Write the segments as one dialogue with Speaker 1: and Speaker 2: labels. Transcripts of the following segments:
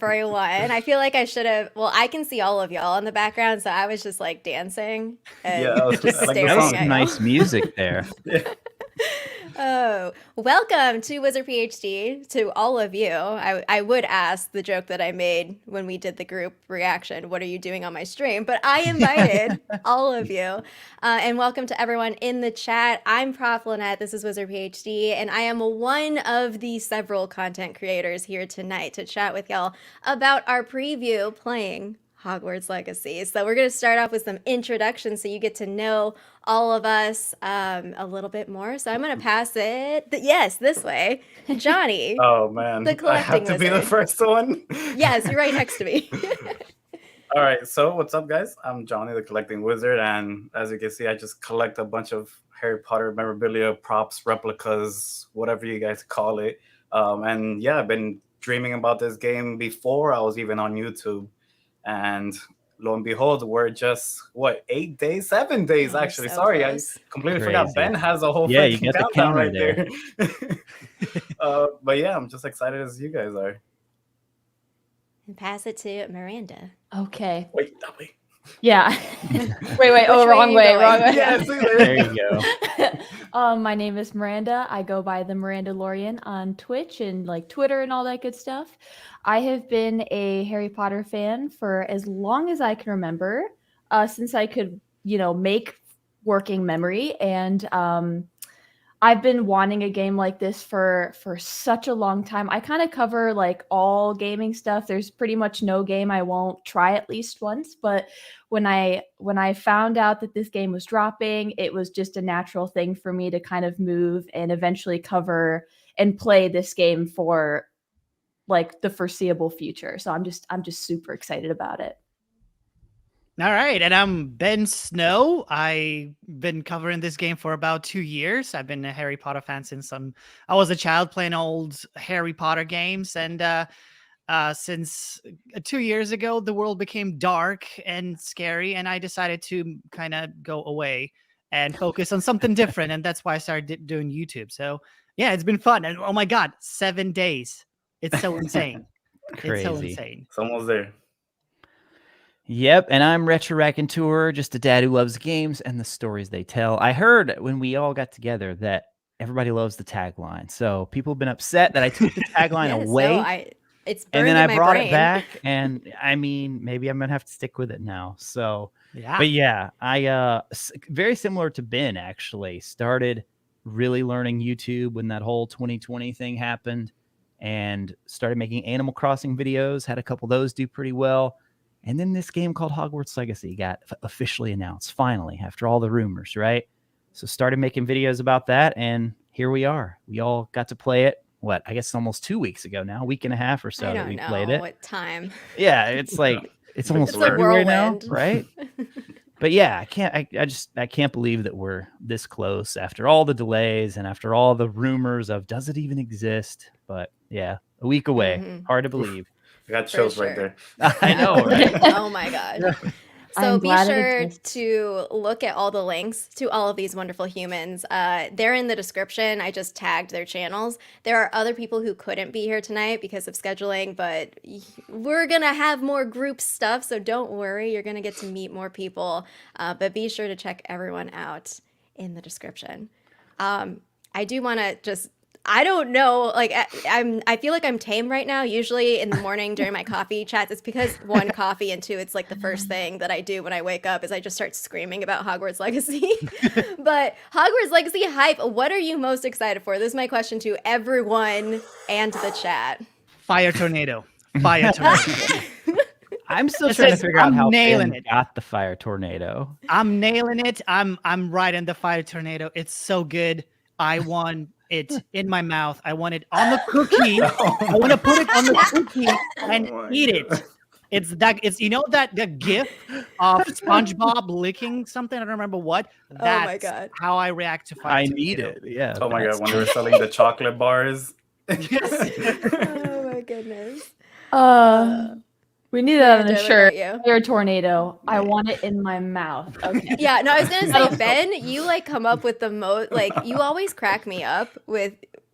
Speaker 1: everyone. I feel like I should have. Well, I can see all of y'all in the background, so I was just like dancing and
Speaker 2: Yeah,
Speaker 1: just
Speaker 2: I like the
Speaker 1: staring
Speaker 3: That was
Speaker 2: song.
Speaker 1: at y'all.
Speaker 3: nice music there.
Speaker 1: Oh, welcome to Wizard PhD to all of you. I would ask the joke that I made when we did the group reaction, what are you doing on my stream? But I invited all of you. And welcome to everyone in the chat. I'm Prof. Lynette, this is Wizard PhD, and I am one of the several content creators here tonight to chat with y'all about our preview playing Hogwarts Legacy. So we're going to start off with some introductions so you get to know all of us a little bit more. So I'm going to pass it, yes, this way. Johnny,
Speaker 2: Oh man,
Speaker 1: the
Speaker 2: I
Speaker 1: collecting
Speaker 2: have to be the
Speaker 1: wizard.
Speaker 2: first one.
Speaker 1: Yes, you're right next to me.
Speaker 2: All right, so what's up, guys? I'm Johnny, the collecting wizard, and as you can see, I just collect a bunch of Harry Potter memorabilia, props, replicas, whatever you guys call it. And yeah, I've been dreaming about this game before I was even on YouTube. And lo and behold, we're just 8 days, 7 days
Speaker 1: Oh, we're
Speaker 2: actually.
Speaker 1: so
Speaker 2: Sorry,
Speaker 1: close.
Speaker 2: I completely
Speaker 3: Crazy.
Speaker 2: forgot. Ben has a whole
Speaker 3: Yeah, you
Speaker 2: freaking
Speaker 3: got the
Speaker 2: countdown
Speaker 3: counter
Speaker 2: right there. But yeah, I'm just excited as you guys are.
Speaker 1: And pass it to Miranda.
Speaker 4: Okay.
Speaker 2: Wait, that way.
Speaker 4: Yeah. wait.
Speaker 1: Which
Speaker 4: Oh,
Speaker 1: way are
Speaker 4: wrong
Speaker 1: you
Speaker 4: way.
Speaker 1: going?
Speaker 4: Wrong way.
Speaker 2: Yeah, see
Speaker 3: There you go.
Speaker 4: My name is Miranda. I go by the Miranda Lorian on Twitch and like Twitter and all that good stuff. I have been a Harry Potter fan for as long as I can remember, since I could, make working memory. And I've been wanting a game like this for such a long time. I kind of cover like all gaming stuff. There's pretty much no game I won't try at least once. But when I found out that this game was dropping, it was just a natural thing for me to kind of move and eventually cover and play this game for like the foreseeable future. So I'm just super excited about it.
Speaker 5: All right, and I'm Ben Snow. I've been covering this game for about 2 years. I've been a Harry Potter fan since I was a child playing old Harry Potter games, and since 2 years ago, the world became dark and scary, and I decided to kind of go away and focus on something different, and that's why I started doing YouTube. So yeah, it's been fun, and oh my god, 7 days! It's so insane. It's so
Speaker 3: Crazy.
Speaker 5: insane.
Speaker 2: It's almost there.
Speaker 3: Yep, and I'm Retro Raconteur, just a dad who loves games and the stories they tell. I heard when we all got together that everybody loves the tagline. So people have been upset that I took the tagline
Speaker 1: Yes,
Speaker 3: away.
Speaker 1: no, it's
Speaker 3: and
Speaker 1: burned
Speaker 3: then
Speaker 1: in
Speaker 3: I
Speaker 1: my
Speaker 3: brought
Speaker 1: brain.
Speaker 3: it back, and I mean, maybe I'm gonna have to stick with it now. So,
Speaker 5: Yeah.
Speaker 3: but yeah, I very similar to Ben actually started really learning YouTube when that whole 2020 thing happened, and started making Animal Crossing videos. Had a couple of those do pretty well. And then this game called Hogwarts Legacy got officially announced, finally, after all the rumors, right? So started making videos about that, and here we are. We all got to play it, I guess almost 2 weeks ago now, a week and a half or so
Speaker 1: I
Speaker 3: that
Speaker 1: don't
Speaker 3: we
Speaker 1: know
Speaker 3: played it.
Speaker 1: what time.
Speaker 3: Yeah, it's like, it's almost
Speaker 1: It's a
Speaker 3: February now,
Speaker 1: whirlwind.
Speaker 3: right? But yeah, I can't believe that we're this close after all the delays and after all the rumors of, does it even exist? But yeah, a week away.
Speaker 1: Mhm.
Speaker 3: Hard to believe.
Speaker 2: I got chills right
Speaker 1: sure.
Speaker 2: there.
Speaker 3: I know, right?
Speaker 1: Oh my god. So
Speaker 4: I'm
Speaker 1: be
Speaker 4: glad it
Speaker 1: sure
Speaker 4: exists.
Speaker 1: to look at all the links to all of these wonderful humans. They're in the description. I just tagged their channels. There are other people who couldn't be here tonight because of scheduling, but we're going to have more group stuff, so don't worry. You're going to get to meet more people, but be sure to check everyone out in the description. I do want to just... I don't know, like I feel like I'm tame right now. Usually in the morning during my coffee chats, it's because one, coffee, and two, it's like the first thing that I do when I wake up is I just start screaming about Hogwarts Legacy. But Hogwarts Legacy hype, what are you most excited for? This is my question to everyone and the chat.
Speaker 5: Fire tornado. Fire tornado.
Speaker 3: I'm still
Speaker 5: It
Speaker 3: trying to
Speaker 5: says,
Speaker 3: figure out
Speaker 5: I'm
Speaker 3: how
Speaker 5: nailing
Speaker 3: Ben
Speaker 5: it.
Speaker 3: got the fire tornado.
Speaker 5: I'm nailing it. I'm right in the fire tornado. It's so good. I want it in my mouth. I want it on the cookie. I want to put it on the cookie and
Speaker 2: Oh my
Speaker 5: eat it.
Speaker 2: God.
Speaker 5: It's the gif of SpongeBob licking something. I don't remember what.
Speaker 1: Oh my
Speaker 5: That's
Speaker 1: God.
Speaker 5: how I react to fire
Speaker 3: I
Speaker 5: tornado.
Speaker 3: need it. Yeah.
Speaker 2: Oh my
Speaker 3: that's
Speaker 2: god, when they were selling the chocolate bars.
Speaker 5: Yes.
Speaker 1: Oh my goodness.
Speaker 4: We need that on
Speaker 1: Miranda,
Speaker 4: a
Speaker 1: what
Speaker 4: shirt.
Speaker 1: about you?
Speaker 4: Fire tornado. I want it in my mouth. Okay.
Speaker 1: Yeah, no, I was gonna say, Ben, you like come up with the most, like, you always crack me up with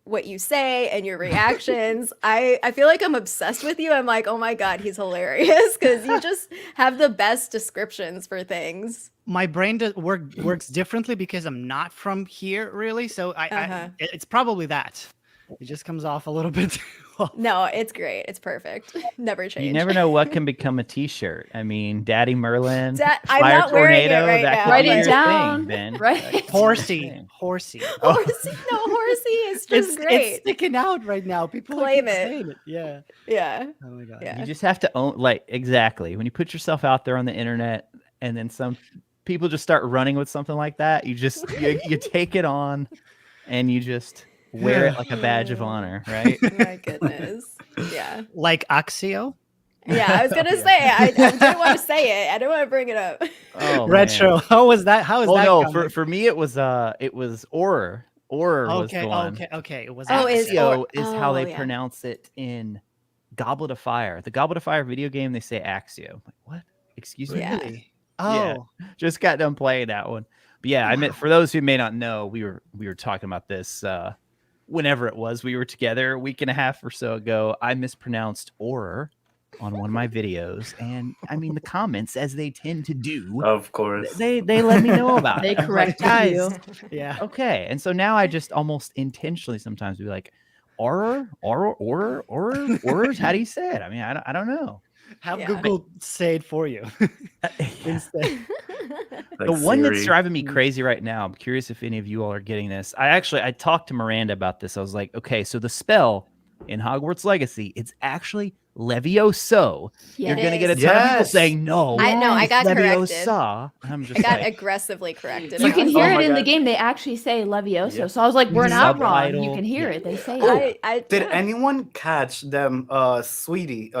Speaker 1: what you say and your reactions. I feel like I'm obsessed with you. I'm like, oh my God, he's hilarious because you just have the best descriptions for things.
Speaker 5: My brain works differently because I'm not from here, really. So it's probably that. It just comes off a little bit.
Speaker 1: No, it's great. It's perfect. Never change.
Speaker 3: You never know what can become a T-shirt. I mean, Daddy Merlin,
Speaker 1: I'm
Speaker 3: Fire
Speaker 1: not wearing it
Speaker 3: Tornado,
Speaker 1: right
Speaker 3: that
Speaker 1: now.
Speaker 3: could
Speaker 4: Write
Speaker 3: be
Speaker 4: it
Speaker 3: your
Speaker 4: down.
Speaker 3: thing, Ben.
Speaker 4: Right.
Speaker 3: That could be your
Speaker 5: Horsey.
Speaker 3: thing.
Speaker 5: Horsey.
Speaker 1: Horsey, no, horsey is just great.
Speaker 5: It's sticking out right now. People
Speaker 1: Claim
Speaker 5: are
Speaker 1: it.
Speaker 5: saying it. Yeah.
Speaker 1: Yeah.
Speaker 5: Oh my god.
Speaker 1: Yeah.
Speaker 3: You just have to own, like, exactly. When you put yourself out there on the internet and then some people just start running with something like that, you just, you take it on and you just wear it like a badge of honor, right?
Speaker 1: My goodness. Yeah.
Speaker 5: Like Axio.
Speaker 1: Yeah, I was gonna say I didn't want to say it. I didn't want to bring it up.
Speaker 3: Oh,
Speaker 5: Retro.
Speaker 3: man.
Speaker 5: How was that? How is
Speaker 3: Oh
Speaker 5: that?
Speaker 3: no,
Speaker 5: coming?
Speaker 3: for me it was Auror. Auror was the one.
Speaker 5: Okay. It was
Speaker 1: Oh,
Speaker 3: Axio
Speaker 1: is
Speaker 3: is how they
Speaker 1: yeah.
Speaker 3: pronounce it in Goblet of Fire. The Goblet of Fire video game, they say Axio. I'm like, what? Excuse me?
Speaker 1: Yeah.
Speaker 5: Really?
Speaker 3: Yeah.
Speaker 5: Oh.
Speaker 3: Just got done playing that one. But yeah, I meant for those who may not know, we were talking about this whenever it was we were together a week and a half or so ago. I mispronounced Auror on one of my videos, and I mean the comments, as they tend to do,
Speaker 2: Of course.
Speaker 3: they let me know about
Speaker 4: They
Speaker 3: it. I'm like,
Speaker 4: corrected
Speaker 3: guys,
Speaker 4: you.
Speaker 5: Yeah.
Speaker 3: okay. And so now I just almost intentionally sometimes be like, Auror, how do you say it? I mean, I don't know.
Speaker 5: Have
Speaker 1: Yeah.
Speaker 5: Google say it for you instead.
Speaker 3: The one that's
Speaker 2: Siri.
Speaker 3: driving me crazy right now, I'm curious if any of you all are getting this. I talked to Miranda about this. I was like, okay, so the spell in Hogwarts Legacy, it's actually Levioso. You're
Speaker 4: Yes.
Speaker 3: going to get a ton of people
Speaker 2: Yes.
Speaker 3: saying, no,
Speaker 1: I know, I
Speaker 3: it's
Speaker 1: got corrected.
Speaker 3: Leviosa. And I'm just
Speaker 1: I got
Speaker 3: like,
Speaker 1: aggressively corrected.
Speaker 4: You can
Speaker 2: Oh
Speaker 4: hear
Speaker 2: my
Speaker 4: it in the
Speaker 2: God.
Speaker 4: game. They actually say Levioso.
Speaker 2: Yeah.
Speaker 4: So I was like, we're not wrong. You
Speaker 3: Subtitle.
Speaker 4: can hear
Speaker 3: Yeah.
Speaker 4: it. They say it.
Speaker 2: Did
Speaker 1: yeah.
Speaker 2: anyone catch them, Sweetie,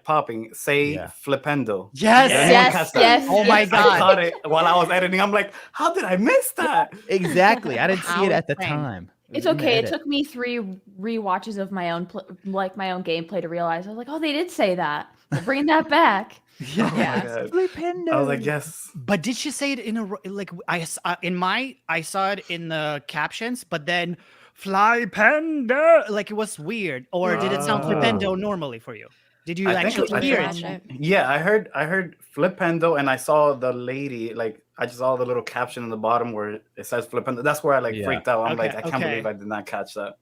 Speaker 2: Popping, say
Speaker 3: Yeah.
Speaker 2: Flipendo?
Speaker 5: Yes.
Speaker 2: Did anyone
Speaker 4: Yes,
Speaker 2: catch that?
Speaker 4: yes.
Speaker 5: Oh my
Speaker 4: yes.
Speaker 5: God.
Speaker 2: I caught it while I was editing. I'm like, how did I miss that?
Speaker 3: exactly. I didn't see it
Speaker 5: How
Speaker 3: at the
Speaker 5: insane.
Speaker 3: time.
Speaker 4: It's
Speaker 3: in the
Speaker 4: okay. It
Speaker 3: edit.
Speaker 4: took me 3 rewatches of my own, my own gameplay to realize I was like, oh, they did say that. We're bringing that back.
Speaker 5: Yeah.
Speaker 2: Oh my
Speaker 1: Yeah.
Speaker 2: God.
Speaker 3: Flipendo.
Speaker 2: I was like, yes.
Speaker 5: But did she say it in like I saw it in the captions, but then fly panda, like it was weird, or did it sound
Speaker 2: Oh.
Speaker 5: flipendo normally for you? Did you
Speaker 2: I think
Speaker 5: actually
Speaker 2: it- I
Speaker 5: hear
Speaker 2: think-
Speaker 5: it?
Speaker 2: Yeah, I heard Flipendo, and I saw the lady, like, I just saw the little caption in the bottom where it says Flipendo. That's where I like
Speaker 3: Yeah.
Speaker 2: freaked out. I'm
Speaker 5: Okay,
Speaker 2: like, I can't
Speaker 5: okay.
Speaker 2: believe I did not catch that.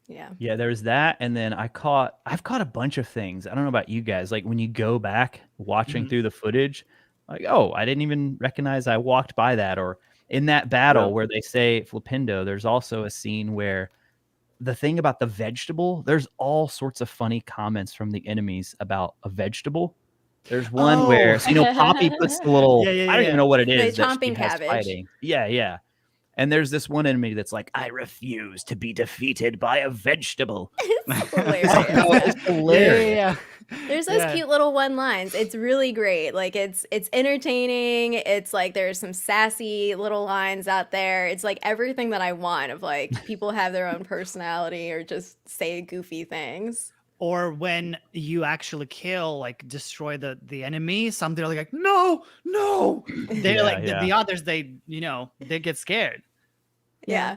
Speaker 1: Yeah.
Speaker 3: Yeah, there's that, and then I've caught a bunch of things. I don't know about you guys. Like when you go back watching
Speaker 5: Mhm.
Speaker 3: through the footage, like, oh, I didn't even recognize I walked by that. Or in that battle
Speaker 2: Yeah.
Speaker 3: where they say Flipendo, there's also a scene where the thing about the vegetable, there's all sorts of funny comments from the enemies about a vegetable. There's one where,
Speaker 5: Oh.
Speaker 3: so, you know, Poppy puts the little,
Speaker 5: Yeah, yeah,
Speaker 3: I don't
Speaker 5: yeah.
Speaker 3: even know what it
Speaker 1: The
Speaker 3: is that she
Speaker 1: chomping
Speaker 3: has
Speaker 1: cabbage.
Speaker 3: fighting. Yeah, yeah. And there's this one enemy that's like, I refuse to be defeated by a vegetable.
Speaker 1: It's hilarious.
Speaker 3: It's hilarious.
Speaker 5: Yeah.
Speaker 1: There's those
Speaker 5: Yeah.
Speaker 1: cute little one lines. It's really great. Like it's entertaining. It's like there's some sassy little lines out there. It's like everything that I want of like people have their own personality or just say goofy things.
Speaker 5: Or when you actually kill, like destroy the enemy, some they're like, no. They're
Speaker 3: Yeah,
Speaker 5: like
Speaker 3: yeah.
Speaker 5: the others, they get scared.
Speaker 1: Yeah.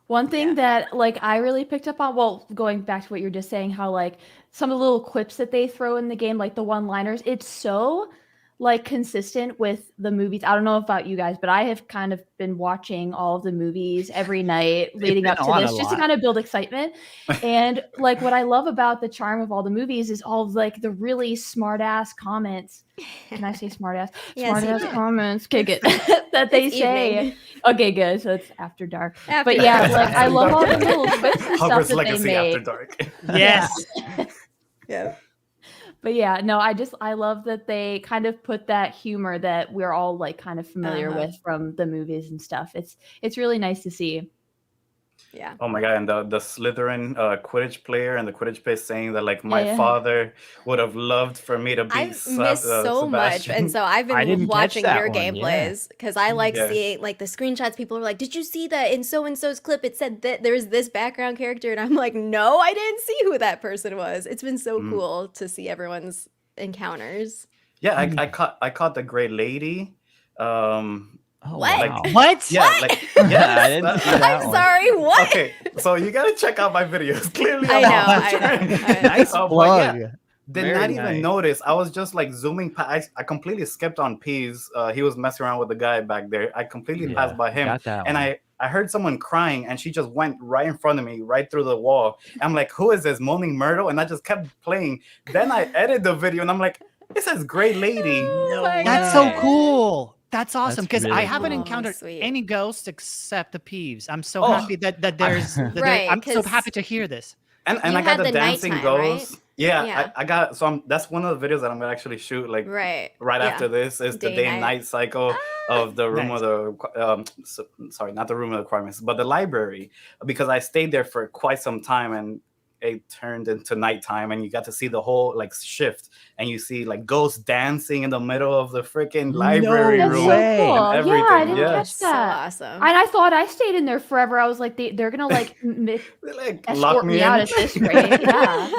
Speaker 4: One thing
Speaker 1: Yeah.
Speaker 4: that like I really picked up on, well, going back to what you were just saying, how like some of the little quips that they throw in the game, like the one-liners, it's so like consistent with the movies. I don't know about you guys, but I have kind of been watching all of the movies every night leading
Speaker 3: been
Speaker 4: up to
Speaker 3: on a
Speaker 4: this just to
Speaker 3: lot.
Speaker 4: kind of build excitement. And like what I love about the charm of all the movies is all of like the really smart-ass comments. Can I say smart-ass?
Speaker 1: Yes,
Speaker 4: Smart-ass
Speaker 1: you can.
Speaker 4: comments. Kick it. That they
Speaker 1: It's
Speaker 4: say.
Speaker 1: evening.
Speaker 4: Okay, good. So it's after dark.
Speaker 1: After
Speaker 4: But yeah,
Speaker 1: dark.
Speaker 4: like I love all the little quips and stuff
Speaker 2: Hogwarts
Speaker 4: that
Speaker 2: Legacy
Speaker 4: they
Speaker 2: After
Speaker 4: made.
Speaker 2: Dark.
Speaker 5: Yes.
Speaker 1: Yeah.
Speaker 4: But yeah, no, I love that they kind of put that humor that we're all like kind of familiar
Speaker 1: Uh-huh.
Speaker 4: with from the movies and stuff. It's really nice to see.
Speaker 1: Yeah.
Speaker 2: Oh my God! And the Slytherin Quidditch player and the Quidditch player saying that like my
Speaker 4: Yeah.
Speaker 2: father would have loved for me to be
Speaker 1: I've missed so much,
Speaker 2: Sebastian.
Speaker 1: and so I've
Speaker 3: I
Speaker 1: been
Speaker 3: didn't catch
Speaker 1: watching
Speaker 3: that
Speaker 1: your
Speaker 3: one, yeah.
Speaker 1: gameplays because I like
Speaker 2: Yeah.
Speaker 1: seeing like the screenshots. People are like, "Did you see that in so and so's clip? It said that there's this background character," and I'm like, "No, I didn't see who that person was." It's been so
Speaker 2: Mhm.
Speaker 1: cool to see everyone's encounters.
Speaker 2: Yeah, I caught the Great Lady.
Speaker 3: Oh,
Speaker 1: What?
Speaker 3: wow.
Speaker 5: What?
Speaker 2: Yeah, like yes,
Speaker 3: I didn't see that
Speaker 1: I'm
Speaker 3: one.
Speaker 1: sorry, what?
Speaker 2: Okay, so you gotta check out my videos. Clearly,
Speaker 1: I
Speaker 2: I'm
Speaker 1: know,
Speaker 2: off the
Speaker 1: I know,
Speaker 2: track.
Speaker 1: I know.
Speaker 3: Nice
Speaker 2: But
Speaker 3: plug.
Speaker 2: yeah, did
Speaker 3: Very
Speaker 2: not even
Speaker 3: nice.
Speaker 2: notice. I was just like zooming past. I completely skipped on Peas. He was messing around with the guy back there. I completely
Speaker 3: Yeah,
Speaker 2: passed by him,
Speaker 3: got that
Speaker 2: and
Speaker 3: one.
Speaker 2: I heard someone crying, and she just went right in front of me, right through the wall. I'm like, who is this, Moaning Myrtle? And I just kept playing. Then I edited the video, and I'm like, it says Great Lady.
Speaker 1: Oh my
Speaker 5: That's so
Speaker 1: God.
Speaker 5: cool. That's awesome because I
Speaker 3: really
Speaker 5: haven't
Speaker 3: cool.
Speaker 5: encountered
Speaker 1: Sweet.
Speaker 5: any ghosts except the Peeves. I'm so
Speaker 2: Oh.
Speaker 5: happy that there's
Speaker 1: Right,
Speaker 5: I'm so
Speaker 1: 'cause
Speaker 5: happy to hear this.
Speaker 2: And
Speaker 1: You
Speaker 2: I got
Speaker 1: had
Speaker 2: the
Speaker 1: the
Speaker 2: dancing
Speaker 1: nighttime, right?
Speaker 2: ghosts. Yeah,
Speaker 1: Yeah.
Speaker 2: I got so that's one of the videos that I'm gonna actually shoot like
Speaker 1: right.
Speaker 2: right
Speaker 1: Yeah.
Speaker 2: after this is the
Speaker 1: Day,
Speaker 2: day and
Speaker 1: night.
Speaker 2: night cycle of the room
Speaker 5: Nice.
Speaker 2: of the sorry, not the room of the requirements, but the library, because I stayed there for quite some time and it turned into nighttime and you got to see the whole like shift and you see like ghosts dancing in the middle of the freaking library
Speaker 3: No
Speaker 4: That's
Speaker 2: room
Speaker 4: so
Speaker 3: way.
Speaker 4: cool.
Speaker 2: and
Speaker 4: Yeah, I
Speaker 2: everything.
Speaker 4: didn't
Speaker 2: Yeah,
Speaker 4: catch
Speaker 1: So
Speaker 4: that.
Speaker 1: awesome.
Speaker 4: And I thought I stayed in there forever. I was like, they're gonna like
Speaker 2: they like lock
Speaker 4: escort
Speaker 2: me
Speaker 4: me
Speaker 2: in.
Speaker 4: out at this rate. Yeah.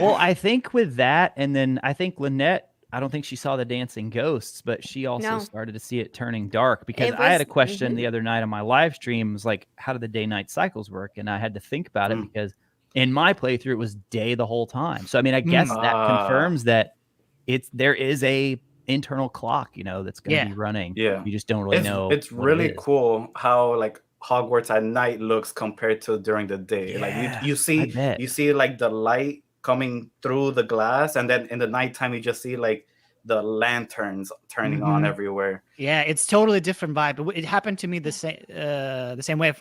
Speaker 3: Well, I think with that, and then I think Lynette, I don't think she saw the dancing ghosts, but she also
Speaker 1: No.
Speaker 3: started to see it turning dark because
Speaker 1: It
Speaker 3: I had a
Speaker 1: was-
Speaker 3: question the other night on my live stream was like, how do the day night cycles work? And I had to think about it
Speaker 2: Mm.
Speaker 3: because in my playthrough, it was day the whole time. So, I mean, I guess that
Speaker 2: Ah.
Speaker 3: confirms that there is a internal clock, that's going to
Speaker 5: Yeah.
Speaker 3: be running.
Speaker 2: Yeah.
Speaker 3: You just don't really know.
Speaker 2: It's
Speaker 3: what it
Speaker 2: really
Speaker 3: is.
Speaker 2: cool how like Hogwarts at night looks compared to during the day.
Speaker 3: Yeah,
Speaker 2: Like you
Speaker 3: bet.
Speaker 2: see like the light coming through the glass, and then in the nighttime you just see like the lanterns turning on
Speaker 5: Mhm.
Speaker 2: everywhere.
Speaker 5: Yeah, it's totally different vibe. But it happened to me the same way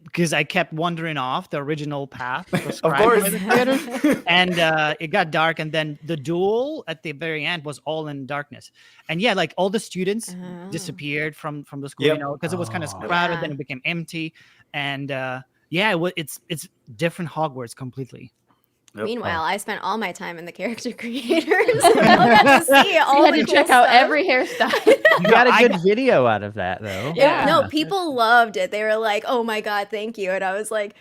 Speaker 5: because I kept wandering off the original path
Speaker 2: Of
Speaker 5: prescribed
Speaker 2: course.
Speaker 5: by the creators, and it got dark. And then the duel at the very end was all in darkness. And yeah, like all the students
Speaker 1: Oh.
Speaker 5: disappeared from the school,
Speaker 2: Yep.
Speaker 5: because it was kind of
Speaker 3: Oh.
Speaker 5: crowded.
Speaker 1: Yeah.
Speaker 5: Then it became empty, and yeah, it's different Hogwarts completely.
Speaker 2: Yep.
Speaker 1: Meanwhile, I spent all my time in the character creators. I got to see
Speaker 4: You
Speaker 1: all
Speaker 4: had
Speaker 1: the
Speaker 4: to
Speaker 1: cool
Speaker 4: check out
Speaker 1: stuff.
Speaker 4: every hairstyle.
Speaker 3: You got a
Speaker 5: I
Speaker 3: good
Speaker 5: got-
Speaker 3: video out of that, though.
Speaker 1: Yeah. No,
Speaker 3: Yeah.
Speaker 1: people loved it. They were like, "Oh my god, thank you." And I was like,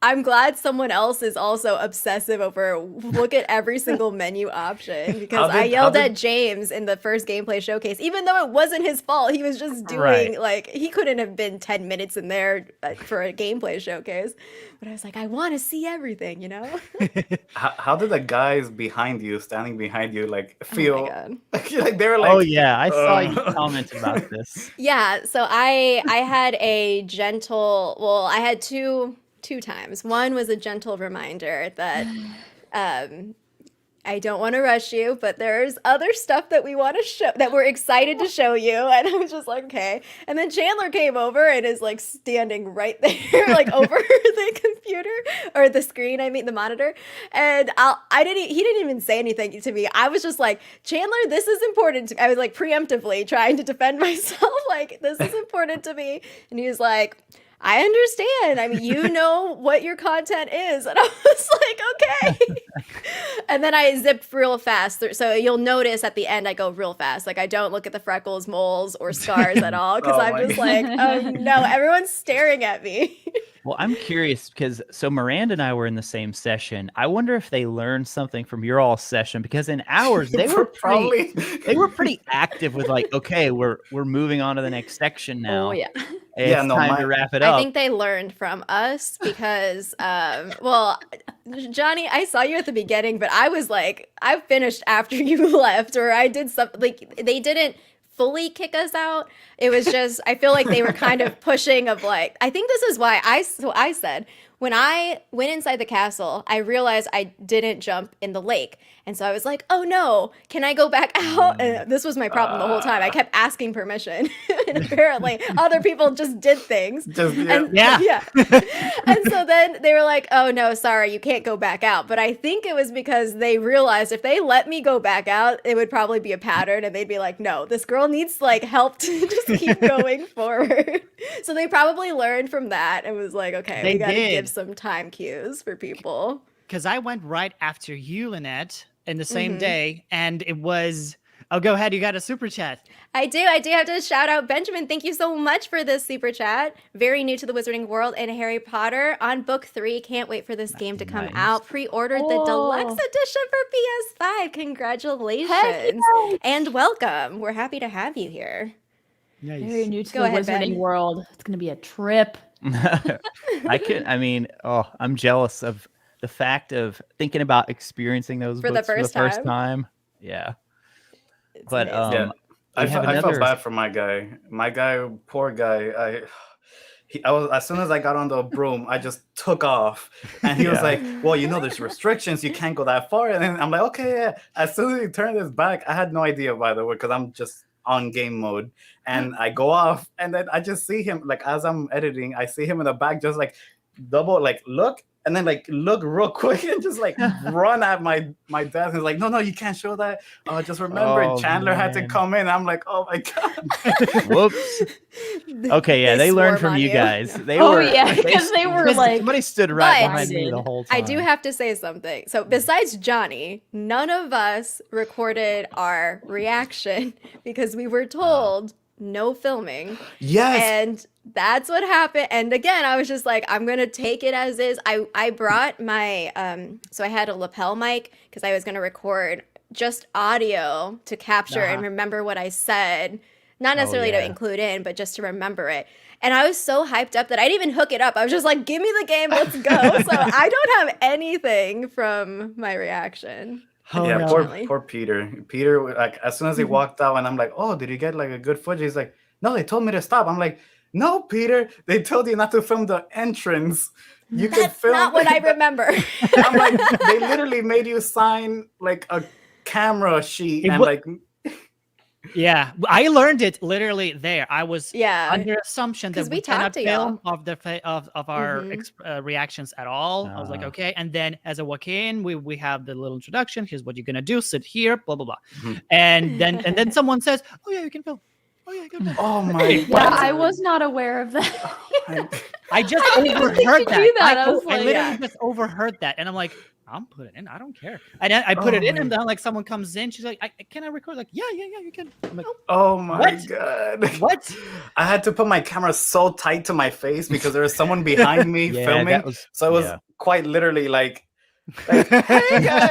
Speaker 1: I'm glad someone else is also obsessive over look at every single menu option because I yelled at James in the first gameplay showcase, even though it wasn't his fault. He was just doing like he couldn't have been 10 minutes in there for a gameplay showcase. But I was like, I want to see everything, you know?
Speaker 2: How did the guys behind you, standing behind you, like feel?
Speaker 1: Oh my God.
Speaker 2: Like they were like,
Speaker 3: Oh yeah, I saw you comment about this.
Speaker 1: Yeah, so I had a gentle, well, I had two times. One was a gentle reminder that I don't want to rush you, but there's other stuff that we want to show, that we're excited to show you. And I was just like, okay. And then Chandler came over and is like standing right there, like over the computer or the screen, I mean the monitor. And he didn't even say anything to me. I was just like, Chandler, this is important to me. I was like preemptively trying to defend myself. Like, this is important to me. And he was like, I understand. I mean, you know what your content is. And I was like, okay. And then I zipped real fast. So you'll notice at the end, I go real fast. Like I don't look at the freckles, moles, or scars at all. Because
Speaker 2: Oh
Speaker 1: I'm
Speaker 2: my
Speaker 1: just like, oh no, everyone's staring at me.
Speaker 3: Well, I'm curious because so Miranda and I were in the same session. I wonder if they learned something from your all session because in ours they were pretty active with like, okay, we're moving on to the next section now.
Speaker 4: Oh yeah.
Speaker 3: It's time to wrap it up.
Speaker 1: I think they learned from us because, well, Johnny, I saw you at the beginning, but I was like, I finished after you left, or I did something like they didn't fully kick us out. It was just, I feel like they were kind of pushing of like, I think this is why I said, when I went inside the castle, I realized I didn't jump in the lake. And so I was like, oh no, can I go back out? And this was my problem the whole time. I kept asking permission. And apparently other people just did things. Yeah. And so then they were like, oh no, sorry, you can't go back out. But I think it was because they realized if they let me go back out, it would probably be a pattern. And they'd be like, no, this girl needs like help to just keep going forward. So they probably learned from that and was like, okay, we got to give some time cues for people.
Speaker 5: Because I went right after you, Lynette, in the same day, and it was. Oh, go ahead. You got a super chat.
Speaker 1: I do have to shout out Benjamin. Thank you so much for this super chat. Very new to the Wizarding world and Harry Potter on book 3. Can't wait for this game to come out. Pre-ordered the deluxe edition for PS5. Congratulations. And welcome. We're happy to have you here.
Speaker 4: Very new to
Speaker 1: Go
Speaker 4: the
Speaker 1: ahead,
Speaker 4: wizarding
Speaker 1: Ben.
Speaker 4: world. It's gonna be a trip.
Speaker 3: I'm jealous of the fact of thinking about experiencing those
Speaker 1: For the
Speaker 3: books for the
Speaker 1: first
Speaker 3: first
Speaker 1: time?
Speaker 3: time. Yeah.
Speaker 1: It's
Speaker 3: But
Speaker 1: amazing.
Speaker 2: Yeah,
Speaker 3: we have
Speaker 2: I felt
Speaker 3: another.
Speaker 2: bad for my guy. My guy, poor guy. I was, as soon as I got on the broom, I just took off, and he was
Speaker 3: Yeah.
Speaker 2: like, "Well, you know, there's restrictions. You can't go that far." And then I'm like, "Okay, yeah." As soon as he turned his back, I had no idea, by the way, because I'm just on game mode, and I go off, and then I just see him, like, as I'm editing, I see him in the back, just like double, like, look, and then like look real quick and just like run at my desk. He's like, "No, you can't show that. Just remember,
Speaker 3: Oh,
Speaker 2: Chandler had to
Speaker 3: man.
Speaker 2: come in." I'm like, "Oh my god."
Speaker 3: Whoops. Okay, yeah, they learned
Speaker 1: swarm
Speaker 3: from
Speaker 1: on
Speaker 3: you guys.
Speaker 1: No.
Speaker 3: They
Speaker 4: Oh,
Speaker 3: were,
Speaker 4: yeah, because they were like,
Speaker 3: somebody stood right
Speaker 1: But-
Speaker 3: behind me the whole time.
Speaker 1: I do have to say something. So besides Johnny, none of us recorded our reaction because we were told no filming.
Speaker 2: Yes.
Speaker 1: And that's what happened. And again, I was just like, I'm gonna take it as is. I brought my so I had a lapel mic because I was gonna record just audio to capture and remember what I said. Not necessarily to
Speaker 3: yeah.
Speaker 1: include in, but just to remember it. And I was so hyped up that I didn't even hook it up. I was just like, give me the game, let's go. So I don't have anything from my reaction.
Speaker 5: Oh,
Speaker 2: Yeah,
Speaker 5: no.
Speaker 2: poor Peter. Peter, like, as soon as he walked out, and I'm like, "Oh, did you get like a good footage?" He's like, "No, they told me to stop." I'm like, "No, Peter, they told you not to film the entrance. You could
Speaker 1: That's
Speaker 2: film."
Speaker 1: not what I remember.
Speaker 2: I'm like, they literally made you sign like a camera sheet,
Speaker 5: It
Speaker 2: and
Speaker 5: wa-
Speaker 2: like,
Speaker 5: Yeah, I learned it literally there. I was
Speaker 1: Yeah.
Speaker 5: under assumption that
Speaker 1: 'Cause we
Speaker 5: we cannot
Speaker 1: talked to y'all.
Speaker 5: film of the of our
Speaker 1: Mhm.
Speaker 5: reactions at all. I was like,
Speaker 3: Ah.
Speaker 5: okay. And then as I walk in, we have the little introduction. Here's what you're gonna do. Sit here. Blah blah blah.
Speaker 2: Mhm.
Speaker 5: And then someone says, "Oh yeah, you can film. Oh yeah, you can film."
Speaker 2: "Oh my
Speaker 4: yeah,
Speaker 2: god."
Speaker 4: I was not aware of that.
Speaker 5: I just
Speaker 4: I didn't even think
Speaker 5: overheard
Speaker 4: to
Speaker 5: that.
Speaker 4: do that. I
Speaker 5: I
Speaker 4: was like,
Speaker 5: literally
Speaker 1: yeah.
Speaker 5: just overheard that, and I'm like, I'm putting it in. I don't care. And I put
Speaker 2: Oh
Speaker 5: it in,
Speaker 2: my-
Speaker 5: and then like someone comes in, she's like, "Can I record?" Like, yeah, you can. I'm like,
Speaker 2: Oh my
Speaker 5: What?
Speaker 2: god.
Speaker 5: what?
Speaker 2: I had to put my camera so tight to my face because there was someone behind me
Speaker 3: Yeah,
Speaker 2: filming.
Speaker 3: that was,
Speaker 2: So it was
Speaker 3: yeah.
Speaker 2: quite literally like, "Hey guys."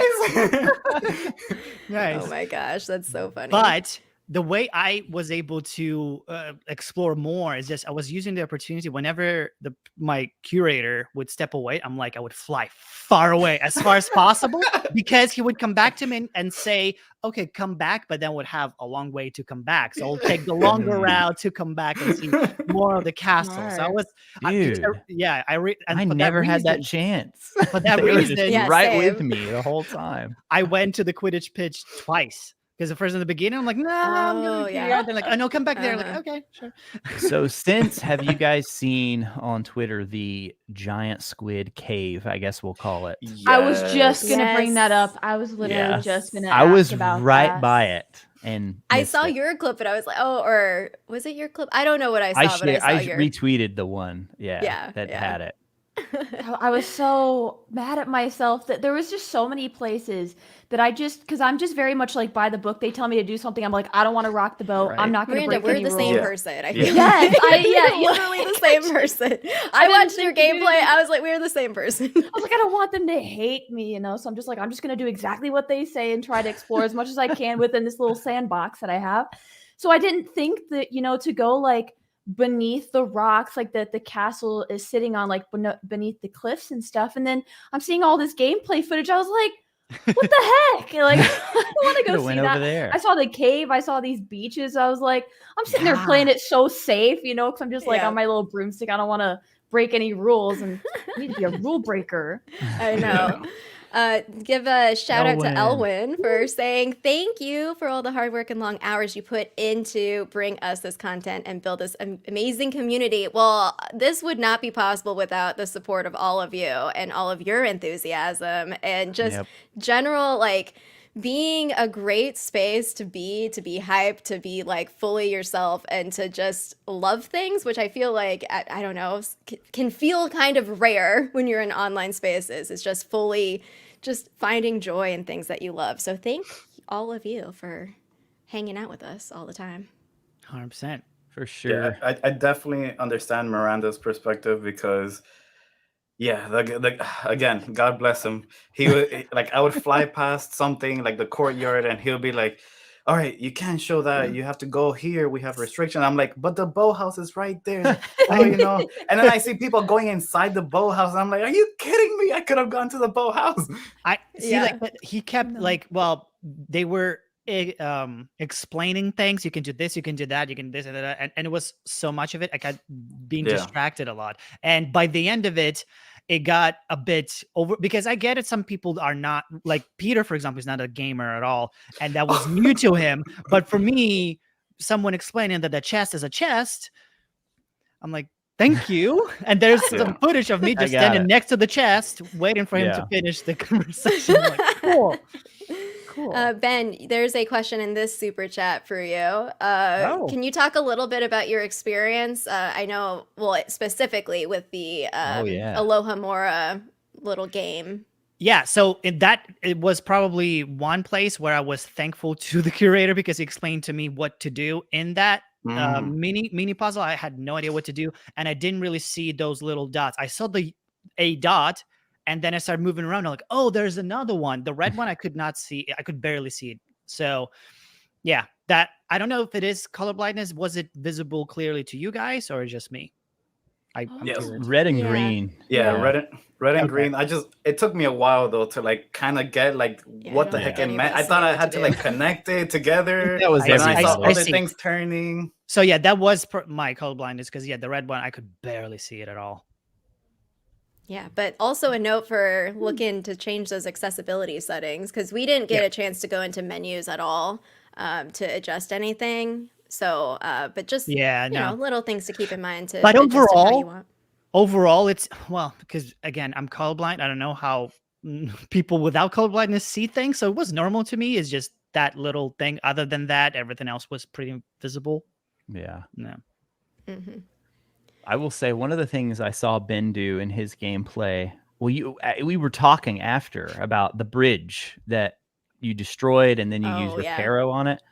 Speaker 5: Nice.
Speaker 1: Oh my gosh, that's so funny.
Speaker 5: But the way I was able to explore more is just I was using the opportunity whenever my curator would step away. I'm like, I would fly far away as far as possible because he would come back to me and say, "Okay, come back," but then would have a long way to come back. So I'll take the longer
Speaker 3: Mm.
Speaker 5: route to come back and see more of the castle. So I
Speaker 4: Smart.
Speaker 5: was,
Speaker 3: Dude,
Speaker 5: yeah,
Speaker 3: I
Speaker 5: for
Speaker 3: never had that
Speaker 5: reason,
Speaker 3: chance.
Speaker 5: For that
Speaker 3: They were just
Speaker 5: reason-
Speaker 1: Yeah,
Speaker 3: right with
Speaker 1: same.
Speaker 3: me the whole time.
Speaker 5: I went to the Quidditch pitch twice. Because at first in the beginning, I'm like, nah, I'm
Speaker 1: Oh,
Speaker 5: gonna be
Speaker 1: yeah.
Speaker 5: here. They're like, "Oh no, come back there." I'm
Speaker 1: Uh-huh.
Speaker 5: like, okay, sure.
Speaker 3: So since have you guys seen on Twitter the giant squid cave, I guess we'll call it?
Speaker 4: I was just gonna bring that
Speaker 1: Yes.
Speaker 4: up. I was literally
Speaker 3: Yes.
Speaker 4: just gonna.
Speaker 3: I was
Speaker 4: ask about
Speaker 3: right
Speaker 4: that.
Speaker 3: by it and
Speaker 1: I
Speaker 3: missed
Speaker 1: saw
Speaker 3: it.
Speaker 1: your clip and I was like, oh, or was it your clip? I don't know what I saw, but I saw
Speaker 3: I
Speaker 1: your.
Speaker 3: retweeted the one, that
Speaker 1: yeah.
Speaker 3: had it.
Speaker 4: I was so mad at myself that there was just so many places that because I'm just very much like by the book. They tell me to do something, I'm like, I don't want to rock the boat.
Speaker 3: Right.
Speaker 4: I'm not going to
Speaker 1: Miranda,
Speaker 4: break
Speaker 1: we're
Speaker 4: any
Speaker 1: the
Speaker 4: rules.
Speaker 1: same
Speaker 2: Yeah.
Speaker 1: person. I
Speaker 2: Yeah.
Speaker 1: feel
Speaker 4: Yes,
Speaker 1: like.
Speaker 4: yeah,
Speaker 1: We're literally the same person. I
Speaker 4: didn't
Speaker 1: watched your
Speaker 4: think you
Speaker 1: gameplay.
Speaker 4: did.
Speaker 1: I was like, we're the same person.
Speaker 4: I was like, I don't want them to hate me, So I'm just like, I'm just going to do exactly what they say and try to explore as much as I can within this little sandbox that I have. So I didn't think that, to go like beneath the rocks, like that the castle is sitting on, like beneath the cliffs and stuff. And then I'm seeing all this gameplay footage. I was like, what the heck? Like, I don't want to go
Speaker 3: Could've
Speaker 4: see
Speaker 3: went
Speaker 4: that.
Speaker 3: over there.
Speaker 4: I saw the cave. I saw these beaches. I was like, I'm sitting there
Speaker 5: Yeah.
Speaker 4: playing it so safe, because I'm just like
Speaker 1: Yeah.
Speaker 4: on my little broomstick. I don't want to break any rules, and I need to be a rule breaker.
Speaker 1: I know. Give a shout out to
Speaker 3: Elwyn.
Speaker 1: Elwyn for saying thank you for all the hard work and long hours you put into bring us this content and build this amazing community. Well, this would not be possible without the support of all of you and all of your enthusiasm and just
Speaker 3: Yep.
Speaker 1: general like being a great space to be hyped, to be like fully yourself and to just love things, which I feel like, I don't know, can feel kind of rare when you're in online spaces. It's just fully just finding joy in things that you love. So thank all of you for hanging out with us all the time.
Speaker 5: 100%.
Speaker 3: For sure.
Speaker 2: Yeah, I definitely understand Miranda's perspective because, yeah, again, God bless him. He would like I would fly past something like the courtyard, and he'll be like, all right, you can't show that. You have to go here. We have restriction. I'm like, but the boathouse is right there. Oh, you know. And then I see people going inside the boathouse. And I'm like, are you kidding me? I could have gone to the boathouse.
Speaker 5: I see,
Speaker 1: Yeah.
Speaker 5: like, but he kept like, well, they were explaining things. You can do this, you can do that, you can this and that, and it was so much of it. I got being
Speaker 2: Yeah.
Speaker 5: distracted a lot, and by the end of it, it got a bit over, because I get it. Some people are not, like Peter, for example, is not a gamer at all, and that was new to him. But for me, someone explaining that the chest is a chest, I'm like, thank you. And there's
Speaker 2: Yeah.
Speaker 5: some footage of me
Speaker 3: I
Speaker 5: just
Speaker 3: got
Speaker 5: standing
Speaker 3: it.
Speaker 5: next to the chest, waiting for him to
Speaker 3: Yeah.
Speaker 5: finish the conversation. I'm like, cool.
Speaker 4: Cool.
Speaker 1: Ben, there's a question in this super chat for you.
Speaker 5: Oh.
Speaker 1: Can you talk a little bit about your experience? I know, well, specifically with the
Speaker 3: yeah.
Speaker 1: Aloha Mora little game.
Speaker 5: Yeah, so it was probably one place where I was thankful to the curator, because he explained to me what to do in that
Speaker 2: Mhm.
Speaker 5: mini puzzle. I had no idea what to do, and I didn't really see those little dots. I saw a dot, and then I started moving around. I'm like, oh, there's another one. The red one I could not see. I could barely see it. So yeah, that, I don't know if it is color blindness. Was it visible clearly to you guys, or just me? I'm
Speaker 2: Yes.
Speaker 5: curious.
Speaker 3: Red and
Speaker 1: Yeah.
Speaker 3: green.
Speaker 2: Yeah,
Speaker 4: Yeah.
Speaker 2: red and
Speaker 5: Okay.
Speaker 2: green. It took me a while though to like kind of get like
Speaker 1: Yeah,
Speaker 2: what
Speaker 1: I
Speaker 2: the
Speaker 1: don't
Speaker 2: heck
Speaker 1: think
Speaker 2: it
Speaker 1: any of
Speaker 2: meant.
Speaker 1: us
Speaker 2: I thought
Speaker 1: knew
Speaker 2: I
Speaker 1: what
Speaker 2: had
Speaker 1: to
Speaker 2: to
Speaker 1: do.
Speaker 2: like connect it together.
Speaker 3: That was
Speaker 5: I
Speaker 2: And then I saw
Speaker 3: everybody.
Speaker 2: other
Speaker 5: see.
Speaker 2: things turning.
Speaker 5: So yeah, that was my color blindness, because yeah, the red one I could barely see it at all.
Speaker 1: Yeah, but also a note for looking to change those accessibility settings, because we didn't get
Speaker 5: Yeah.
Speaker 1: a chance to go into menus at all to adjust anything. So, but just
Speaker 5: Yeah,
Speaker 1: you know,
Speaker 5: no.
Speaker 1: little things to keep in mind to
Speaker 5: But
Speaker 1: adjust it how you
Speaker 5: overall,
Speaker 1: want.
Speaker 5: overall, it's, well, because again, I'm colorblind. I don't know how people without colorblindness see things, so it was normal to me. It's just that little thing. Other than that, everything else was pretty visible.
Speaker 3: Yeah.
Speaker 5: No.
Speaker 1: Hmm.
Speaker 3: I will say one of the things I saw Ben do in his gameplay. Well, we were talking after about the bridge that you destroyed, and then you used
Speaker 1: Oh yeah.
Speaker 3: Reparo on it.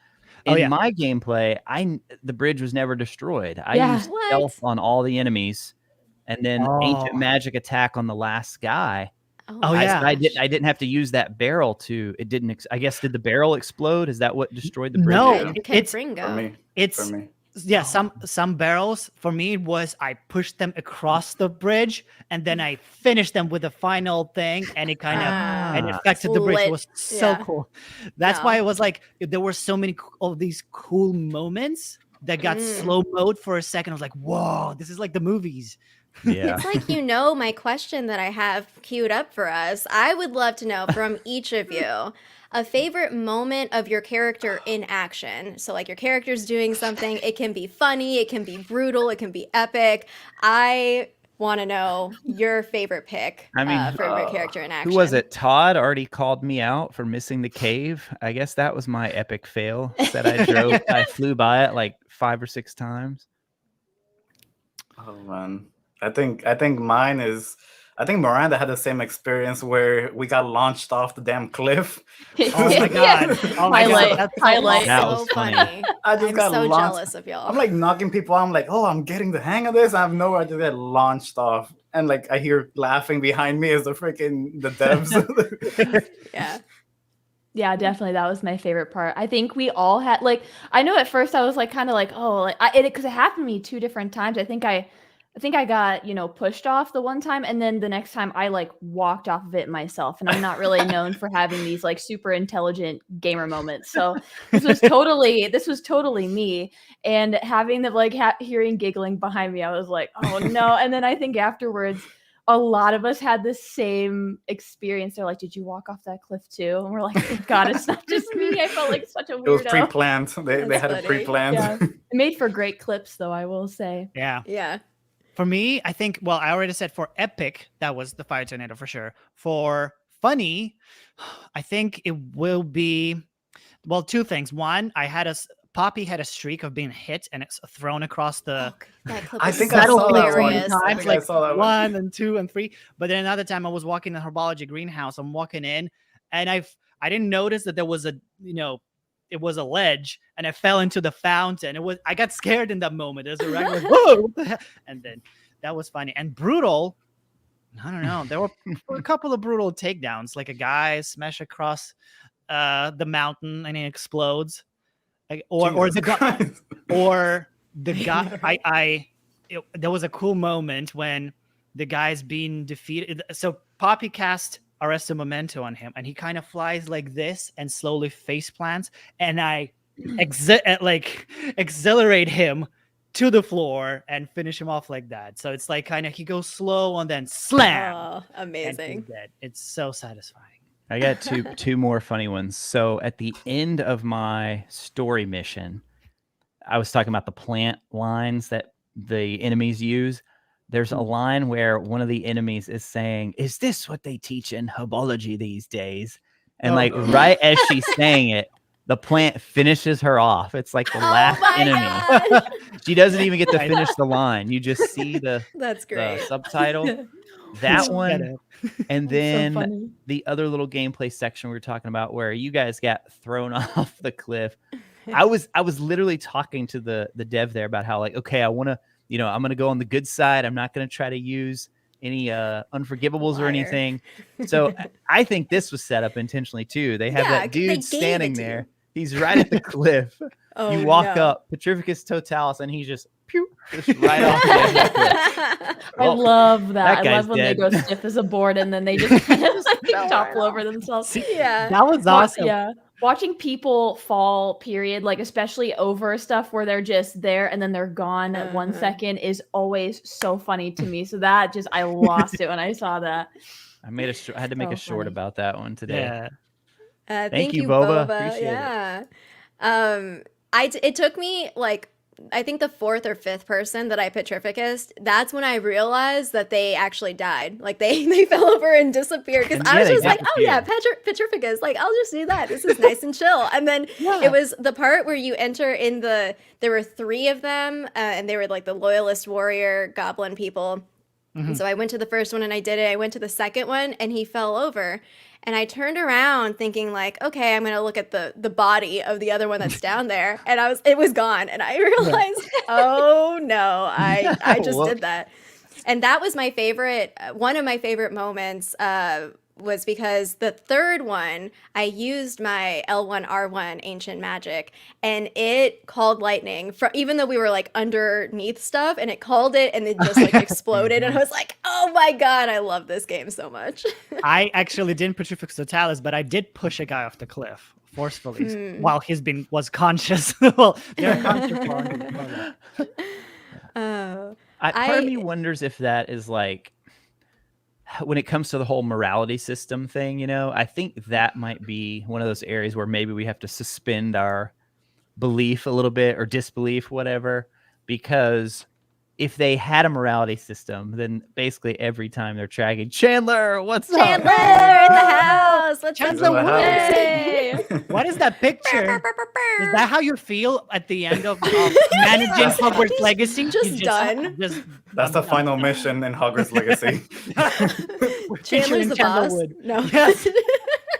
Speaker 5: Oh,
Speaker 3: In
Speaker 5: yeah.
Speaker 3: my gameplay, the bridge was never destroyed. I
Speaker 4: Yeah.
Speaker 3: used
Speaker 1: What?
Speaker 3: stealth on all the enemies, and then ancient
Speaker 5: Oh.
Speaker 3: magic attack on the last guy.
Speaker 1: Oh,
Speaker 5: Oh,
Speaker 1: my
Speaker 5: yeah.
Speaker 3: I
Speaker 1: gosh.
Speaker 3: didn't have to use that barrel to. It didn't. I guess, did the barrel explode? Is that what destroyed the bridge?
Speaker 5: No,
Speaker 1: Red
Speaker 5: it's
Speaker 2: For
Speaker 1: Confringo.
Speaker 2: me.
Speaker 5: it's
Speaker 2: For me.
Speaker 5: yeah. Some barrels for me was I pushed them across the bridge, and then I finished them with the final thing, and it kind of and it
Speaker 3: Ah.
Speaker 5: affected the bridge. It
Speaker 1: Lit.
Speaker 5: was so
Speaker 1: Yeah.
Speaker 5: cool. That's why
Speaker 1: No.
Speaker 5: it was like there were so many of these cool moments that got
Speaker 1: Mm.
Speaker 5: slow mode for a second. I was like, whoa, this is like the movies.
Speaker 3: Yeah.
Speaker 1: It's like, you know, my question that I have queued up for us. I would love to know from each of you a favorite moment of your character in action. So, like, your character's doing something. It can be funny, it can be brutal, it can be epic. I want to know your favorite pick
Speaker 3: I mean,
Speaker 1: for your character in action.
Speaker 3: Who was it? Todd already called me out for missing the cave. I guess that was my epic fail. Said I flew by it like 5 or 6 times.
Speaker 2: Oh man. I think mine is. I think Miranda had the same experience where we got launched off the damn cliff.
Speaker 5: Oh my god! Oh my
Speaker 4: Highlight.
Speaker 5: god! That's so
Speaker 4: Highlight.
Speaker 5: awesome.
Speaker 3: That
Speaker 1: so
Speaker 3: was funny.
Speaker 1: funny.
Speaker 2: I just
Speaker 1: I'm
Speaker 2: got
Speaker 1: so
Speaker 2: launched.
Speaker 1: jealous of y'all.
Speaker 2: I'm like knocking people out. I'm like, oh, I'm getting the hang of this. I have nowhere to get launched off. And like I hear laughing behind me as the devs.
Speaker 1: Yeah.
Speaker 4: Yeah, definitely. That was my favorite part. I think we all had, like, I know at first I was like kind of like, oh, like because it happened to me 2 different times. I think I got, pushed off the one time, and then the next time I like walked off of it myself. And I'm not really known for having these like super intelligent gamer moments. So this was totally me. And having the like hearing giggling behind me, I was like, oh no. And then I think afterwards, a lot of us had the same experience. They're like, did you walk off that cliff too? And we're like, thank God, it's not just me. I felt like such a weirdo.
Speaker 2: It was pre-planned. They
Speaker 1: That's
Speaker 2: had it
Speaker 1: funny.
Speaker 2: pre-planned.
Speaker 4: Yeah. It made for great clips, though, I will say.
Speaker 5: Yeah.
Speaker 1: Yeah.
Speaker 5: For me, I think, well, I already said for epic, that was the fire tornado for sure. For funny, I think it will be, well, 2 things. One, Poppy had a streak of being hit and it's thrown across the.
Speaker 1: Oh, that clip
Speaker 2: I
Speaker 1: was
Speaker 2: think
Speaker 1: so
Speaker 2: I saw that one.
Speaker 1: hilarious.
Speaker 2: I
Speaker 5: Times,
Speaker 2: think I
Speaker 5: like
Speaker 2: saw that one.
Speaker 5: 1 and 2 and 3. But then another time I was walking in the herbology greenhouse. I'm walking in and I didn't notice that there was it was a ledge and I fell into the fountain. I got scared in that moment. There's a like, whoa, what the hell? And then that was funny. And brutal, I don't know. There were a couple of brutal takedowns, like a guy smash across the mountain and he explodes. or the
Speaker 2: Jesus
Speaker 5: guy,
Speaker 2: Christ.
Speaker 5: or the guy. There was a cool moment when the guy's being defeated. So Poppy cast Arresto Memento on him, and he kind of flies like this and slowly face plants, and I accelerate him to the floor and finish him off like that. So it's like kind of he goes slow and then slam,
Speaker 1: Oh,
Speaker 5: and he's
Speaker 1: amazing.
Speaker 5: dead. It's so satisfying.
Speaker 3: I got two more funny ones. So at the end of my story mission, I was talking about the plant lines that the enemies use. There's a line where one of the enemies is saying, "Is this what they teach in herbology these days?" And like right as she's saying it, the plant finishes her off. It's like the last
Speaker 1: my
Speaker 3: enemy.
Speaker 1: gosh.
Speaker 3: She doesn't even get to finish the line. You just see the
Speaker 1: That's great.
Speaker 3: subtitle. That one, and
Speaker 4: So
Speaker 3: then
Speaker 4: funny.
Speaker 3: the other little gameplay section we were talking about where you guys got thrown off the cliff. I was literally talking to the dev there about how like, okay, I want to, I'm going to go on the good side. I'm not going to try to use any unforgivables or
Speaker 1: Liar.
Speaker 3: anything. So I think this was set up intentionally too. They have
Speaker 1: Yeah,
Speaker 3: that
Speaker 1: they
Speaker 3: dude
Speaker 1: gave it
Speaker 3: standing
Speaker 1: to you.
Speaker 3: there. He's right at the cliff.
Speaker 1: Oh,
Speaker 3: You walk
Speaker 1: no.
Speaker 3: up, Petrificus Totalis, and he's just right off the edge of the cliff.
Speaker 4: I
Speaker 3: Well,
Speaker 4: love
Speaker 3: that
Speaker 4: that. I
Speaker 3: guy's
Speaker 4: love when they
Speaker 3: dead.
Speaker 4: go stiff as a board and then they just kind of like
Speaker 3: Fell
Speaker 4: topple
Speaker 3: right
Speaker 4: over themselves.
Speaker 1: Yeah.
Speaker 5: That was awesome.
Speaker 4: Yeah. Watching people fall, period, like especially over stuff where they're just there and then they're gone at 1 second is always so funny to me. So that just, I lost it when I saw that.
Speaker 3: I had to make
Speaker 4: So
Speaker 3: a short
Speaker 4: funny.
Speaker 3: about that one today.
Speaker 5: Yeah.
Speaker 1: Thank
Speaker 3: you,
Speaker 1: you,
Speaker 3: Boba.
Speaker 1: Boba.
Speaker 3: Appreciate it.
Speaker 1: Yeah. It took me like I think the fourth or fifth person that I Petrificus, that's when I realized that they actually died. Like they fell over and disappeared. Because
Speaker 3: And
Speaker 1: I
Speaker 3: yeah,
Speaker 1: was
Speaker 3: they
Speaker 1: just like, oh yeah,
Speaker 3: disappeared.
Speaker 1: Petrificus. Like I'll just do that. This is nice and chill. And then it was the part where you enter in there were 3 of them, and they were like the loyalist warrior goblin people. And so I went to the first one and I did it. I went to the second one and he fell over. And I turned around thinking like, okay, I'm gonna look at the body of the other one that's down there, and it was gone, and I realized, oh no, I just did that, and that was my favorite. One of my favorite moments was because the third one I used my L1R1 ancient magic, and it called lightning from even though we were like underneath stuff, and it called it, and it just like exploded, and I was like, oh my god, I love this game so much.
Speaker 5: I actually didn't Petrificus Totalis, but I did push a guy off the cliff forcefully while was conscious. Well, they're conscious for longer.
Speaker 3: Part of me wonders if that is like, when it comes to the whole morality system thing, I think that might be one of those areas where maybe we have to suspend our belief a little bit or disbelief, whatever, because if they had a morality system, then basically every time they're tracking Chandler, what's up?
Speaker 1: Chandler in the house. What's up?
Speaker 5: Chandler,
Speaker 1: Yay.
Speaker 5: What is that picture? Is that how you feel at the end of managing Hogwarts Legacy?
Speaker 1: Just
Speaker 5: You
Speaker 1: done.
Speaker 2: That's the final mission in Hogwarts Legacy.
Speaker 1: Chandler's the boss. No.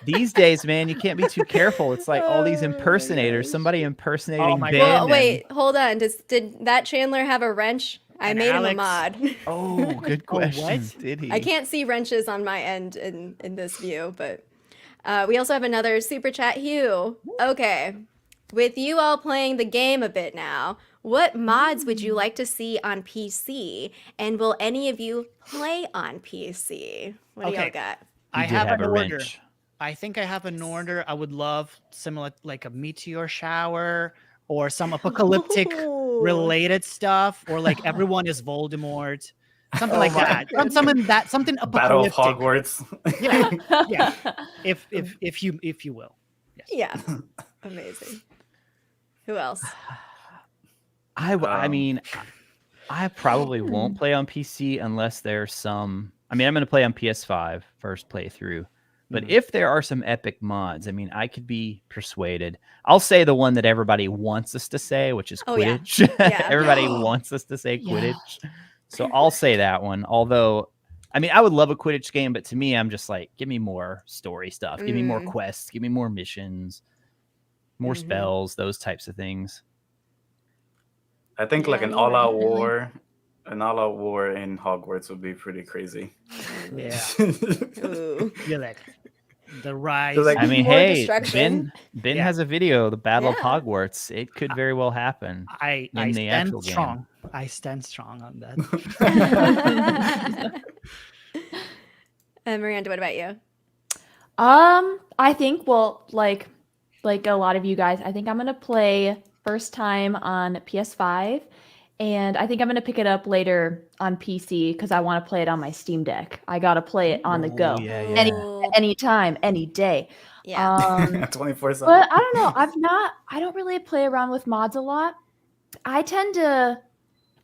Speaker 3: These days, man, you can't be too careful. It's like all these impersonators, somebody impersonating
Speaker 5: my
Speaker 3: Ben.
Speaker 5: God.
Speaker 1: Well,
Speaker 3: and-
Speaker 1: wait, hold on. Did that Chandler have a wrench? I
Speaker 5: And
Speaker 1: made him a
Speaker 5: Alex.
Speaker 1: mod.
Speaker 3: Oh, good question.
Speaker 5: what?
Speaker 3: Did he?
Speaker 1: I can't see wrenches on my end in this view, but we also have another super chat, Hugh. Okay, with you all playing the game a bit now, what mods would you like to see on PC? And will any of you play on PC? What do y'all
Speaker 5: Okay.
Speaker 1: got?
Speaker 5: I
Speaker 3: He did
Speaker 5: have an
Speaker 3: a
Speaker 5: order.
Speaker 3: wrench.
Speaker 5: I think I have an order. I would love similar like a meteor shower or some apocalyptic
Speaker 1: Ooh.
Speaker 5: related stuff, or like everyone is Voldemort, something
Speaker 2: Oh
Speaker 5: like
Speaker 2: my
Speaker 5: that.
Speaker 2: goodness.
Speaker 5: Something
Speaker 2: Battle of
Speaker 5: apocalyptic.
Speaker 2: Hogwarts.
Speaker 5: Yeah, if you will. Yes.
Speaker 1: Yeah, amazing. Who else?
Speaker 3: I mean, I probably won't play on PC unless there's some. I mean, I'm going to play on PS5 first playthrough. But if there are some epic mods, I mean, I could be persuaded. I'll say the one that everybody wants us to say, which is
Speaker 1: Oh, yeah.
Speaker 3: Quidditch.
Speaker 1: Yeah.
Speaker 3: Everybody wants us to say
Speaker 4: Yeah.
Speaker 3: Quidditch. So I'll say that one. Although, I mean, I would love a Quidditch game, but to me, I'm just like, give me more story stuff. Give me more quests. Give me more missions, more spells, those types of things.
Speaker 2: I think like
Speaker 1: Yeah,
Speaker 2: an
Speaker 1: me
Speaker 2: all-out
Speaker 1: definitely.
Speaker 2: war, in Hogwarts would be pretty crazy.
Speaker 5: Yeah.
Speaker 1: Ooh.
Speaker 5: You're like, the rise.
Speaker 2: So, like-
Speaker 3: I mean,
Speaker 1: More
Speaker 3: hey,
Speaker 1: destruction.
Speaker 3: Ben
Speaker 5: Yeah.
Speaker 3: has a video, the Battle of
Speaker 1: Yeah.
Speaker 3: Hogwarts. It could very well happen.
Speaker 5: I
Speaker 3: in the
Speaker 5: stand
Speaker 3: actual game.
Speaker 5: strong. I stand strong on that.
Speaker 1: Miranda, what about you?
Speaker 4: I think like a lot of you guys, I think I'm gonna play first time on PS5, and I think I'm gonna pick it up later on PC because I want to play it on my Steam Deck. I gotta play it on the go,
Speaker 3: Ooh, yeah,
Speaker 1: Ooh.
Speaker 4: anytime, any day.
Speaker 1: Yeah.
Speaker 2: 24/7.
Speaker 4: But I don't know. I don't really play around with mods a lot. I tend to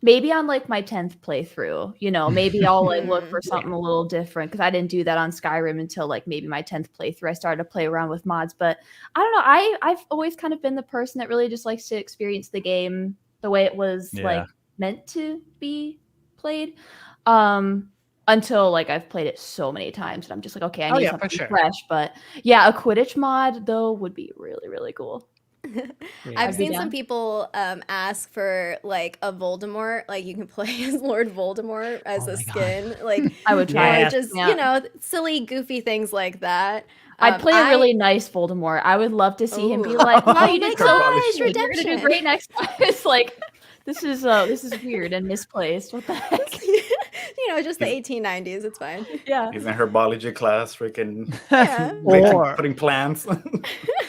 Speaker 4: maybe on like my 10th playthrough, maybe I'll like look for something a little different because I didn't do that on Skyrim until like maybe my 10th playthrough. I started to play around with mods, but I don't know. I've always kind of been the person that really just likes to experience the game the way it was like meant to be played. Until like I've played it so many times and I'm just like, okay, I need something fresh. But yeah, a Quidditch mod though would be really, really cool.
Speaker 1: I've seen some people ask for like a Voldemort, like you can play as Lord Voldemort as a skin. Like
Speaker 4: I would try
Speaker 5: Yeah.
Speaker 1: just silly, goofy things like that.
Speaker 4: I'd play a really nice Voldemort. I would love to see him be like, "Wow, you did so
Speaker 1: gosh,
Speaker 4: good. You're gonna
Speaker 1: redemption.
Speaker 4: do great next time." It's like this is weird and misplaced. What the heck?
Speaker 1: Just the 1890s. It's fine.
Speaker 4: Yeah.
Speaker 2: He's in herbology class, freaking
Speaker 1: Yeah.
Speaker 2: putting plants.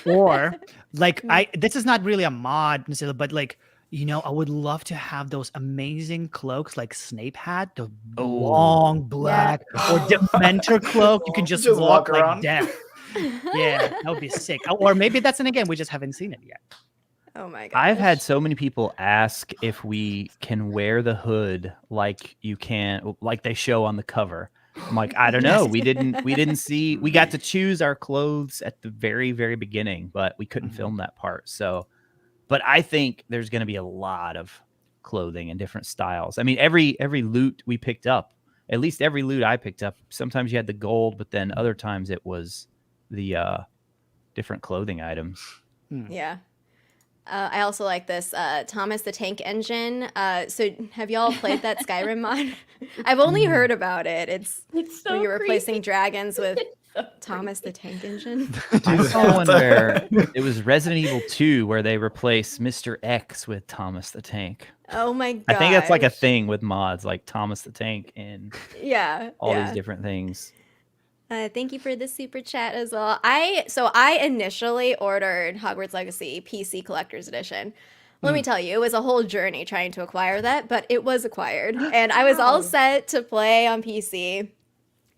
Speaker 5: Or like this is not really a mod necessarily, but like I would love to have those amazing cloaks like Snape had, the long black or Dementor cloak. You can just walk like
Speaker 2: around.
Speaker 5: death. Yeah, that would be sick. Or maybe that's again, we just haven't seen it yet.
Speaker 1: Oh my god.
Speaker 3: I've had so many people ask if we can wear the hood like they show on the cover. I'm like, I don't know. We didn't see. We got to choose our clothes at the very, very beginning, but we couldn't film that part. So, but I think there's going to be a lot of clothing and different styles. I mean, every loot we picked up, at least every loot I picked up, sometimes you had the gold, but then other times it was the different clothing items.
Speaker 1: Yeah. I also like this Thomas the Tank Engine. So have y'all played that Skyrim mod? I've only heard about it. It's
Speaker 4: so
Speaker 1: where you're replacing
Speaker 4: creepy.
Speaker 1: dragons with Thomas the Tank Engine.
Speaker 3: I saw one where it was Resident Evil 2 where they replaced Mr. X with Thomas the Tank.
Speaker 1: Oh my god.
Speaker 3: I think that's like a thing with mods, like Thomas the Tank and all these different things.
Speaker 1: Thank you for the super chat as well. I initially ordered Hogwarts Legacy PC Collector's Edition. Let me tell you, it was a whole journey trying to acquire that, but it was acquired. And I was all set to play on PC.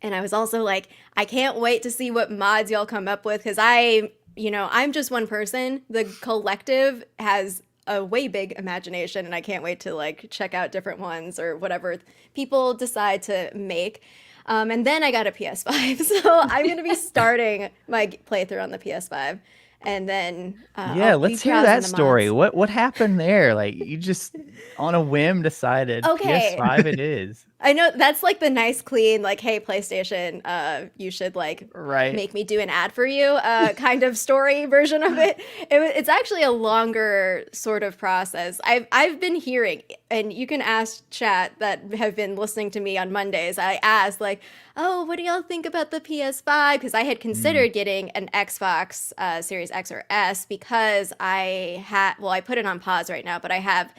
Speaker 1: And I was also like, I can't wait to see what mods y'all come up with because I'm just one person. The collective has a way big imagination and I can't wait to like check out different ones or whatever people decide to make. And then I got a PS5, so I'm going to be starting my playthrough on the PS5. And then
Speaker 3: let's hear that story. What happened there? Like you just on a whim decided PS5 it is.
Speaker 1: I know that's like the nice, clean, like, hey, PlayStation, you should like make me do an ad for you kind of story version of it. It's actually a longer sort of process. I've been hearing, and you can ask chat that have been listening to me on Mondays. I asked like, oh, what do y'all think about the PS5? Because I had considered getting an Xbox Series X or S because I put it on pause right now, but I have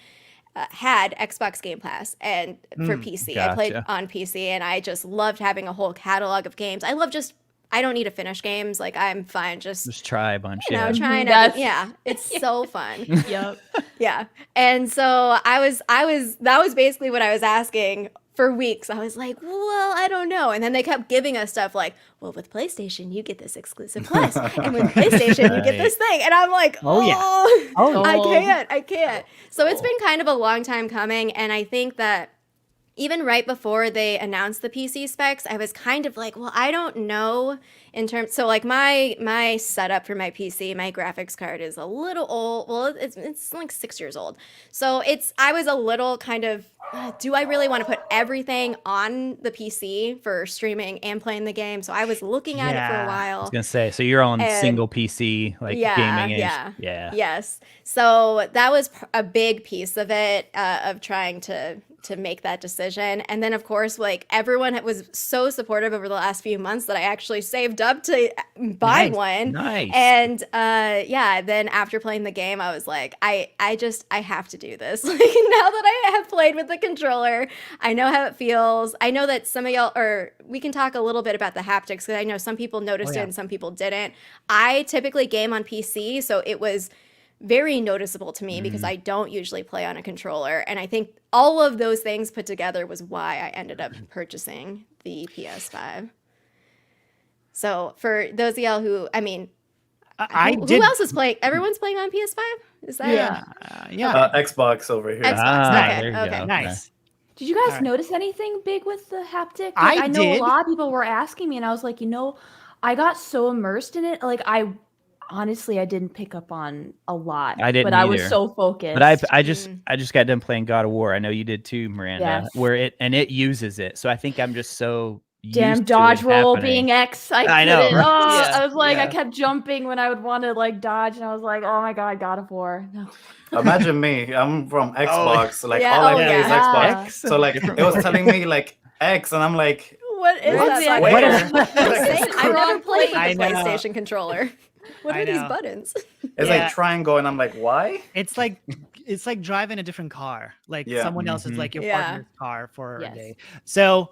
Speaker 1: had Xbox Game Pass and for PC.
Speaker 3: Gotcha.
Speaker 1: I played on PC and I just loved having a whole catalog of games. I don't need to finish games. Like I'm fine. Just
Speaker 3: try a bunch.
Speaker 1: Trying to, it's so fun.
Speaker 4: Yep.
Speaker 1: Yeah. And so that was basically what I was asking for weeks. I was like, well, I don't know. And then they kept giving us stuff like, well, with PlayStation, you get this exclusive plus. And with PlayStation, you get this thing. And I'm like, I can't. So it's been kind of a long time coming. And I think that even right before they announced the PC specs, I was kind of like, well, I don't know in terms. So like my setup for my PC, my graphics card is a little old. Well, it's like 6 years old. So I was a little kind of, do I really want to put everything on the PC for streaming and playing the game? So I was looking at it for a while.
Speaker 3: I was gonna say, so you're on single PC, like gaming age.
Speaker 1: Yes. So that was a big piece of it, of trying to to make that decision. And then, of course, like everyone was so supportive over the last few months that I actually saved up to buy one.
Speaker 3: Nice.
Speaker 1: And yeah, then after playing the game, I was like, I have to do this. Like now that I have played with the controller, I know how it feels. I know that some of y'all, or we can talk a little bit about the haptics, because I know some people noticed it and some people didn't. I typically game on PC, so it was very noticeable to me because I don't usually play on a controller. And I think all of those things put together was why I ended up purchasing the PS5. So for those of y'all who, I mean, who else is playing? Everyone's playing on PS5? Is that
Speaker 2: Xbox over here.
Speaker 1: Xbox.
Speaker 3: there you
Speaker 1: Okay.
Speaker 3: go.
Speaker 5: Nice.
Speaker 4: Did you guys
Speaker 5: Alright.
Speaker 4: notice anything big with the haptic? Like,
Speaker 5: I
Speaker 4: know
Speaker 5: did.
Speaker 4: a lot of people were asking me, and I was like, I got so immersed in it. Like, I didn't pick up on a lot.
Speaker 3: I didn't
Speaker 4: but I was
Speaker 3: either.
Speaker 4: so focused.
Speaker 3: But I just got done playing God of War. I know you did too, Miranda.
Speaker 4: Yes.
Speaker 3: Where it uses it. So I think I'm just so
Speaker 4: damn
Speaker 3: used
Speaker 4: dodge
Speaker 3: to it
Speaker 4: roll
Speaker 3: happening.
Speaker 4: being X.
Speaker 3: I know,
Speaker 4: couldn't-
Speaker 3: right?
Speaker 4: Oh,
Speaker 3: Yeah.
Speaker 4: I was like, I
Speaker 2: Yeah.
Speaker 4: kept jumping when I would want to like dodge, and I was like, oh my god, God of War. No.
Speaker 2: Imagine me. I'm from Xbox. Like
Speaker 1: Yeah,
Speaker 2: all I
Speaker 1: oh,
Speaker 2: play is
Speaker 1: yeah.
Speaker 2: Xbox.
Speaker 3: X?
Speaker 2: So like it was telling me like X, and I'm like,
Speaker 1: What is
Speaker 2: What's
Speaker 1: that?
Speaker 2: the
Speaker 1: button?
Speaker 2: X?
Speaker 1: What is it? I've never played with
Speaker 5: I
Speaker 1: the
Speaker 5: know.
Speaker 1: PlayStation controller. What
Speaker 5: I
Speaker 1: are these
Speaker 5: know.
Speaker 1: buttons?
Speaker 2: it's
Speaker 5: Yeah.
Speaker 2: like triangle, and I'm like, why?
Speaker 5: It's like driving a different car, like
Speaker 2: Yeah.
Speaker 5: someone else's,
Speaker 3: Mhm.
Speaker 5: like your
Speaker 1: Yeah.
Speaker 5: partner's car for
Speaker 4: Yes.
Speaker 5: a day. So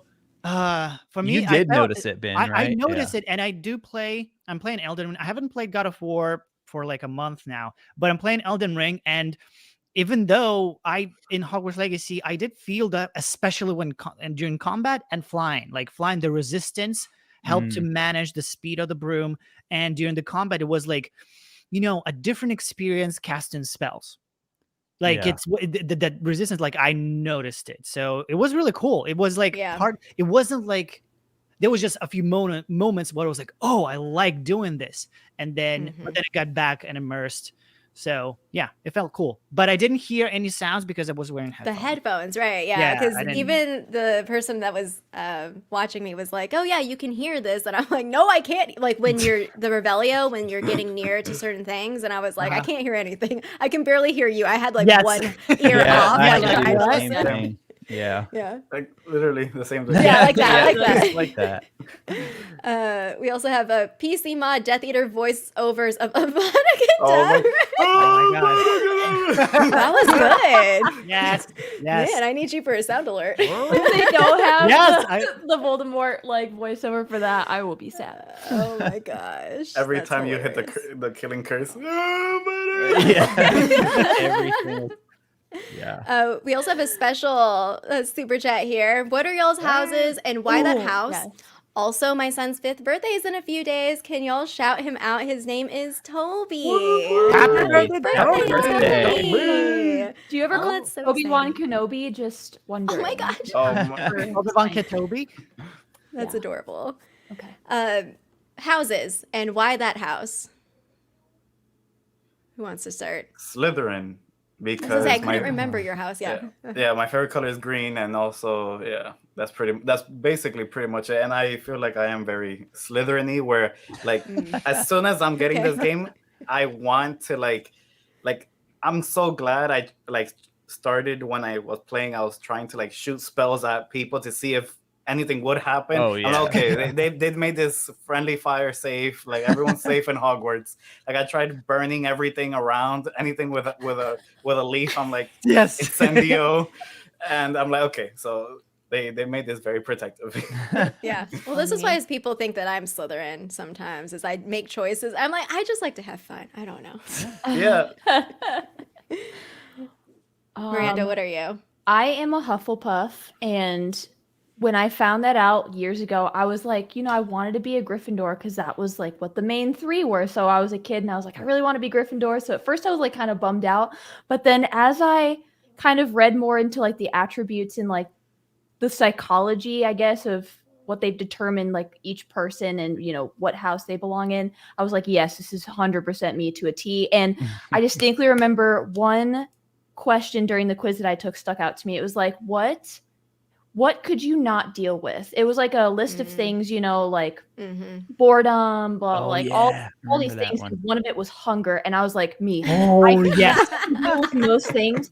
Speaker 5: for me,
Speaker 3: You
Speaker 5: I
Speaker 3: did
Speaker 5: felt
Speaker 3: notice it, Ben,
Speaker 5: I
Speaker 3: right?
Speaker 5: noticed it, and I do play. I'm playing Elden Ring. I haven't played God of War for like a month now, but I'm playing Elden Ring, and even though in Hogwarts Legacy, I did feel that, especially and during combat and flying, the resistance helped to manage the speed of the broom, and during the combat, it was like, a different experience casting spells. Like
Speaker 3: Yeah.
Speaker 5: it's that resistance, like I noticed it, so it was really cool. It was like
Speaker 1: Yeah.
Speaker 5: it wasn't like there was just a few moments where it was like, oh, I like doing this, and then but then it got back and immersed. So yeah, it felt cool, but I didn't hear any sounds because I was wearing headphones.
Speaker 1: The headphones, right? Yeah,
Speaker 5: Yeah,
Speaker 1: because
Speaker 5: I didn't-
Speaker 1: even the person that was watching me was like, "Oh yeah, you can hear this," and I'm like, "No, I can't." Like when you're the Revelio, when you're getting near to certain things, and I was like, "I can't hear anything. I can barely hear you." I had like
Speaker 5: Yes.
Speaker 1: one ear off,
Speaker 3: I
Speaker 1: like
Speaker 3: had to do
Speaker 1: trying to
Speaker 3: the same
Speaker 1: listen.
Speaker 3: thing. Yeah.
Speaker 1: Yeah.
Speaker 2: Like literally the same thing.
Speaker 1: Yeah, like that, like that.
Speaker 3: just like that.
Speaker 1: We also have a PC mod Death Eater voiceovers of Monica
Speaker 2: Oh my,
Speaker 5: Oh my
Speaker 1: That was good.
Speaker 5: Yes,
Speaker 1: Man, I need you for a sound alert.
Speaker 4: If they don't have
Speaker 5: Yes,
Speaker 4: the Voldemort like voiceover for that, I will be sad.
Speaker 1: Oh my gosh.
Speaker 2: Every
Speaker 1: that's
Speaker 2: time you hit
Speaker 1: hilarious.
Speaker 2: the killing curse.
Speaker 3: Yeah. Everything. Yeah.
Speaker 1: We also have a special super chat here. What are y'all's houses and why that
Speaker 4: Ooh,
Speaker 1: house?
Speaker 4: yes.
Speaker 1: Also, my son's 5th birthday is in a few days. Can y'all shout him out? His name is Toby.
Speaker 5: Happy
Speaker 3: birthday,
Speaker 1: Happy
Speaker 3: Toby.
Speaker 1: Toby.
Speaker 4: Do you ever
Speaker 1: Oh,
Speaker 4: call
Speaker 1: that's so
Speaker 4: Obi-Wan
Speaker 1: exciting.
Speaker 4: Kenobi? Just wondering.
Speaker 1: Oh my gosh.
Speaker 2: Oh my.
Speaker 5: Obi-Wan Kenobi.
Speaker 1: That's
Speaker 4: Yeah.
Speaker 1: adorable.
Speaker 4: Okay.
Speaker 1: Houses and why that house? Who wants to start?
Speaker 2: Slytherin.
Speaker 1: I
Speaker 2: Because
Speaker 1: I couldn't remember your house. Yeah.
Speaker 2: yeah, my favorite color is green, and also that's basically pretty much it. And I feel like I am very Slytherin-y, where like as soon as I'm getting this game, I want to like I'm so glad I like started when I was playing. I was trying to like shoot spells at people to see if anything would happen.
Speaker 3: Oh,
Speaker 2: I'm
Speaker 3: yeah.
Speaker 2: like, okay, they made this friendly fire safe, like everyone's safe in Hogwarts. Like I tried burning everything around, anything with a leaf. I'm like,
Speaker 5: Yes.
Speaker 2: incendio, and I'm like, okay, so they made this very protective.
Speaker 1: Yeah. Well, this is why people think that I'm Slytherin sometimes, is I make choices. I'm like, I just like to have fun. I don't know.
Speaker 2: Yeah.
Speaker 1: Miranda, what are you?
Speaker 4: I am a Hufflepuff, and when I found that out years ago, I was like, I wanted to be a Gryffindor because that was like what the main 3 were. So I was a kid and I was like, I really want to be Gryffindor. So at first I was like kind of bummed out. But then as I kind of read more into like the attributes and like the psychology, I guess, of what they've determined like each person and, what house they belong in, I was like, yes, this is 100% me to a T. And I distinctly remember one question during the quiz that I took stuck out to me. It was like, what could you not deal with? It was like a list of things, like boredom, blah,
Speaker 3: Oh,
Speaker 4: like
Speaker 3: yeah.
Speaker 4: all these
Speaker 3: Remember that
Speaker 4: things.
Speaker 3: one.
Speaker 4: and one of it was hunger. And I was like, me.
Speaker 5: Oh yes.
Speaker 4: Those things.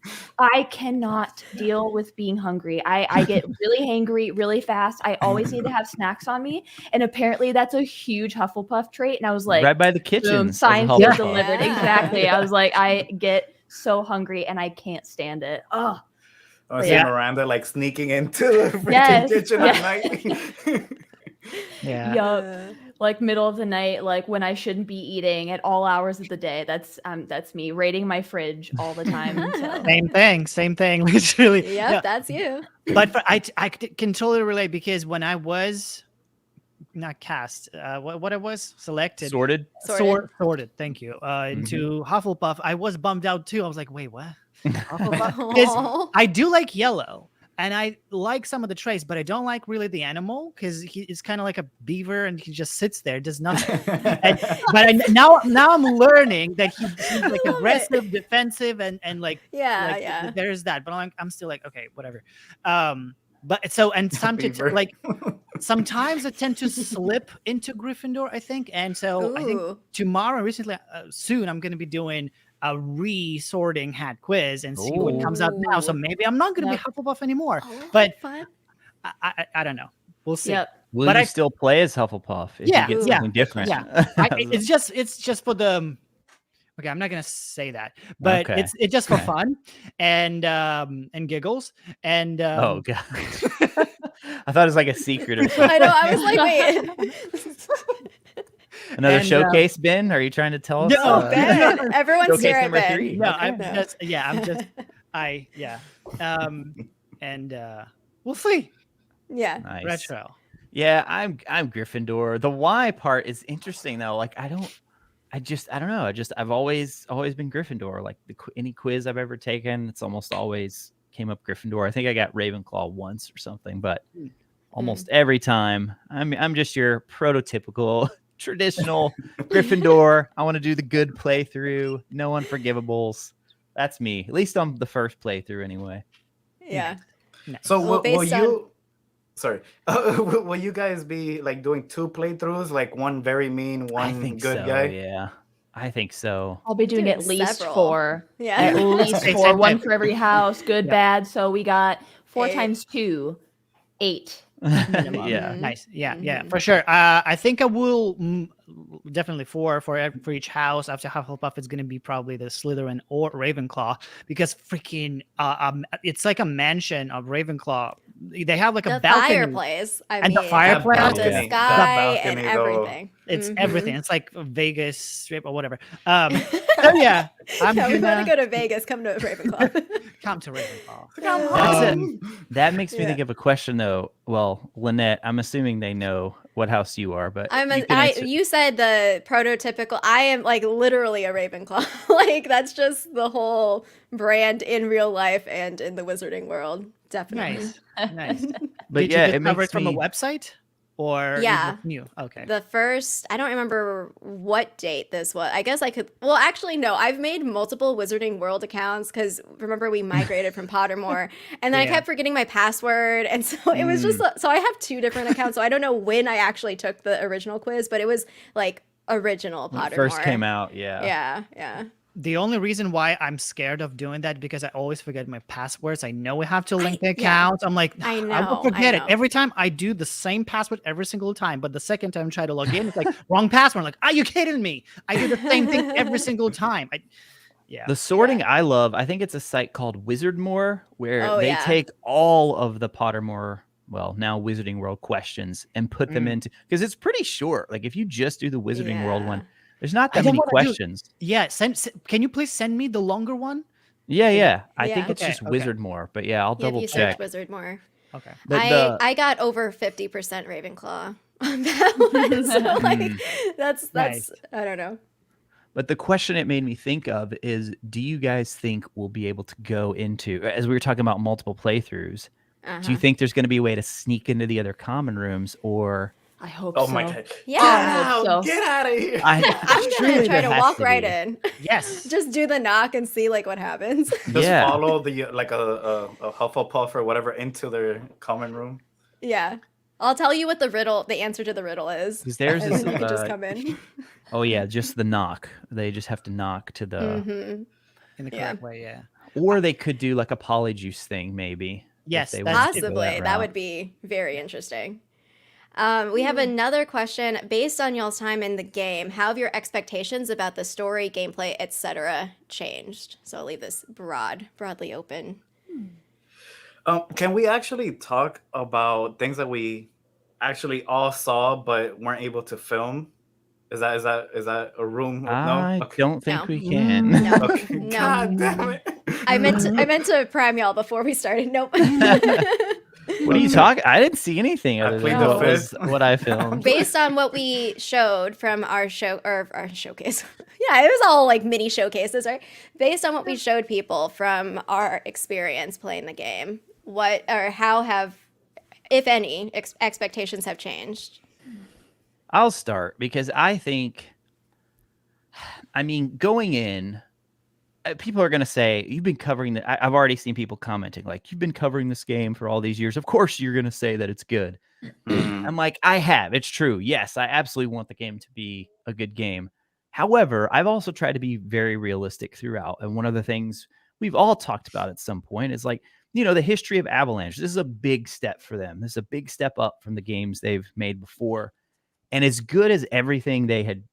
Speaker 4: I cannot deal with being hungry. I get really hangry really fast. I always need to have snacks on me. And apparently that's a huge Hufflepuff trait. And I was like,
Speaker 3: right by the
Speaker 4: boom,
Speaker 3: kitchen.
Speaker 4: science is delivered.
Speaker 1: Yeah.
Speaker 4: Exactly. I was like, I get so hungry and I can't stand it. Oh,
Speaker 2: I see
Speaker 4: Yeah.
Speaker 2: Miranda like sneaking into the freaking
Speaker 4: Yes,
Speaker 2: kitchen
Speaker 4: yeah.
Speaker 2: at night.
Speaker 5: Yeah.
Speaker 4: yup.
Speaker 1: Uh,
Speaker 4: Like middle of the night, like when I shouldn't be eating at all hours of the day. That's me raiding my fridge all the time. So.
Speaker 5: Same thing. Literally.
Speaker 1: Yep,
Speaker 5: Yeah.
Speaker 1: that's you.
Speaker 5: But can totally relate because when I was not cast, what I was selected,
Speaker 3: Sorted.
Speaker 5: sorted. Thank you. Into Hufflepuff, I was bummed out too. I was like, wait, what? Hufflepuff?
Speaker 1: Aw.
Speaker 5: Because I do like yellow. And I like some of the traits, but I don't like really the animal because he's kind of like a beaver and he just sits there, does nothing. Now I'm learning that he's
Speaker 1: I
Speaker 5: like
Speaker 1: love it.
Speaker 5: aggressive, defensive, and like
Speaker 1: Yeah,
Speaker 5: like
Speaker 1: yeah.
Speaker 5: there's that. But I'm still like, okay, whatever. But so and
Speaker 2: Beaver.
Speaker 5: like sometimes I tend to slip into Gryffindor, I think. And so I think
Speaker 1: Ooh.
Speaker 5: tomorrow, soon, I'm going to be doing a re-sorting hat quiz and see what comes out now. So
Speaker 1: Ooh.
Speaker 5: maybe I'm not going to
Speaker 4: Yep.
Speaker 5: be Hufflepuff anymore.
Speaker 1: Oh, that'll
Speaker 5: But
Speaker 1: be fun.
Speaker 5: I don't know. We'll see.
Speaker 4: Yep.
Speaker 3: Will
Speaker 5: But
Speaker 3: you
Speaker 5: I-
Speaker 3: still play as Hufflepuff if
Speaker 5: Yeah,
Speaker 3: you get
Speaker 5: yeah,
Speaker 3: something different?
Speaker 5: yeah. It's just for the. Okay, I'm not gonna say that, but
Speaker 3: Okay.
Speaker 5: it's just for fun and giggles and
Speaker 3: Oh god. I thought it was like a secret or something.
Speaker 1: I know. I was like, wait.
Speaker 3: Another
Speaker 5: and,
Speaker 3: showcase, Ben? Are you trying to tell us?
Speaker 5: No,
Speaker 1: Ben. Everyone's
Speaker 3: showcase
Speaker 1: here at
Speaker 3: number
Speaker 1: Ben.
Speaker 3: 3.
Speaker 5: no,
Speaker 3: Okay.
Speaker 5: I'm just and we'll see.
Speaker 1: Yeah.
Speaker 3: Nice.
Speaker 5: Retro.
Speaker 3: Yeah, I'm Gryffindor. The why part is interesting though. Like I don't know. I've always been Gryffindor. Like any quiz I've ever taken, it's almost always came up Gryffindor. I think I got Ravenclaw once or something, but almost every time I'm just your prototypical traditional Gryffindor. I want to do the good playthrough, no unforgivables. That's me. At least on the first playthrough anyway.
Speaker 1: Yeah.
Speaker 5: Nice.
Speaker 2: So
Speaker 1: Well,
Speaker 2: will
Speaker 1: based on-
Speaker 2: you? Sorry, will you guys be like doing 2 playthroughs, like one very mean,
Speaker 3: I
Speaker 2: one
Speaker 3: think
Speaker 2: good
Speaker 3: so,
Speaker 2: guy?
Speaker 3: yeah. I think so.
Speaker 4: I'll be doing
Speaker 1: Doing
Speaker 4: at least
Speaker 1: several.
Speaker 4: 4.
Speaker 1: Yeah.
Speaker 4: At least
Speaker 5: Same
Speaker 4: 4.
Speaker 5: thing.
Speaker 4: One for every house. Good,
Speaker 5: Yeah.
Speaker 4: bad. So we got 4
Speaker 1: 8.
Speaker 4: times 2, 8.
Speaker 5: Minimum.
Speaker 3: Yeah.
Speaker 5: Nice. Yeah,
Speaker 1: Mhm.
Speaker 5: for sure. I think I will definitely for each house after Hufflepuff. It's going to be probably the Slytherin or Ravenclaw because freaking it's like a mansion of Ravenclaw. They have like
Speaker 1: The
Speaker 5: a balcony.
Speaker 1: fireplace. I
Speaker 5: And the
Speaker 1: mean,
Speaker 5: fireplace.
Speaker 1: the
Speaker 2: balcony.
Speaker 1: sky
Speaker 2: That
Speaker 1: and
Speaker 2: balcony, though.
Speaker 1: everything.
Speaker 5: It's
Speaker 1: Mhm.
Speaker 5: everything. It's like a Vegas Strip or whatever. So yeah, I'm
Speaker 1: Yeah, we want
Speaker 5: gonna
Speaker 1: to go to Vegas. Come to Ravenclaw.
Speaker 5: come to Ravenclaw.
Speaker 3: That makes me
Speaker 1: Yeah.
Speaker 3: think of a question though. Well, Lynette, I'm assuming they know what house you are, but you can answer-
Speaker 1: You said the prototypical. I am like literally a Ravenclaw. Like that's just the whole brand in real life and in the wizarding world. Definitely.
Speaker 5: Nice.
Speaker 3: but
Speaker 5: Did
Speaker 3: yeah,
Speaker 5: you
Speaker 3: it
Speaker 5: discover
Speaker 3: makes
Speaker 5: it from
Speaker 3: me
Speaker 5: a website or
Speaker 1: Yeah.
Speaker 5: new? Okay.
Speaker 1: The first, I don't remember what date this was. I guess I could. Well, actually, no. I've made multiple Wizarding World accounts because remember we migrated from Pottermore, and then I
Speaker 5: Yeah.
Speaker 1: kept forgetting my password, and so it was just. So I have 2 different accounts. So I don't know when I actually took the original quiz, but it was like original
Speaker 3: when
Speaker 1: Pottermore.
Speaker 3: it first came out, yeah.
Speaker 1: Yeah, yeah.
Speaker 5: The only reason why I'm scared of doing that because I always forget my passwords. I know we have to link the
Speaker 1: yeah.
Speaker 5: account. I'm like,
Speaker 1: I
Speaker 5: I will
Speaker 1: know,
Speaker 5: forget
Speaker 1: I
Speaker 5: it
Speaker 1: know.
Speaker 5: every time. I do the same password every single time, but the second time I try to log in, it's like wrong password. I'm like, are you kidding me? I do the same thing every single time. Yeah.
Speaker 3: The sorting I love, I think it's a site called WizardMore where
Speaker 1: Oh,
Speaker 3: they
Speaker 1: yeah.
Speaker 3: take all of the Pottermore, well, now Wizarding World questions and put them into, because it's pretty short. Like if you just do the Wizarding World one, there's not
Speaker 5: I
Speaker 3: that
Speaker 5: don't
Speaker 3: many
Speaker 5: wanna do-
Speaker 3: questions.
Speaker 5: Yeah. Can you please send me the longer one?
Speaker 3: Yeah. I think
Speaker 1: Yeah.
Speaker 3: it's
Speaker 5: Okay,
Speaker 3: just
Speaker 5: okay.
Speaker 3: WizardMore, but yeah, I'll
Speaker 1: Yeah, if
Speaker 3: double
Speaker 1: you
Speaker 3: check.
Speaker 1: search Wizard more.
Speaker 5: Okay.
Speaker 3: But the-
Speaker 1: I got over 50% Ravenclaw on that one. So like that's
Speaker 5: Nice.
Speaker 1: I don't know.
Speaker 3: But the question it made me think of is, do you guys think we'll be able to go into, as we were talking about multiple playthroughs, do you think there's going to be a way to sneak into the other common rooms, or
Speaker 4: I hope
Speaker 2: Oh
Speaker 4: so.
Speaker 2: my god!
Speaker 1: Yeah.
Speaker 4: I hope so.
Speaker 2: Get out of here!
Speaker 1: I'm
Speaker 3: surely
Speaker 1: gonna try
Speaker 3: there
Speaker 1: to
Speaker 3: has
Speaker 1: walk
Speaker 3: to
Speaker 1: right
Speaker 3: be.
Speaker 1: in.
Speaker 5: Yes.
Speaker 1: Just do the knock and see like what happens.
Speaker 2: Just
Speaker 3: Yeah.
Speaker 2: follow the like a Hufflepuff or whatever into their common room.
Speaker 1: Yeah. I'll tell you what the answer to the riddle is.
Speaker 3: because theirs
Speaker 1: And
Speaker 3: is,
Speaker 1: then you can just come in.
Speaker 3: oh yeah, just the knock. They just have to knock to the.
Speaker 1: Mhm.
Speaker 5: In the
Speaker 1: Yeah.
Speaker 5: correct way. Yeah.
Speaker 3: Or they could do like a polyjuice thing, maybe.
Speaker 5: Yes,
Speaker 3: they
Speaker 5: that's
Speaker 3: wanted to go
Speaker 1: Possibly. That
Speaker 3: route.
Speaker 1: would be very interesting. We have another question. Based on y'all's time in the game, how have your expectations about the story, gameplay, etc. changed? So I'll leave this broadly open.
Speaker 2: Can we actually talk about things that we actually all saw but weren't able to film? Is that a room? No.
Speaker 3: I
Speaker 2: Okay.
Speaker 3: don't think
Speaker 1: No.
Speaker 3: we can.
Speaker 1: No.
Speaker 2: Okay.
Speaker 1: No.
Speaker 2: God damn it.
Speaker 1: I meant to prime y'all before we started. Nope.
Speaker 3: What are you talking? I didn't see anything
Speaker 2: I
Speaker 3: other
Speaker 2: plead
Speaker 3: than
Speaker 2: the
Speaker 3: what, was,
Speaker 2: fifth.
Speaker 3: what I filmed.
Speaker 1: Based on what we showed from our showcase. Yeah, it was all like mini showcases, right? Based on what we showed people from our experience playing the game, what or how have, if any, expectations have changed?
Speaker 3: I'll start because I think, I mean, going in, people are going to say, you've been covering the, I've already seen people commenting like, you've been covering this game for all these years. Of course, you're going to say that it's good. I'm like, I have. It's true. Yes, I absolutely want the game to be a good game. However, I've also tried to be very realistic throughout. And one of the things we've all talked about at some point is like, you know, the history of Avalanche. This is a big step for them. This is a big step up from the games they've made before. And as good as everything they had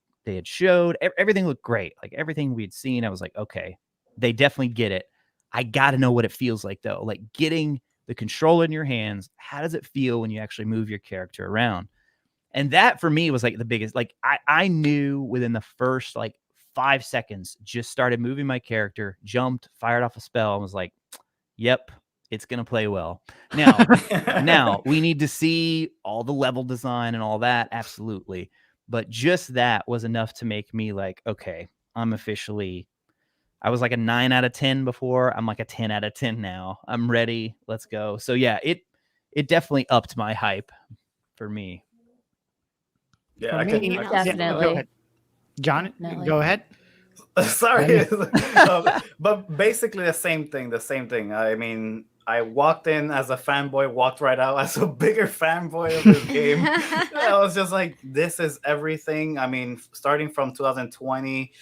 Speaker 3: showed, everything looked great. Like everything we'd seen, I was like, okay, they definitely get it. I got to know what it feels like though. Like getting the controller in your hands. How does it feel when you actually move your character around? And that for me was like the biggest, like I knew within the first like 5 seconds, just started moving my character, jumped, fired off a spell, and was like, yep, it's going to play well. Now we need to see all the level design and all that. Absolutely. But just that was enough to make me like, okay, I'm officially, I was like a 9 out of 10 before. I'm like a 10 out of 10 now. I'm ready. Let's go. So yeah, it definitely upped my hype for me.
Speaker 2: Yeah,
Speaker 5: For
Speaker 2: I
Speaker 5: me,
Speaker 2: can
Speaker 1: Anyone else?
Speaker 2: see
Speaker 4: Definitely.
Speaker 5: Go ahead. John,
Speaker 4: Definitely.
Speaker 5: go ahead.
Speaker 2: Sorry. But basically the same thing. I mean, I walked in as a fanboy, walked right out as a bigger fanboy of this game. I was just like, this is everything. I mean, starting from 2020,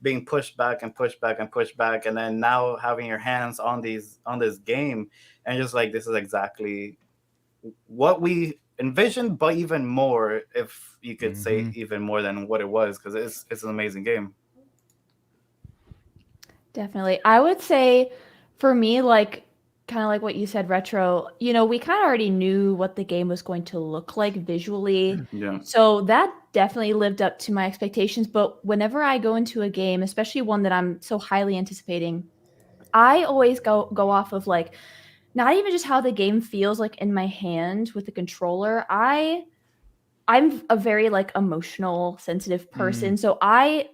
Speaker 2: being pushed back and pushed back and pushed back, and then now having your hands on this game, and just like, this is exactly what we envisioned, but even more, if you could say even more than what it was, because it's an amazing game.
Speaker 4: Definitely. I would say for me, like kind of like what you said, Retro, you know, we kind of already knew what the game was going to look like visually.
Speaker 2: Yeah.
Speaker 4: So that definitely lived up to my expectations. But whenever I go into a game, especially one that I'm so highly anticipating, I always go off of like not even just how the game feels like in my hand with the controller. I'm a very like emotional, sensitive person. So I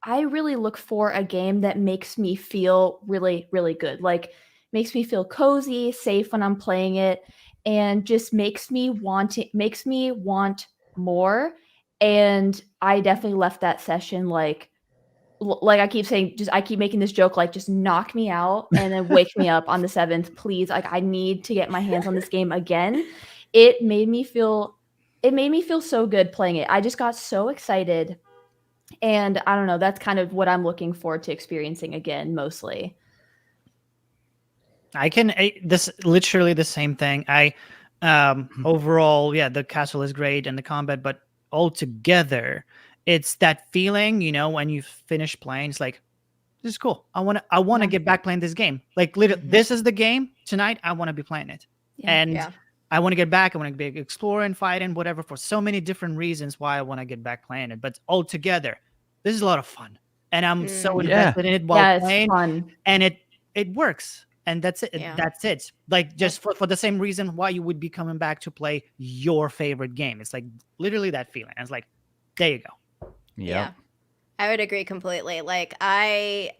Speaker 4: really look for a game that makes me feel really, really good. Like makes me feel cozy, safe when I'm playing it, and just makes me want more. And I definitely left that session like I keep saying, I keep making this joke, like just knock me out and then wake me up on the 7th, please. Like I need to get my hands on this game again. It made me feel so good playing it. I just got so excited. And I don't know, that's kind of what I'm looking forward to experiencing again, mostly.
Speaker 5: This literally the same thing. Overall, yeah, the castle is great and the combat, but altogether, it's that feeling, you know, when you finish playing, it's like, this is cool. I want to get back playing this game. Like, literally, this is the game tonight. I want to be playing it, and I want to get back. I want to be exploring, fighting, whatever, for so many different reasons why I want to get back playing it. But altogether, this is a lot of fun, and I'm so invested in it while playing,
Speaker 4: fun.
Speaker 5: and it works. And that's it.
Speaker 1: Yeah.
Speaker 5: That's it. Like just for the same reason why you would be coming back to play your favorite game. It's like literally that feeling. And it's like, there you go.
Speaker 1: Yeah, I would agree completely. Like I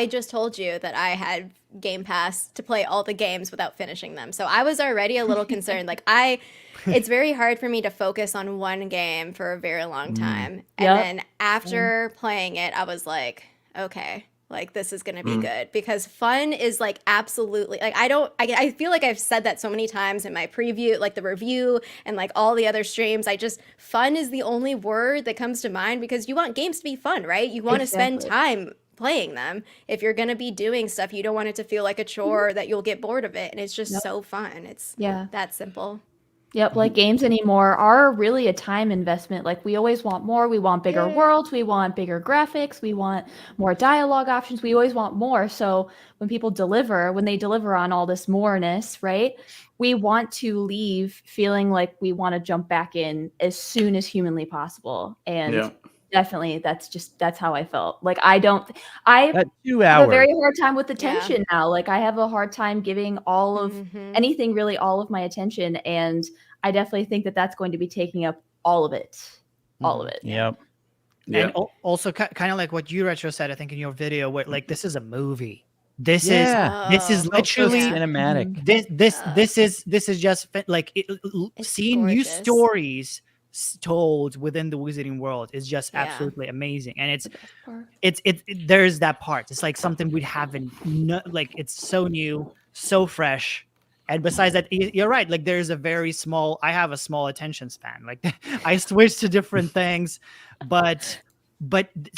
Speaker 1: just told you that I had Game Pass to play all the games without finishing them. So I was already a little concerned. Like it's very hard for me to focus on one game for a very long time. And then after playing it, I was like, okay, like this is going to be good, because fun is like absolutely like, I feel like I've said that so many times in my preview, like the review and like all the other streams. Fun is the only word that comes to mind, because you want games to be fun, right? You want to spend time playing them. If you're going to be doing stuff, you don't want it to feel like a chore or that you'll get bored of it. And it's just
Speaker 4: Yep.
Speaker 1: so fun. It's
Speaker 4: Yeah.
Speaker 1: that simple.
Speaker 4: Yep, like games anymore are really a time investment. Like we always want more. We want bigger
Speaker 1: Yeah.
Speaker 4: worlds. We want bigger graphics. We want more dialogue options. We always want more. So when people deliver, when they deliver on all this moreness, right? We want to leave feeling like we want to jump back in as soon as humanly possible. And
Speaker 2: Yeah.
Speaker 4: definitely that's how I felt. Like I
Speaker 3: That 2
Speaker 4: have a
Speaker 3: hours.
Speaker 4: very hard time with
Speaker 1: Yeah.
Speaker 4: attention now. Like I have a hard time giving all of anything, really all of my attention. And I definitely think that that's going to be taking up all of it. All of it.
Speaker 3: Yep.
Speaker 2: Yeah.
Speaker 5: And also kind of like what you retro said, I think in your video, where like this is a movie. This
Speaker 3: Yeah.
Speaker 5: is
Speaker 1: Oh,
Speaker 5: literally
Speaker 1: yeah.
Speaker 3: Cinematic.
Speaker 5: this is just like
Speaker 1: It's
Speaker 5: seeing new
Speaker 1: gorgeous.
Speaker 5: stories told within the wizarding world is just
Speaker 1: Yeah.
Speaker 5: absolutely amazing. And
Speaker 4: The best part.
Speaker 5: it's there's that part. It's like something we haven't like it's so new, so fresh. And besides that, you're right. Like there's a very small. I have a small attention span. Like I switch to different things, but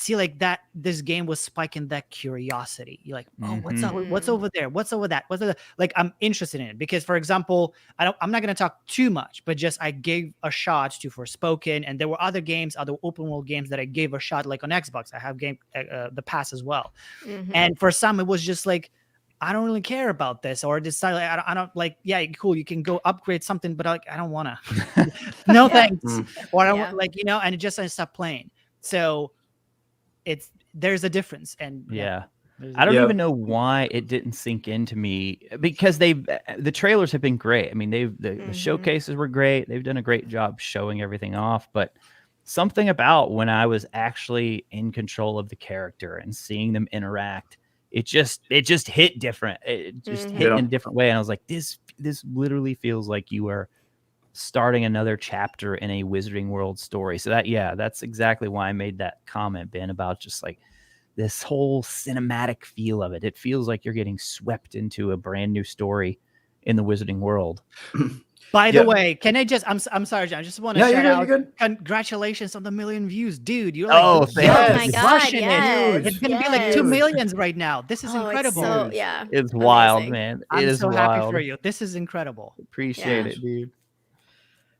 Speaker 5: see, like that. This game was spiking that curiosity. You're like, oh, what's
Speaker 3: Mhm.
Speaker 5: up? What's over there? What's over that? What's over like? I'm interested in it because, for example, I'm not gonna talk too much, but just I gave a shot to Forspoken, and there were other games, other open world games that I gave a shot. Like on Xbox, I have the Pass as well.
Speaker 1: Mhm.
Speaker 5: And for some, it was just like, I don't really care about this, or decide like I don't like. Yeah, cool. You can go upgrade something, but like I don't wanna. No
Speaker 1: Yeah.
Speaker 5: thanks. Or I
Speaker 1: Yeah.
Speaker 5: want like and it just I stop playing. So there's a difference, and
Speaker 3: Yeah.
Speaker 5: there's
Speaker 3: I don't
Speaker 2: Yeah.
Speaker 3: even know why it didn't sink into me, because the trailers have been great. I mean, the showcases were great. They've done a great job showing everything off, but something about when I was actually in control of the character and seeing them interact, it just hit different. It just hit in a different way. And I was like, this literally feels like you are starting another chapter in a Wizarding World story. So that's exactly why I made that comment, Ben, about just like this whole cinematic feel of it. It feels like you're getting swept into a brand new story in the Wizarding World.
Speaker 5: By the way, can I just? I'm sorry, John. I just want to
Speaker 2: No,
Speaker 5: shout
Speaker 2: you're
Speaker 5: out.
Speaker 2: good.
Speaker 5: Congratulations on the 1 million views, dude. You're like,
Speaker 3: Oh,
Speaker 2: yes.
Speaker 1: Oh my God,
Speaker 5: crushing
Speaker 1: yes,
Speaker 5: it. It's gonna be like
Speaker 1: yes.
Speaker 5: 2 millions right now. This is
Speaker 1: Oh,
Speaker 5: incredible.
Speaker 1: It's so,
Speaker 2: Huge.
Speaker 1: yeah.
Speaker 3: It's wild,
Speaker 1: Amazing.
Speaker 3: man. It
Speaker 5: I'm
Speaker 3: is
Speaker 5: so
Speaker 3: wild.
Speaker 5: happy for you. This is incredible.
Speaker 3: Appreciate
Speaker 1: Yeah.
Speaker 3: it, dude.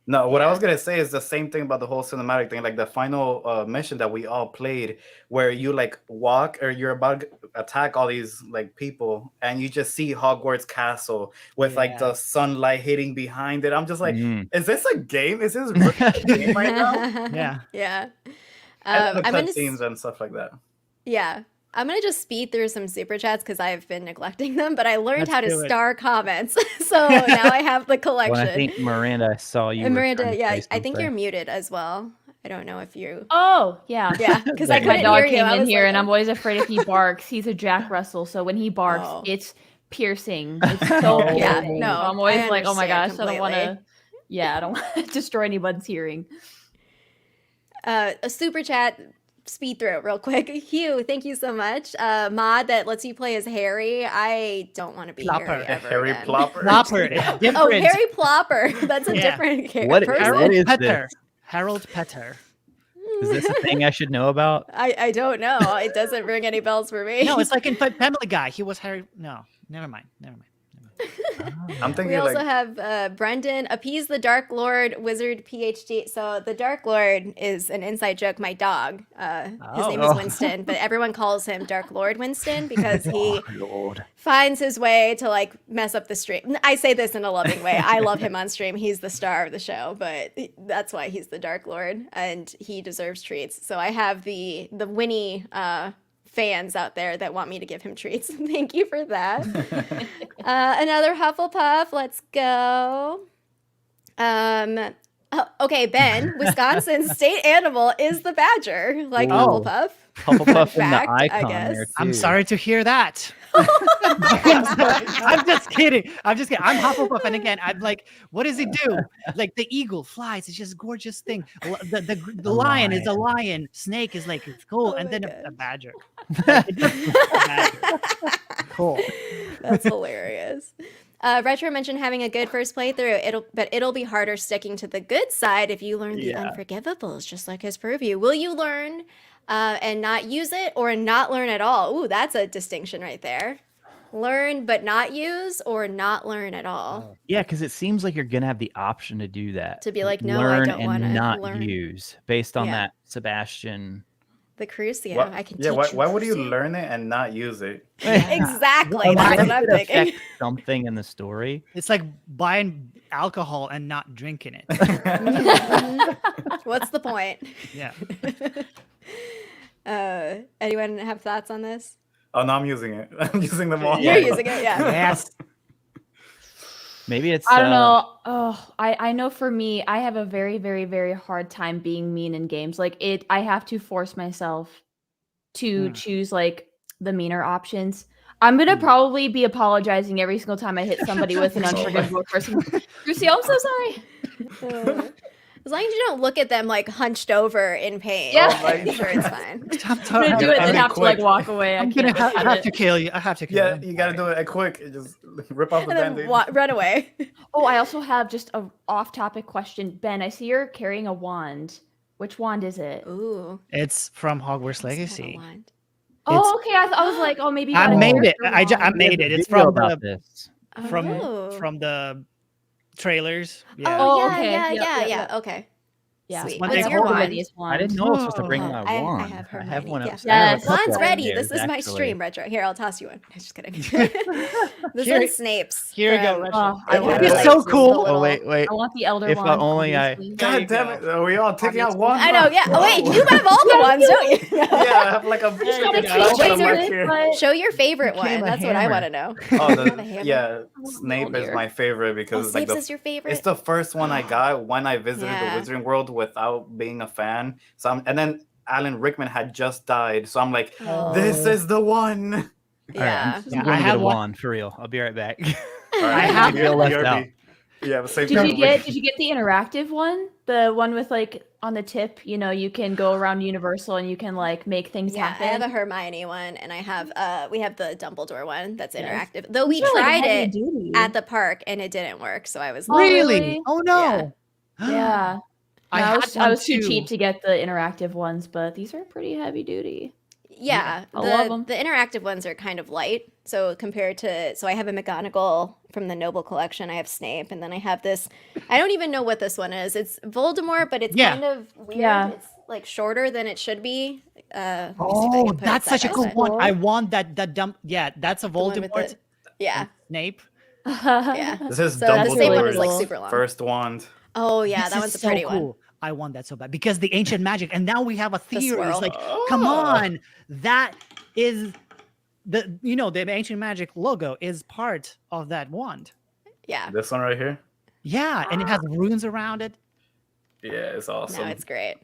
Speaker 2: No, what I
Speaker 1: Yeah.
Speaker 2: was gonna say is the same thing about the whole cinematic thing, like the final mission that we all played, where you like walk or you're about to attack all these like people, and you just see Hogwarts Castle with like the sunlight hitting behind it. I'm just like,
Speaker 3: Mhm.
Speaker 2: is this a game? Is this really a game right now?
Speaker 5: Yeah.
Speaker 1: Yeah.
Speaker 2: And the
Speaker 1: I'm gonna
Speaker 2: cutscenes and stuff like that.
Speaker 1: Yeah. I'm going to just speed through some super chats because I've been neglecting them, but I learned
Speaker 5: Let's
Speaker 1: how to
Speaker 5: do it.
Speaker 1: star comments. So now I have the collection.
Speaker 3: Well, I think Miranda, I saw you.
Speaker 1: And
Speaker 3: were
Speaker 1: Miranda,
Speaker 3: trying to
Speaker 1: yeah,
Speaker 3: say
Speaker 1: I think
Speaker 3: something.
Speaker 1: you're muted as well. I don't know if you.
Speaker 4: Oh, yeah.
Speaker 1: Yeah, because I
Speaker 3: Like,
Speaker 4: My
Speaker 1: couldn't
Speaker 4: dog
Speaker 1: hear you.
Speaker 4: came
Speaker 1: I
Speaker 4: in
Speaker 1: was
Speaker 4: here,
Speaker 1: like,
Speaker 4: and I'm always afraid if he barks. He's a Jack Russell, so when he barks,
Speaker 1: Oh.
Speaker 4: it's piercing. It's so
Speaker 5: Oh,
Speaker 1: yeah,
Speaker 4: piercing.
Speaker 1: no,
Speaker 4: So I'm always
Speaker 1: I
Speaker 4: like, oh my
Speaker 1: understand
Speaker 4: gosh, I don't want to.
Speaker 1: completely.
Speaker 4: Yeah, I don't want to destroy anyone's hearing.
Speaker 1: A super chat speed through it real quick. Hugh, thank you so much. Mod that lets you play as Harry. I don't want to be
Speaker 5: Plopper.
Speaker 1: Harry ever
Speaker 2: Harry
Speaker 1: again.
Speaker 2: Plopper.
Speaker 5: Plopper. It's different.
Speaker 1: Oh, Harry Plopper. That's a
Speaker 5: Yeah.
Speaker 1: different
Speaker 3: What-
Speaker 1: person.
Speaker 3: What
Speaker 5: Harold
Speaker 3: is
Speaker 5: Petter.
Speaker 3: this?
Speaker 5: Harold Petter.
Speaker 3: Is this a thing I should know about?
Speaker 1: I don't know. It doesn't ring any bells for me.
Speaker 5: No, it's like in Family Guy. He was Harry. No, never mind.
Speaker 2: I'm
Speaker 1: We
Speaker 2: thinking
Speaker 1: also
Speaker 2: like
Speaker 1: have Brendan, appease the Dark Lord Wizard PhD. So the Dark Lord is an inside joke. My dog, his name is
Speaker 3: Oh.
Speaker 1: Winston, but everyone calls him Dark Lord Winston because he
Speaker 3: Oh, Lord.
Speaker 1: finds his way to like mess up the stream. I say this in a loving way. I love him on stream. He's the star of the show, but that's why he's the Dark Lord, and he deserves treats. So I have the Winnie fans out there that want me to give him treats. Thank you for that. Another Hufflepuff. Let's go. Okay, Ben. Wisconsin's state animal is the badger, like
Speaker 3: Ooh.
Speaker 1: Hufflepuff.
Speaker 3: Hufflepuff
Speaker 1: Fun
Speaker 3: and the
Speaker 1: fact, I
Speaker 3: icon
Speaker 1: guess.
Speaker 3: there,
Speaker 5: I'm
Speaker 3: too.
Speaker 5: sorry to hear that. I'm just kidding. I'm Hufflepuff, and again, I'm like, what does it do? Like the eagle flies. It's just a gorgeous thing. The lion is a lion. Snake is like it's cool,
Speaker 1: Oh
Speaker 5: and
Speaker 1: my
Speaker 5: then
Speaker 1: gosh.
Speaker 5: a badger. Like, it just- a badger. Cool.
Speaker 1: That's hilarious. Retro mentioned having a good first playthrough. It'll be harder sticking to the good side if you learn the
Speaker 3: Yeah.
Speaker 1: unforgivables, just like his preview. Will you learn and not use it, or not learn at all. Ooh, that's a distinction right there. Learn but not use, or not learn at all.
Speaker 3: Yeah, because it seems like you're gonna have the option to do that.
Speaker 1: To be like, no, I
Speaker 3: learn
Speaker 1: don't
Speaker 3: and
Speaker 1: wanna
Speaker 3: not
Speaker 1: learn.
Speaker 3: use based on
Speaker 1: Yeah.
Speaker 3: that Sebastian.
Speaker 1: The Crucio.
Speaker 2: What-
Speaker 1: I can
Speaker 2: yeah,
Speaker 1: teach
Speaker 2: why would you
Speaker 1: Crucio.
Speaker 2: learn it and not use it?
Speaker 1: Exactly.
Speaker 3: Why
Speaker 1: That's what
Speaker 3: would
Speaker 1: I'm
Speaker 3: it
Speaker 1: thinking.
Speaker 3: affect something in the story.
Speaker 5: It's like buying alcohol and not drinking it.
Speaker 1: What's the point?
Speaker 5: Yeah.
Speaker 1: Anyone have thoughts on this?
Speaker 2: Oh no, I'm using it. I'm using them all.
Speaker 1: You're using it, yeah.
Speaker 5: Yes.
Speaker 3: Maybe it's
Speaker 4: I don't know. Oh, I know for me, I have a very, very, very hard time being mean in games. Like I have to force myself to choose like the meaner options. I'm gonna probably be apologizing every single time I hit somebody with an unforgivable person. Lucy, I'm so sorry.
Speaker 1: As long as you don't look at them like hunched over in pain,
Speaker 4: Yeah.
Speaker 1: I'm sure it's fine.
Speaker 4: I'm gonna do it,
Speaker 2: I
Speaker 4: then
Speaker 2: mean,
Speaker 4: have to like
Speaker 2: quick.
Speaker 4: walk away. I
Speaker 5: I'm gonna
Speaker 4: can't
Speaker 5: have to kill you. I have to kill
Speaker 2: Yeah,
Speaker 5: you.
Speaker 2: you gotta do it quick. You just rip off the
Speaker 1: And then
Speaker 2: band-aid.
Speaker 1: run away.
Speaker 4: Oh, I also have just a off-topic question. Ben, I see you're carrying a wand. Which wand is it?
Speaker 1: Ooh.
Speaker 5: It's from Hogwarts
Speaker 1: I have a
Speaker 5: Legacy.
Speaker 1: wand.
Speaker 4: Oh, okay. I was like, oh, maybe you
Speaker 5: I
Speaker 4: got a
Speaker 5: made it.
Speaker 4: character
Speaker 5: I
Speaker 4: wand.
Speaker 5: made it. It's
Speaker 3: Video
Speaker 5: from
Speaker 3: about
Speaker 5: the
Speaker 3: this.
Speaker 1: Oh.
Speaker 5: from the trailers. Yeah.
Speaker 1: Oh,
Speaker 4: Oh,
Speaker 1: yeah,
Speaker 4: okay.
Speaker 1: yeah,
Speaker 4: Yep,
Speaker 1: yeah,
Speaker 4: yep,
Speaker 1: yeah.
Speaker 4: yep.
Speaker 1: Okay.
Speaker 4: Yeah,
Speaker 1: Sweet.
Speaker 5: When
Speaker 1: What's
Speaker 5: they
Speaker 1: your
Speaker 5: hold
Speaker 1: wand?
Speaker 4: Hermione's
Speaker 3: I didn't know I was supposed to bring
Speaker 5: Oh.
Speaker 3: my
Speaker 1: I
Speaker 3: wand.
Speaker 1: have
Speaker 3: I have
Speaker 1: Hermione,
Speaker 3: one
Speaker 1: yeah.
Speaker 3: upstairs. I have a
Speaker 4: Yes.
Speaker 3: couple
Speaker 1: Wand's ready.
Speaker 3: upstairs,
Speaker 1: This is my
Speaker 3: actually.
Speaker 1: stream, Retro. Here, I'll toss you one. Just kidding. This
Speaker 5: Here-
Speaker 1: one's Snape's.
Speaker 5: Here we go.
Speaker 1: from-
Speaker 5: Retro.
Speaker 4: Oh,
Speaker 1: I
Speaker 4: I want
Speaker 1: have
Speaker 5: It's
Speaker 1: like
Speaker 5: so
Speaker 1: the
Speaker 5: cool.
Speaker 1: little-
Speaker 3: Wait.
Speaker 4: I want the Elder
Speaker 3: If
Speaker 4: Wand.
Speaker 3: only I-
Speaker 4: obviously.
Speaker 5: There you
Speaker 2: God damn
Speaker 5: go.
Speaker 2: it! Are we all taking out
Speaker 4: Obviously.
Speaker 2: one?
Speaker 1: I know, yeah. Oh, wait, you have all the ones, don't you?
Speaker 2: Yeah, I have like a.
Speaker 4: Just gotta
Speaker 5: Yeah,
Speaker 4: keep
Speaker 5: I'll put
Speaker 2: them
Speaker 4: chasing
Speaker 2: right
Speaker 4: it,
Speaker 2: here.
Speaker 4: but-
Speaker 1: Show your favorite
Speaker 3: Became
Speaker 1: one.
Speaker 3: a
Speaker 1: That's what I
Speaker 3: hammer.
Speaker 1: want to know.
Speaker 2: Oh,
Speaker 1: Have a
Speaker 2: the,
Speaker 1: hammer?
Speaker 2: yeah.
Speaker 4: want
Speaker 2: Snape
Speaker 4: the
Speaker 2: is
Speaker 4: deer.
Speaker 2: my favorite
Speaker 1: Oh,
Speaker 2: because like
Speaker 1: Snape's is your favorite?
Speaker 2: it's the first one I got when I visited
Speaker 1: Yeah.
Speaker 2: the Wizarding World without being a fan. So and then Alan Rickman had just died, so I'm like,
Speaker 1: Oh.
Speaker 2: this is the one.
Speaker 3: All right,
Speaker 1: Yeah.
Speaker 3: I'm just
Speaker 5: Yeah,
Speaker 3: going
Speaker 5: I
Speaker 3: to get
Speaker 5: have
Speaker 3: a
Speaker 5: one-
Speaker 3: wand for real. I'll be right back.
Speaker 2: All right,
Speaker 5: I have-
Speaker 3: feel left
Speaker 2: BRB.
Speaker 3: out.
Speaker 2: Yeah, same
Speaker 4: Did
Speaker 2: thing.
Speaker 4: you get the interactive one? The one with like on the tip, you know, you can go around Universal and you can like make things
Speaker 1: Yeah, I
Speaker 4: happen.
Speaker 1: have a Hermione one, and I have we have the Dumbledore one that's
Speaker 4: Yes.
Speaker 1: interactive. Though we
Speaker 4: These are, like,
Speaker 1: tried
Speaker 4: heavy
Speaker 1: it
Speaker 4: duty.
Speaker 1: at the park and it didn't work, so I was
Speaker 4: Oh,
Speaker 1: like,
Speaker 5: Really?
Speaker 4: really?
Speaker 5: Oh no.
Speaker 4: Yeah.
Speaker 5: I
Speaker 4: No, I
Speaker 5: had
Speaker 4: was
Speaker 5: one
Speaker 4: too
Speaker 5: too.
Speaker 4: cheap to get the interactive ones, but these are pretty heavy duty.
Speaker 1: yeah,
Speaker 4: I love 'em.
Speaker 1: the interactive ones are kind of light. So compared to, so I have a McGonagall from the Noble Collection. I have Snape, and then I have this. I don't even know what this one is. It's Voldemort, but it's
Speaker 5: Yeah.
Speaker 1: kind of weird.
Speaker 4: Yeah.
Speaker 1: It's like shorter than it should be. Let me see if I
Speaker 5: Oh,
Speaker 1: can put it
Speaker 5: that's
Speaker 1: side
Speaker 5: such a
Speaker 1: by
Speaker 5: cool
Speaker 1: side.
Speaker 5: one. I want that dump. Yeah, that's a
Speaker 1: The one with
Speaker 5: Voldemort.
Speaker 1: the- Yeah,
Speaker 5: Snape.
Speaker 1: yeah.
Speaker 2: This is
Speaker 1: So the Snape one is like
Speaker 2: Dumbledore's
Speaker 1: super long.
Speaker 2: first wand.
Speaker 1: Oh yeah,
Speaker 5: This
Speaker 1: that
Speaker 5: is
Speaker 1: one's a
Speaker 5: so
Speaker 1: pretty
Speaker 5: cool.
Speaker 1: one.
Speaker 5: I want that so bad because the ancient magic, and now we have a theory.
Speaker 1: swirl.
Speaker 5: It's like, come
Speaker 2: Oh.
Speaker 5: on, that is the the ancient magic logo is part of that wand.
Speaker 1: Yeah,
Speaker 2: This one right here.
Speaker 5: Yeah, and it has runes around it.
Speaker 2: Yeah, it's awesome.
Speaker 1: no, it's great.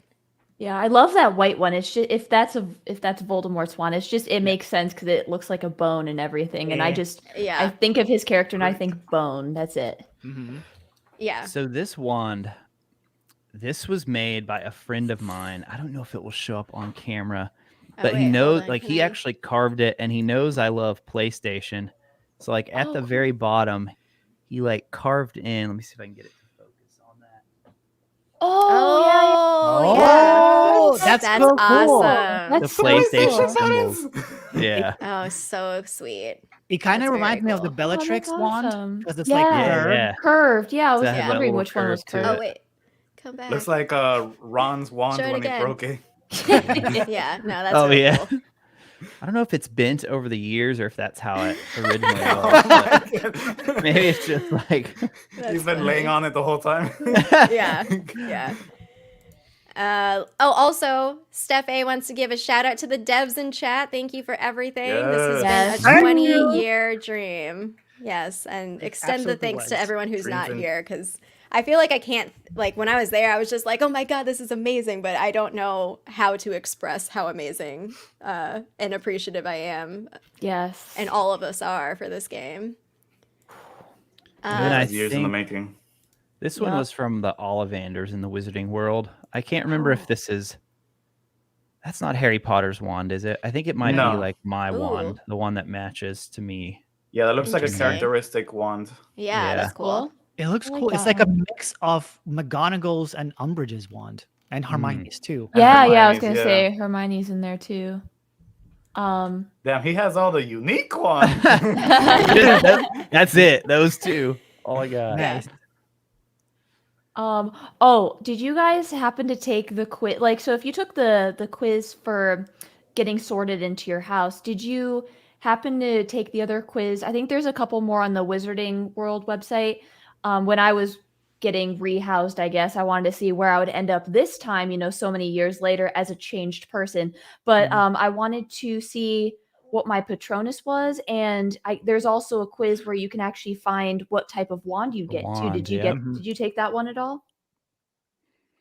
Speaker 4: Yeah, I love that white one. It's just if that's Voldemort's wand, it's just it makes sense because it looks like a bone and everything. And I
Speaker 5: Yeah.
Speaker 4: just
Speaker 1: Yeah,
Speaker 4: I think of his character and I think bone. That's it.
Speaker 5: Mm-hmm.
Speaker 1: yeah.
Speaker 3: So this wand, this was made by a friend of mine. I don't know if it will show up on camera,
Speaker 1: Oh,
Speaker 3: but he
Speaker 1: wait, hold
Speaker 3: knows,
Speaker 1: on,
Speaker 3: like
Speaker 1: can
Speaker 3: he
Speaker 1: I-
Speaker 3: actually carved it, and he knows I love PlayStation. So like at
Speaker 1: Oh,
Speaker 3: the
Speaker 1: cool.
Speaker 3: very bottom, he like carved in. Let me see if I can get it to focus on that.
Speaker 1: Oh,
Speaker 5: Oh,
Speaker 1: yeah.
Speaker 5: that's so cool.
Speaker 1: awesome.
Speaker 4: That's
Speaker 3: The
Speaker 4: so
Speaker 3: PlayStation
Speaker 4: cool.
Speaker 3: symbols. Yeah.
Speaker 1: Oh, so sweet.
Speaker 5: It kind
Speaker 1: That's
Speaker 5: of
Speaker 1: very
Speaker 5: reminds me of the
Speaker 1: cool.
Speaker 5: Bellatrix
Speaker 4: that's
Speaker 5: wand
Speaker 4: awesome.
Speaker 5: because it's
Speaker 4: Yeah.
Speaker 5: like
Speaker 3: Yeah,
Speaker 5: curved.
Speaker 3: yeah.
Speaker 4: Curved. Yeah, I was
Speaker 3: So it has that
Speaker 4: wondering
Speaker 3: little
Speaker 4: which one was
Speaker 3: curve to
Speaker 4: curved.
Speaker 1: Oh wait, come back.
Speaker 2: Looks like Ron's wand
Speaker 1: Show it
Speaker 2: when he
Speaker 1: again.
Speaker 2: broke it.
Speaker 1: yeah, no, that's
Speaker 3: Oh
Speaker 1: really
Speaker 3: yeah.
Speaker 1: cool.
Speaker 3: I don't know if it's bent over the years or if that's how it originally was. But maybe it's just like
Speaker 2: He's been laying on it the whole time.
Speaker 1: Yeah, yeah. Also, Steph A wants to give a shout out to the devs in chat. Thank you for everything. This
Speaker 4: Yes.
Speaker 1: has been a
Speaker 5: Thank you.
Speaker 1: 20-year dream. Yes, and extend the
Speaker 5: absolutely
Speaker 1: thanks to
Speaker 5: was.
Speaker 1: everyone who's
Speaker 2: Dreams
Speaker 1: not
Speaker 2: and-
Speaker 1: here because I feel like I can't, like when I was there, I was just like, oh my God, this is amazing. But I don't know how to express how amazing and appreciative I am.
Speaker 4: Yes.
Speaker 1: And all of us are for this game.
Speaker 3: And I
Speaker 2: Years in the
Speaker 3: think-
Speaker 2: making.
Speaker 3: this one
Speaker 4: Yep.
Speaker 3: was from the Ollivanders in the Wizarding World. I can't remember if this is. That's not Harry Potter's wand, is it? I think it might
Speaker 2: No.
Speaker 3: be like my
Speaker 1: Ooh.
Speaker 3: wand, the one that matches to me.
Speaker 2: Yeah, that looks like a
Speaker 1: Interesting.
Speaker 2: characteristic wand.
Speaker 1: Yeah,
Speaker 3: Yeah.
Speaker 1: that's cool.
Speaker 5: It looks
Speaker 4: I like
Speaker 5: cool. It's
Speaker 4: that
Speaker 5: like a
Speaker 4: one.
Speaker 5: mix of McGonagall's and Umbridge's wand. And Hermione's too.
Speaker 2: And
Speaker 4: Yeah, I was
Speaker 2: Hermione's,
Speaker 4: gonna
Speaker 2: yeah.
Speaker 4: say Hermione's in there too.
Speaker 2: Damn, he has all the unique ones.
Speaker 3: That's it. Those two. All I got.
Speaker 5: Nice.
Speaker 4: Oh, did you guys happen to take the quiz? Like, so if you took the quiz for getting sorted into your house, did you happen to take the other quiz? I think there's a couple more on the Wizarding World website. When I was getting rehoused, I guess I wanted to see where I would end up this time, so many years later as a changed person. But I wanted to see what my Patronus was, and there's also a quiz where you can actually find what type of wand you get too.
Speaker 3: wand,
Speaker 4: Did you
Speaker 3: yeah.
Speaker 4: did you take that one at all?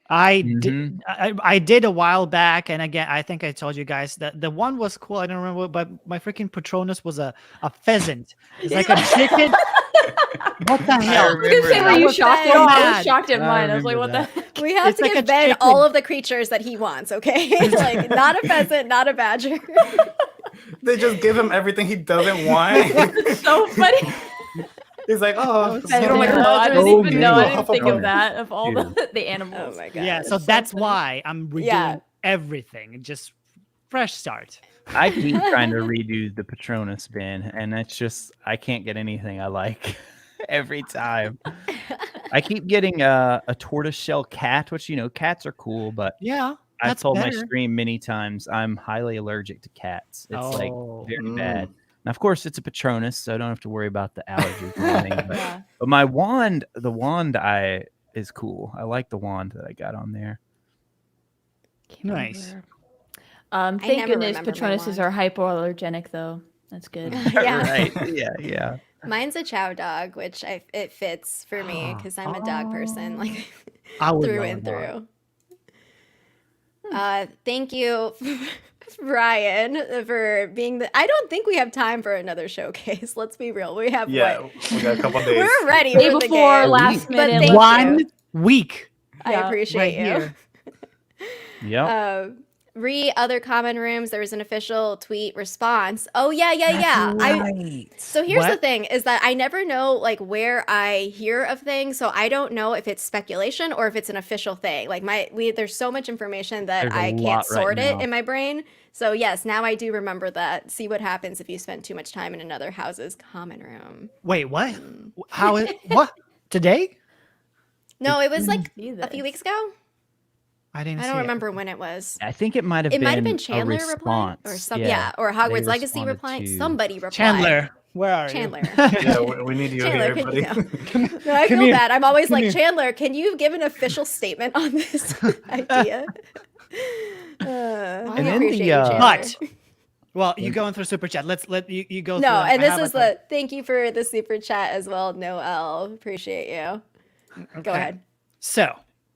Speaker 5: I
Speaker 3: Mhm.
Speaker 5: did. I did a while back, and again, I think I told you guys that the one was cool. I don't remember, but my freaking Patronus was a pheasant. It's like a chicken. What the hell?
Speaker 4: I was gonna say, were
Speaker 5: I
Speaker 4: you
Speaker 5: was
Speaker 4: shocked?
Speaker 5: so
Speaker 4: I
Speaker 5: mad.
Speaker 4: was shocked at
Speaker 3: I
Speaker 4: mine. I was like, what
Speaker 3: remember
Speaker 4: the heck?
Speaker 1: We have
Speaker 5: It's
Speaker 1: to
Speaker 5: like a
Speaker 1: give Ben
Speaker 5: chicken.
Speaker 1: all of the creatures that he wants, okay? Like, not a pheasant, not a badger.
Speaker 2: They just give him everything he doesn't want.
Speaker 4: So funny.
Speaker 2: He's like, oh,
Speaker 5: You
Speaker 4: Pheasant.
Speaker 5: don't like
Speaker 4: No, I didn't
Speaker 3: so
Speaker 4: even know. I
Speaker 3: good.
Speaker 4: didn't think of
Speaker 2: Hufflepuff.
Speaker 4: that of all
Speaker 3: Dude.
Speaker 4: the animals.
Speaker 1: Oh my god.
Speaker 5: Yeah, so
Speaker 1: it's
Speaker 5: that's
Speaker 1: funny.
Speaker 5: why I'm redoing
Speaker 1: Yeah.
Speaker 5: everything. Just fresh start.
Speaker 3: I keep trying to redo the Patronus bin, and it's just I can't get anything I like every time. I keep getting a tortoiseshell cat, which cats are cool, but
Speaker 5: Yeah,
Speaker 3: I've
Speaker 5: that's
Speaker 3: told my
Speaker 5: better.
Speaker 3: stream many times I'm highly allergic to cats. It's like
Speaker 5: Oh.
Speaker 3: very bad. Now, of course, it's a Patronus, so I don't have to worry about the allergies or anything. But,
Speaker 4: Yeah.
Speaker 3: but my wand, the wand is cool. I like the wand that I got on there.
Speaker 5: Nice.
Speaker 4: Thank
Speaker 1: never
Speaker 4: goodness
Speaker 1: remember my
Speaker 4: Patronuses
Speaker 1: wand.
Speaker 4: are hypoallergenic though. That's good.
Speaker 1: Yeah.
Speaker 3: Right? Yeah.
Speaker 1: Mine's a chow dog, which it fits for me because I'm a dog person, like
Speaker 5: I would
Speaker 1: through
Speaker 5: love
Speaker 1: and
Speaker 5: that.
Speaker 1: through. Thank you, Ryan, for being the. I don't think we have time for another showcase. Let's be real. We have
Speaker 2: yeah, we got a couple days.
Speaker 1: We're ready
Speaker 4: Day
Speaker 1: for the
Speaker 4: before,
Speaker 1: game.
Speaker 4: last
Speaker 1: But
Speaker 4: minute.
Speaker 1: thank
Speaker 5: One
Speaker 1: you.
Speaker 5: week.
Speaker 1: I
Speaker 4: Yeah,
Speaker 1: appreciate
Speaker 5: right
Speaker 1: you.
Speaker 5: here.
Speaker 3: Yep.
Speaker 1: Other common rooms. There was an official tweet response. Oh yeah. So here's the
Speaker 5: What?
Speaker 1: thing: is that I never know like where I hear of things, so I don't know if it's speculation or if it's an official thing. Like there's so much information that
Speaker 3: There's a
Speaker 1: I can't
Speaker 3: lot right
Speaker 1: sort it
Speaker 3: now.
Speaker 1: in my brain. So yes, now I do remember that. See what happens if you spend too much time in another house's common room.
Speaker 5: Wait, what? How is what? Today?
Speaker 1: No, it was like
Speaker 4: See
Speaker 1: a
Speaker 4: this.
Speaker 1: few weeks ago.
Speaker 5: I didn't
Speaker 1: I
Speaker 5: see
Speaker 1: don't
Speaker 5: it.
Speaker 1: remember when it was.
Speaker 3: I think it might have
Speaker 1: It
Speaker 3: been
Speaker 1: might have been
Speaker 3: a
Speaker 1: Chandler replying
Speaker 3: response.
Speaker 1: or some or
Speaker 3: they
Speaker 1: Hogwarts Legacy
Speaker 3: responded
Speaker 1: replying.
Speaker 3: to-
Speaker 1: Somebody replied.
Speaker 5: Chandler, where are
Speaker 1: Chandler.
Speaker 2: Yeah, we need you
Speaker 1: Chandler,
Speaker 2: here,
Speaker 1: can
Speaker 2: buddy.
Speaker 1: you No, I
Speaker 5: Come
Speaker 1: feel
Speaker 5: here.
Speaker 1: bad. I'm always
Speaker 5: Come
Speaker 1: like,
Speaker 5: here.
Speaker 1: Chandler, can you give an official statement on this idea? I
Speaker 3: And then
Speaker 1: appreciate
Speaker 3: the,
Speaker 1: you, Chandler.
Speaker 5: But well, you going through super chat. Let you go.
Speaker 1: no,
Speaker 5: through them.
Speaker 1: and
Speaker 5: I
Speaker 1: this
Speaker 5: have
Speaker 1: is
Speaker 5: a-
Speaker 1: thank you for the super chat as well, Noel. Appreciate you. Go
Speaker 5: Okay.
Speaker 1: ahead.
Speaker 5: So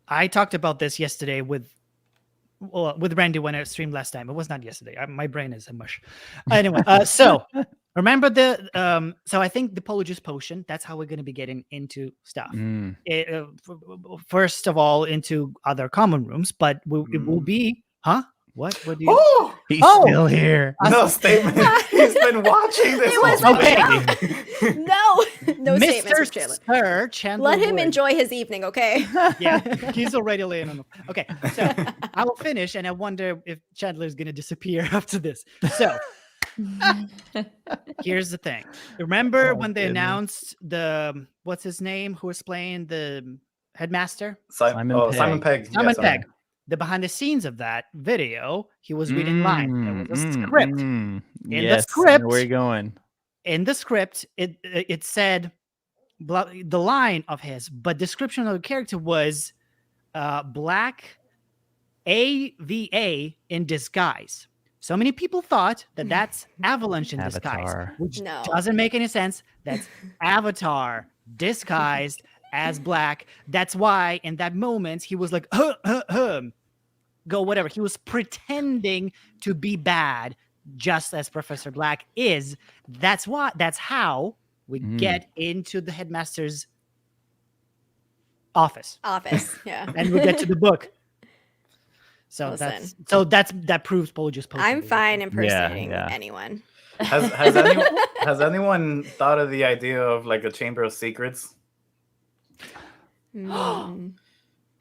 Speaker 5: I talked about this yesterday with Randy when I streamed last time. It was not yesterday. My brain is a mush. Anyway, so remember so I think the Polyjuice Potion. That's how we're going to be getting into stuff.
Speaker 3: Mm.
Speaker 5: First of all, into other common rooms, but it will be What do you?
Speaker 2: Oh,
Speaker 3: He's
Speaker 5: Oh!
Speaker 3: still here.
Speaker 2: no statement. He's been watching this.
Speaker 1: It was
Speaker 2: whole
Speaker 5: okay.
Speaker 2: time.
Speaker 1: No statements
Speaker 5: Mr.
Speaker 1: from Chandler.
Speaker 5: Sir Chandler.
Speaker 1: Let him
Speaker 5: Wood.
Speaker 1: enjoy his evening, okay?
Speaker 5: Yeah, he's already laying on the. Okay, so I will finish, and I wonder if Chandler's gonna disappear after this. So here's the thing. Remember
Speaker 3: Oh,
Speaker 5: when they
Speaker 3: goodness.
Speaker 5: announced the what's his name who was playing the headmaster?
Speaker 3: Simon Pegg.
Speaker 2: Simon Pegg.
Speaker 5: Simon
Speaker 2: Yes,
Speaker 5: Pegg. The behind the scenes of that video, he was reading lines. There was a script.
Speaker 3: In
Speaker 5: the
Speaker 3: yes, I know
Speaker 5: script-
Speaker 3: where you going?
Speaker 5: In the script, it said the line of his, but description of the character was black AVA in disguise. So many people thought that that's Avalanche in disguise,
Speaker 3: Avatar.
Speaker 5: which
Speaker 1: No.
Speaker 5: doesn't make any sense. That's Avatar disguised as black. That's why in that moment he was like, go whatever. He was pretending to be bad, just as Professor Black is. That's how we get into the headmaster's office,
Speaker 1: Yeah.
Speaker 5: and we get to the book. So
Speaker 1: Listen.
Speaker 5: that proves Polyjuice Potion.
Speaker 1: I'm fine impersonating
Speaker 3: yeah.
Speaker 1: anyone.
Speaker 2: Has anyone thought of the idea of like a Chamber of Secrets?
Speaker 1: Mm.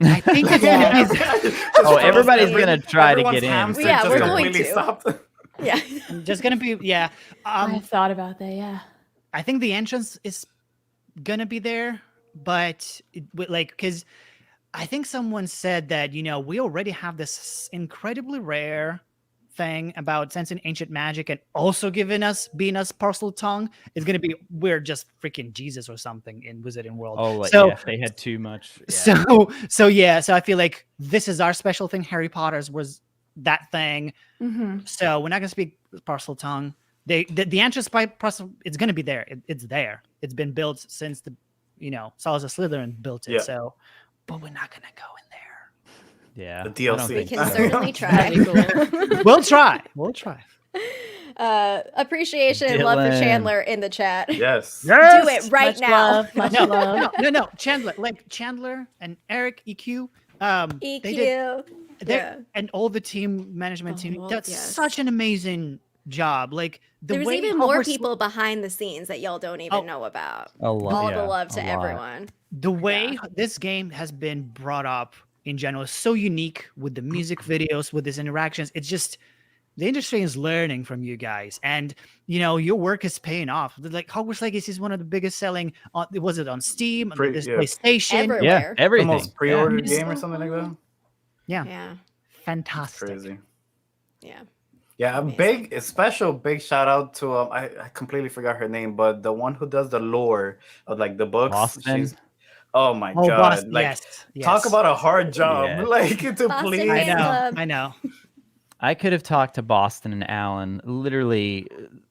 Speaker 5: I think it's
Speaker 4: Yeah.
Speaker 3: Oh, everybody's gonna try to
Speaker 2: everyone's
Speaker 3: get in.
Speaker 2: hamster
Speaker 1: Yeah,
Speaker 2: just
Speaker 1: we're going
Speaker 2: completely
Speaker 1: to.
Speaker 2: stopped.
Speaker 1: Yeah.
Speaker 5: just gonna be
Speaker 4: I thought about that. Yeah.
Speaker 5: I think the entrance is gonna be there, but because I think someone said that we already have this incredibly rare thing about sensing ancient magic and also being us parcel tongue is gonna be we're just freaking Jesus or something in Wizarding World.
Speaker 3: Oh, like,
Speaker 5: So
Speaker 3: yeah, if they had too much. Yeah.
Speaker 5: so I feel like this is our special thing. Harry Potter's was that thing.
Speaker 4: Mm-hmm.
Speaker 5: So we're not gonna speak parcel tongue. The entrance by parcel, it's gonna be there. It's there. It's been built since the Salazar Slytherin built it.
Speaker 2: Yeah.
Speaker 5: So, but we're not gonna go in there.
Speaker 3: Yeah.
Speaker 2: The
Speaker 3: I don't
Speaker 2: DLC.
Speaker 1: We
Speaker 3: think
Speaker 1: can
Speaker 3: so.
Speaker 1: certainly try.
Speaker 5: We'll try. We'll try.
Speaker 1: Appreciation and love for
Speaker 3: Dylan.
Speaker 1: Chandler in the chat.
Speaker 2: Yes.
Speaker 1: Do it right
Speaker 4: Much
Speaker 1: now.
Speaker 4: love. Much love.
Speaker 5: No. Chandler and Eric EQ. They did,
Speaker 1: EQ. Yeah.
Speaker 5: and all the team management
Speaker 1: Oh,
Speaker 5: team
Speaker 1: well,
Speaker 5: did
Speaker 1: yes.
Speaker 5: such an amazing job. Like the
Speaker 1: There's
Speaker 5: way
Speaker 1: even more
Speaker 5: Hogwarts-
Speaker 1: people behind the scenes that y'all don't even
Speaker 5: Oh.
Speaker 1: know about.
Speaker 3: A lot.
Speaker 1: All
Speaker 3: yeah,
Speaker 1: the love to
Speaker 3: a lot.
Speaker 1: everyone.
Speaker 5: The way this game has been brought up in general is so unique with the music videos, with these interactions. It's just the industry is learning from you guys, and your work is paying off. Like Hogwarts Legacy is one of the biggest selling. Was it on Steam, on this PlayStation?
Speaker 1: Everywhere.
Speaker 3: Yeah,
Speaker 1: Where?
Speaker 2: The
Speaker 3: everything.
Speaker 2: most pre-ordered
Speaker 5: Yeah.
Speaker 2: game or something like that.
Speaker 5: Yeah,
Speaker 1: Yeah.
Speaker 5: fantastic.
Speaker 2: Crazy.
Speaker 1: Yeah.
Speaker 2: Yeah,
Speaker 1: Amazing.
Speaker 2: a special big shout out to I completely forgot her name, but the one who does the lore of like the books.
Speaker 3: Boston.
Speaker 2: Oh my
Speaker 5: Oh,
Speaker 2: god!
Speaker 5: boss,
Speaker 2: Like
Speaker 5: yes.
Speaker 2: talk about a hard job,
Speaker 3: Yeah.
Speaker 2: like to
Speaker 1: Boston
Speaker 2: please.
Speaker 5: I
Speaker 1: Fan
Speaker 5: know.
Speaker 1: Club.
Speaker 5: I know.
Speaker 3: I could have talked to Boston and Alan literally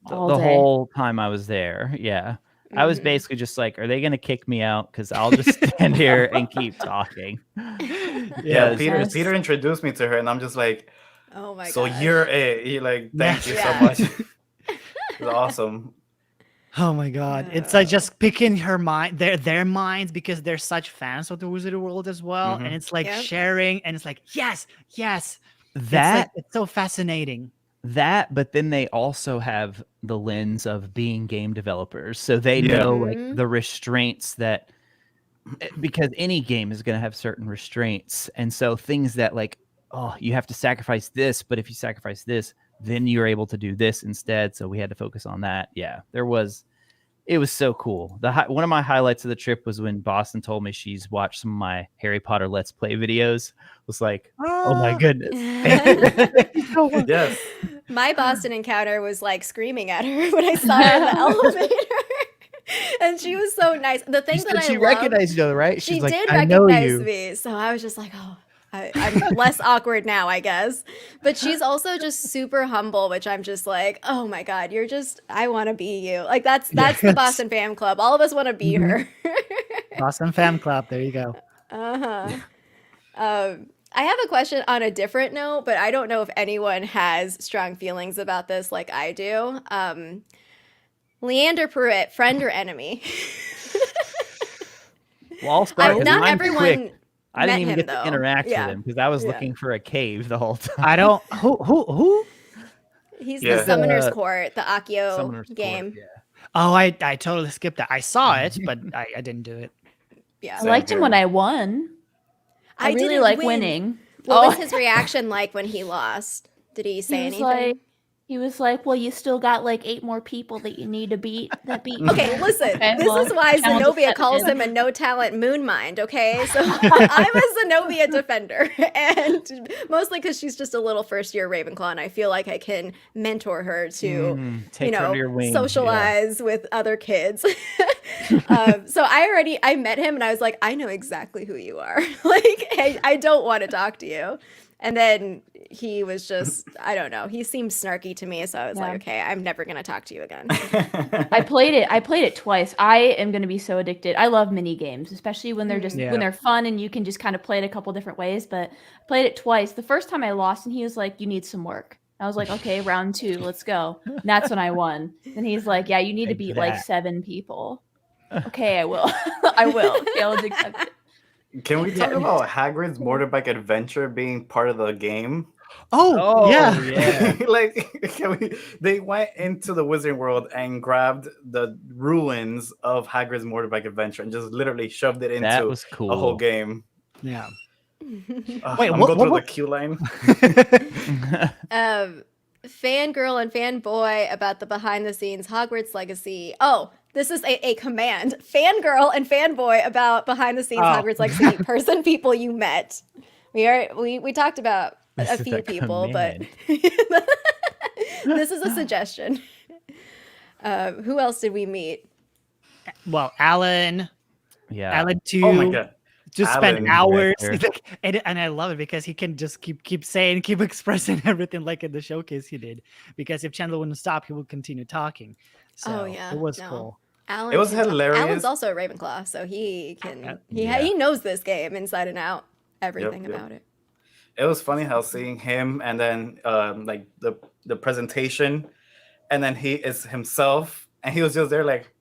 Speaker 4: All
Speaker 3: the
Speaker 4: day.
Speaker 3: whole time I was there. Yeah. I was
Speaker 1: Mhm.
Speaker 3: basically just like, are they going to kick me out? Because I'll just stand here and keep talking.
Speaker 2: Yeah,
Speaker 3: Yes.
Speaker 4: Yes.
Speaker 2: Peter introduced me to her, and I'm just like,
Speaker 1: Oh my
Speaker 2: so
Speaker 1: gosh.
Speaker 2: you're it. He like, thank you
Speaker 1: Yeah.
Speaker 2: so much. It's awesome.
Speaker 5: Oh my god. It's like just picking her mind, their minds, because they're such fans of the Wizarding World as well.
Speaker 2: Mhm.
Speaker 5: And it's like
Speaker 1: Yep.
Speaker 5: sharing, and it's like, yes.
Speaker 3: That,
Speaker 5: It's so fascinating.
Speaker 3: but then they also have the lens of being game developers. So they
Speaker 2: Yeah.
Speaker 3: know
Speaker 1: Mhm.
Speaker 3: like the restraints that, because any game is going to have certain restraints. And so things that like, oh, you have to sacrifice this, but if you sacrifice this, then you're able to do this instead. So we had to focus on that. Yeah, it was so cool. One of my highlights of the trip was when Boston told me she's watched some of my Harry Potter Let's Play videos. It was like, oh my goodness.
Speaker 2: Yes.
Speaker 1: My Boston encounter was like screaming at her when I saw her in the elevator. And she was so nice. The thing that I
Speaker 3: she
Speaker 1: loved,
Speaker 3: recognized you, right?
Speaker 1: she
Speaker 3: She's like,
Speaker 1: did
Speaker 3: I know
Speaker 1: recognize
Speaker 3: you.
Speaker 1: me. So I was just like, oh, I'm less awkward now, I guess. But she's also just super humble, which I'm just like, oh my God, I want to be you. Like that's the
Speaker 5: Yes.
Speaker 1: Boston fan club. All of us want to be her.
Speaker 5: Awesome fan club. There you go.
Speaker 1: Uh-huh. I have a question on a different note, but I don't know if anyone has strong feelings about this like I do. Leander Pruitt, friend or enemy?
Speaker 3: Well, I'll start. 'cause
Speaker 1: Not
Speaker 3: mine's
Speaker 1: everyone
Speaker 3: quick. I
Speaker 1: met
Speaker 3: didn't even
Speaker 1: him,
Speaker 3: get
Speaker 1: though.
Speaker 3: to interact
Speaker 1: Yeah.
Speaker 3: with him because I was
Speaker 1: Yeah.
Speaker 3: looking for a cave the whole time.
Speaker 5: I don't. Who?
Speaker 1: He's
Speaker 2: Yeah.
Speaker 1: the Summoner's
Speaker 3: The
Speaker 1: Court, the Akio
Speaker 3: Summoner's Court,
Speaker 1: game.
Speaker 3: yeah.
Speaker 5: Oh, I totally skipped that. I saw it, but I didn't do it.
Speaker 1: Yeah.
Speaker 4: I
Speaker 2: Same
Speaker 4: liked him
Speaker 2: here.
Speaker 4: when I won. I really
Speaker 1: didn't
Speaker 4: like
Speaker 1: win.
Speaker 4: winning.
Speaker 1: What
Speaker 4: Oh.
Speaker 1: was his reaction like when he lost? Did he say anything?
Speaker 4: He was like, well, you still got like 8 more people that you need to beat. That beat.
Speaker 1: Okay, listen.
Speaker 4: Okay,
Speaker 1: This
Speaker 4: well,
Speaker 1: is why
Speaker 4: challenge
Speaker 1: Zenobia
Speaker 4: accepted.
Speaker 1: calls him a no talent moon mind. Okay, so I'm a Zenobia defender, and mostly because she's just a little first year Ravenclaw, and I feel like I can mentor her to,
Speaker 3: Take her under your wing.
Speaker 1: socialize with other kids. So I met him, and I was like, I know exactly who you are. Like, I don't want to talk to you. And then he was just, I don't know. He seemed snarky to me, so I was like, okay, I'm never gonna talk to you again.
Speaker 4: I played it twice. I am going to be so addicted. I love mini games, especially when they're just
Speaker 5: Yeah.
Speaker 4: when they're fun and you can just kind of play it a couple different ways. But I played it twice. The first time I lost, and he was like, "You need some work." I was like, "Okay, round 2, let's go." And that's when I won. And he's like, "Yeah, you need to
Speaker 3: Take
Speaker 4: beat like
Speaker 3: that.
Speaker 4: 7 people." Okay, I will. I will. Okay, I'll accept it.
Speaker 2: Can we talk about Hagrid's motorbike adventure being part of the game?
Speaker 5: Oh, yeah.
Speaker 3: yeah.
Speaker 2: Like, they went into the Wizarding World and grabbed the ruins of Hagrid's motorbike adventure and just literally shoved it
Speaker 3: That
Speaker 2: into
Speaker 3: was cool.
Speaker 2: a whole game.
Speaker 5: Yeah. Wait,
Speaker 2: I'm
Speaker 5: what-
Speaker 2: going through
Speaker 5: what-
Speaker 2: the queue line.
Speaker 1: Fangirl and fanboy about the behind the scenes Hogwarts Legacy. Oh, this is a command. Fangirl and fanboy about behind the scenes
Speaker 5: Oh.
Speaker 1: Hogwarts Legacy people you met. We talked about
Speaker 3: This
Speaker 1: a
Speaker 3: is
Speaker 1: few
Speaker 3: a
Speaker 1: people,
Speaker 3: command.
Speaker 1: but this is a suggestion. Who else did we meet?
Speaker 5: Well, Alan
Speaker 3: Yeah.
Speaker 5: too.
Speaker 2: Oh my god.
Speaker 5: Just spend
Speaker 2: Alan,
Speaker 5: hours,
Speaker 3: director.
Speaker 5: and I love it because he can just keep saying, keep expressing everything like in the showcase he did. Because if Chandler wouldn't stop, he would continue talking. So
Speaker 1: Oh, yeah,
Speaker 5: it was
Speaker 1: no.
Speaker 5: cool.
Speaker 1: Alan.
Speaker 2: It was
Speaker 1: can talk.
Speaker 2: hilarious.
Speaker 1: Alan's also a Ravenclaw, so he can.
Speaker 3: Yeah.
Speaker 1: He knows this game inside and out. Everything
Speaker 2: Yep.
Speaker 1: about it.
Speaker 2: It was funny how seeing him and then like the presentation, and then he is himself, and he was just there like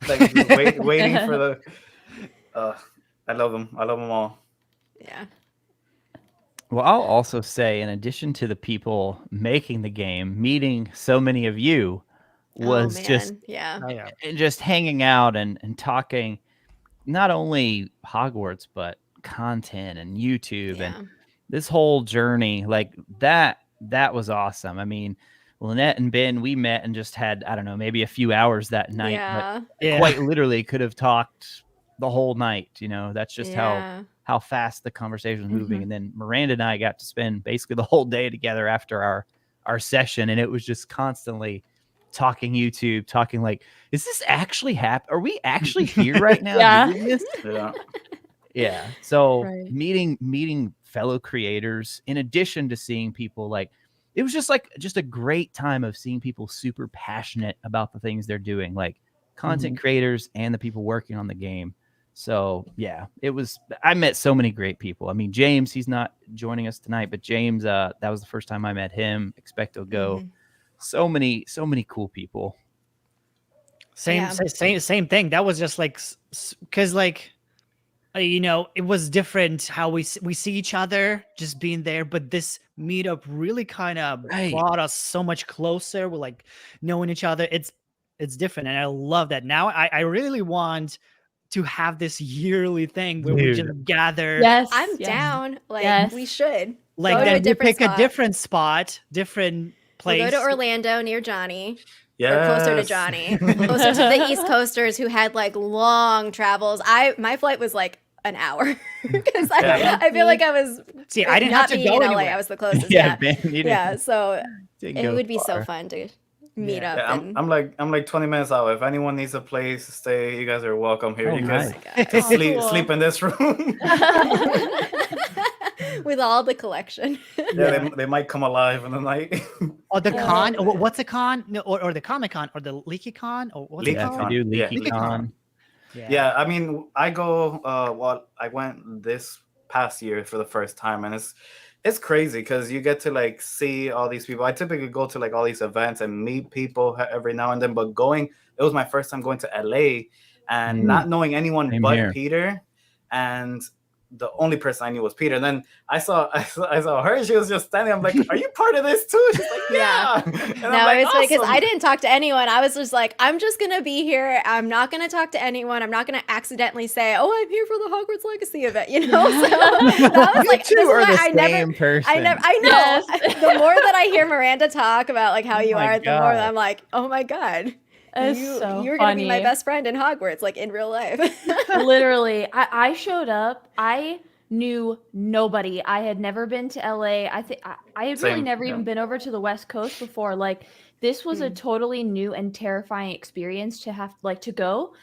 Speaker 2: just waiting for the. I love them. I love them all.
Speaker 1: Yeah.
Speaker 3: Well, I'll also say, in addition to the people making the game, meeting so many of you was
Speaker 1: oh, man.
Speaker 3: just
Speaker 1: Yeah.
Speaker 5: Oh, yeah.
Speaker 3: just hanging out and talking not only Hogwarts but content and YouTube
Speaker 1: Yeah.
Speaker 3: and this whole journey. Like that was awesome. I mean, Lynette and Ben, we met and just had, I don't know, maybe a few hours that night,
Speaker 1: Yeah.
Speaker 3: but
Speaker 5: Yeah.
Speaker 3: quite literally could have talked the whole night. That's just
Speaker 1: Yeah.
Speaker 3: how fast the conversation was moving.
Speaker 4: Mhm.
Speaker 3: And then Miranda and I got to spend basically the whole day together after our session, and it was just constantly talking YouTube, talking like, is this actually happening? Are we actually here right now
Speaker 4: Yeah.
Speaker 3: doing this?
Speaker 2: Yeah.
Speaker 3: Yeah. So
Speaker 4: Right.
Speaker 3: meeting fellow creators, in addition to seeing people like, it was just a great time of seeing people super passionate about the things they're doing, like content creators and the people working on the game. So yeah, I met so many great people. I mean, James, he's not joining us tonight, but James, that was the first time I met him. Expecto Go.
Speaker 1: Mhm.
Speaker 3: So many cool people.
Speaker 5: Same
Speaker 1: Yeah.
Speaker 5: same thing. That was just like because like it was different how we see each other just being there, but this meetup really kind of
Speaker 3: Right.
Speaker 5: brought us so much closer. We're like knowing each other. It's different, and I love that. Now I really want to have this yearly thing where we
Speaker 3: Dude.
Speaker 5: just gather.
Speaker 4: Yes.
Speaker 1: I'm
Speaker 4: yes.
Speaker 1: down. Like
Speaker 4: Yes.
Speaker 1: we should.
Speaker 5: Like
Speaker 1: Go to a
Speaker 5: then we
Speaker 1: different
Speaker 5: pick a
Speaker 1: spot.
Speaker 5: different spot, different place.
Speaker 1: We'll go to Orlando near Johnny.
Speaker 2: Yeah.
Speaker 1: Or closer to Johnny. Closer to the East Coasters who had like long travels. My flight was like an hour because
Speaker 2: Yeah.
Speaker 1: I feel like I was
Speaker 5: See, I didn't
Speaker 1: not
Speaker 5: have to
Speaker 1: being
Speaker 5: go
Speaker 1: in LA.
Speaker 5: anywhere.
Speaker 1: I was the closest. Yeah.
Speaker 3: Ben, you
Speaker 1: Yeah. So
Speaker 3: didn't
Speaker 1: it
Speaker 3: go
Speaker 1: would be so
Speaker 3: far.
Speaker 1: fun to meet
Speaker 5: Yeah.
Speaker 1: up.
Speaker 2: Yeah,
Speaker 1: and
Speaker 2: I'm like 20 minutes out. If anyone needs a place to stay, you guys are welcome here.
Speaker 3: Oh,
Speaker 2: You guys
Speaker 3: nice.
Speaker 2: can
Speaker 4: Oh,
Speaker 2: sleep
Speaker 4: cool.
Speaker 2: sleep in this room.
Speaker 1: with all the collection.
Speaker 2: Yeah, they might come alive in the night.
Speaker 5: Or the
Speaker 4: Yeah.
Speaker 5: con, or what's a con? No, or the Comic Con, or the Leaky Con, or what's
Speaker 2: Leaky
Speaker 5: it
Speaker 3: Yeah,
Speaker 5: called?
Speaker 3: they do
Speaker 2: Yeah.
Speaker 3: LeakyCon.
Speaker 2: Yeah, I mean, I go. Well, I went this past year for the first time, and it's crazy because you get to like see all these people. I typically go to like all these events and meet people every now and then, but it was my first time going to LA and not knowing anyone
Speaker 3: Same
Speaker 2: but
Speaker 3: here.
Speaker 2: Peter, and the only person I knew was Peter. And then I saw her. She was just standing. I'm like, "Are you part of this too?" She's like, "Yeah." And I'm
Speaker 1: No,
Speaker 2: like,
Speaker 1: it's because
Speaker 2: "Awesome."
Speaker 1: I didn't talk to anyone. I was just like, I'm just gonna be here. I'm not gonna talk to anyone. I'm not gonna accidentally say, "Oh, I'm here for the Hogwarts Legacy event." So that was like,
Speaker 3: You
Speaker 1: this
Speaker 3: two
Speaker 1: is
Speaker 3: are
Speaker 1: why
Speaker 3: the
Speaker 1: I
Speaker 3: same
Speaker 1: never.
Speaker 3: person.
Speaker 1: I know.
Speaker 4: Yes.
Speaker 1: The more that I hear Miranda talk about like how
Speaker 3: Oh
Speaker 1: you
Speaker 3: my
Speaker 1: are, the more that
Speaker 3: God.
Speaker 1: I'm like, oh my god,
Speaker 4: It's so
Speaker 1: you're gonna be my
Speaker 4: funny.
Speaker 1: best friend in Hogwarts, like in real life.
Speaker 4: Literally, I showed up. I knew nobody. I had never been to LA. I think I had really
Speaker 2: Same,
Speaker 4: never
Speaker 2: yeah.
Speaker 4: even been over to the West Coast before. Like this was a
Speaker 1: Hmm.
Speaker 4: totally new and terrifying experience to have to go.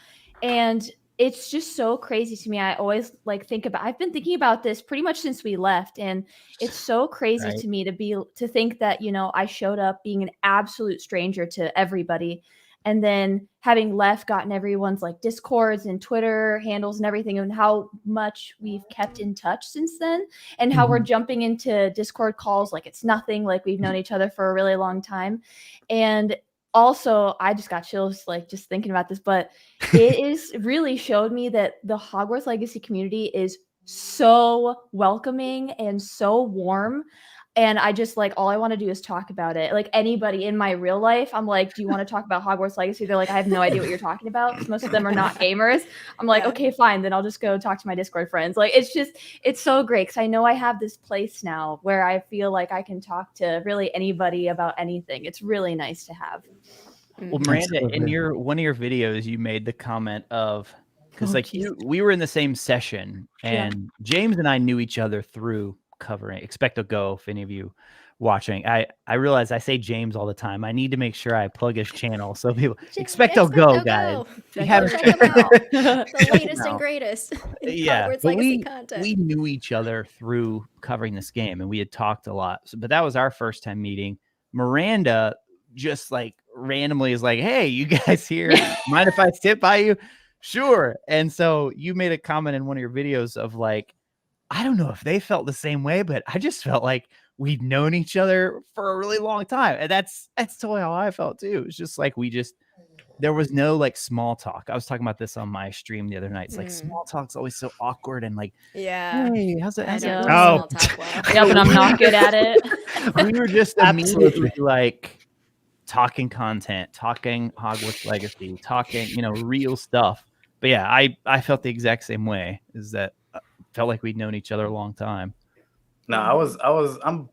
Speaker 4: And it's just so crazy to me. I always I've been thinking about this pretty much since we left, and it's so crazy
Speaker 3: Right.
Speaker 4: to me to think that, I showed up being an absolute stranger to everybody. And then having left, gotten everyone's like Discords and Twitter handles and everything, and how much we've kept in touch since then, and how we're jumping into Discord calls like it's nothing, like we've known each other for a really long time. And also, I just got chills like just thinking about this, but it is really showed me that the Hogwarts Legacy community is so welcoming and so warm. And I just like, all I want to do is talk about it. Like anybody in my real life, I'm like, do you want to talk about Hogwarts Legacy? They're like, I have no idea what you're talking about, because most of them are not gamers. I'm like,
Speaker 1: Yeah.
Speaker 4: okay, fine. Then I'll just go talk to my Discord friends. Like, it's so great, because I know I have this place now where I feel like I can talk to really anybody about anything. It's really nice to have.
Speaker 3: Well, Miranda, in one of your videos, you made the comment of, because we were in the same session, and James and I knew each other through covering Expecto Go. If any of you watching, I realize I say James all the time. I need to make sure I plug his channel so people Expecto Go, guys. We
Speaker 1: Check him out. The latest and
Speaker 3: out.
Speaker 1: greatest in
Speaker 3: Yeah,
Speaker 1: Hogwarts
Speaker 3: but
Speaker 1: Legacy content.
Speaker 3: we knew each other through covering this game, and we had talked a lot. But that was our first time meeting. Miranda just like randomly is like, "Hey, you guys here? Mind if I sit by you?" Sure. And so you made a comment in one of your videos of like, I don't know if they felt the same way, but I just felt like we'd known each other for a really long time. And that's totally how I felt too. It's just like there was no like small talk. I was talking about this on my stream the other night. It's like small talk's always so awkward and like, hey, how's it?
Speaker 1: I
Speaker 3: How's it
Speaker 1: know.
Speaker 3: going?
Speaker 1: Small talk well.
Speaker 4: Yep, and I'm not good at it.
Speaker 3: We were just immediately like talking content, talking Hogwarts Legacy, talking, real stuff. But yeah, I felt the exact same way. Is that felt like we'd known each other a long time.
Speaker 2: No, I'm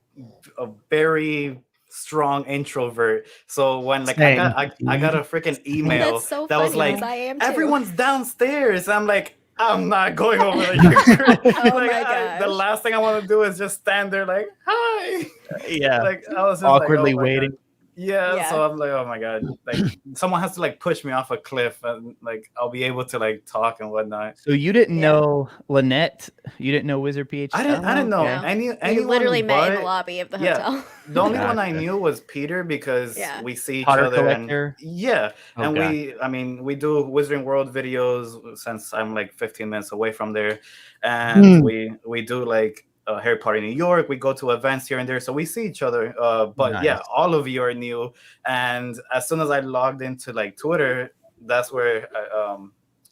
Speaker 2: a very strong introvert. So when like I got a freaking email
Speaker 1: That's so
Speaker 2: that was
Speaker 1: funny,
Speaker 2: like,
Speaker 1: 'cause I am too.
Speaker 2: everyone's downstairs. I'm like, I'm not going over there.
Speaker 1: Oh
Speaker 2: Like,
Speaker 1: my gosh.
Speaker 2: the last thing I want to do is just stand there like, hi.
Speaker 3: Yeah.
Speaker 2: Like I was just
Speaker 3: Awkwardly
Speaker 2: like, oh my
Speaker 3: waiting.
Speaker 2: God. Yeah,
Speaker 1: Yeah.
Speaker 2: so I'm like, oh my God, like someone has to like push me off a cliff and like I'll be able to like talk and whatnot.
Speaker 3: So you didn't know Lynette? You didn't know WizardPhD?
Speaker 2: I didn't know
Speaker 1: No.
Speaker 2: any.
Speaker 1: We
Speaker 2: anyone
Speaker 1: literally met in the
Speaker 2: but-
Speaker 1: lobby of the
Speaker 2: yeah.
Speaker 1: hotel.
Speaker 2: The only one I
Speaker 3: Gotcha.
Speaker 2: knew was Peter because
Speaker 1: Yeah.
Speaker 2: we see each
Speaker 3: Potter
Speaker 2: other
Speaker 3: collector?
Speaker 2: and yeah,
Speaker 3: Oh,
Speaker 2: and
Speaker 3: God.
Speaker 2: we do Wizarding World videos since I'm like 15 minutes away from there, and we do like Harry Potter in New York. We go to events here and there, so we see each other. But yeah,
Speaker 3: Nice.
Speaker 2: all of you are new, and as soon as I logged into like Twitter, that's where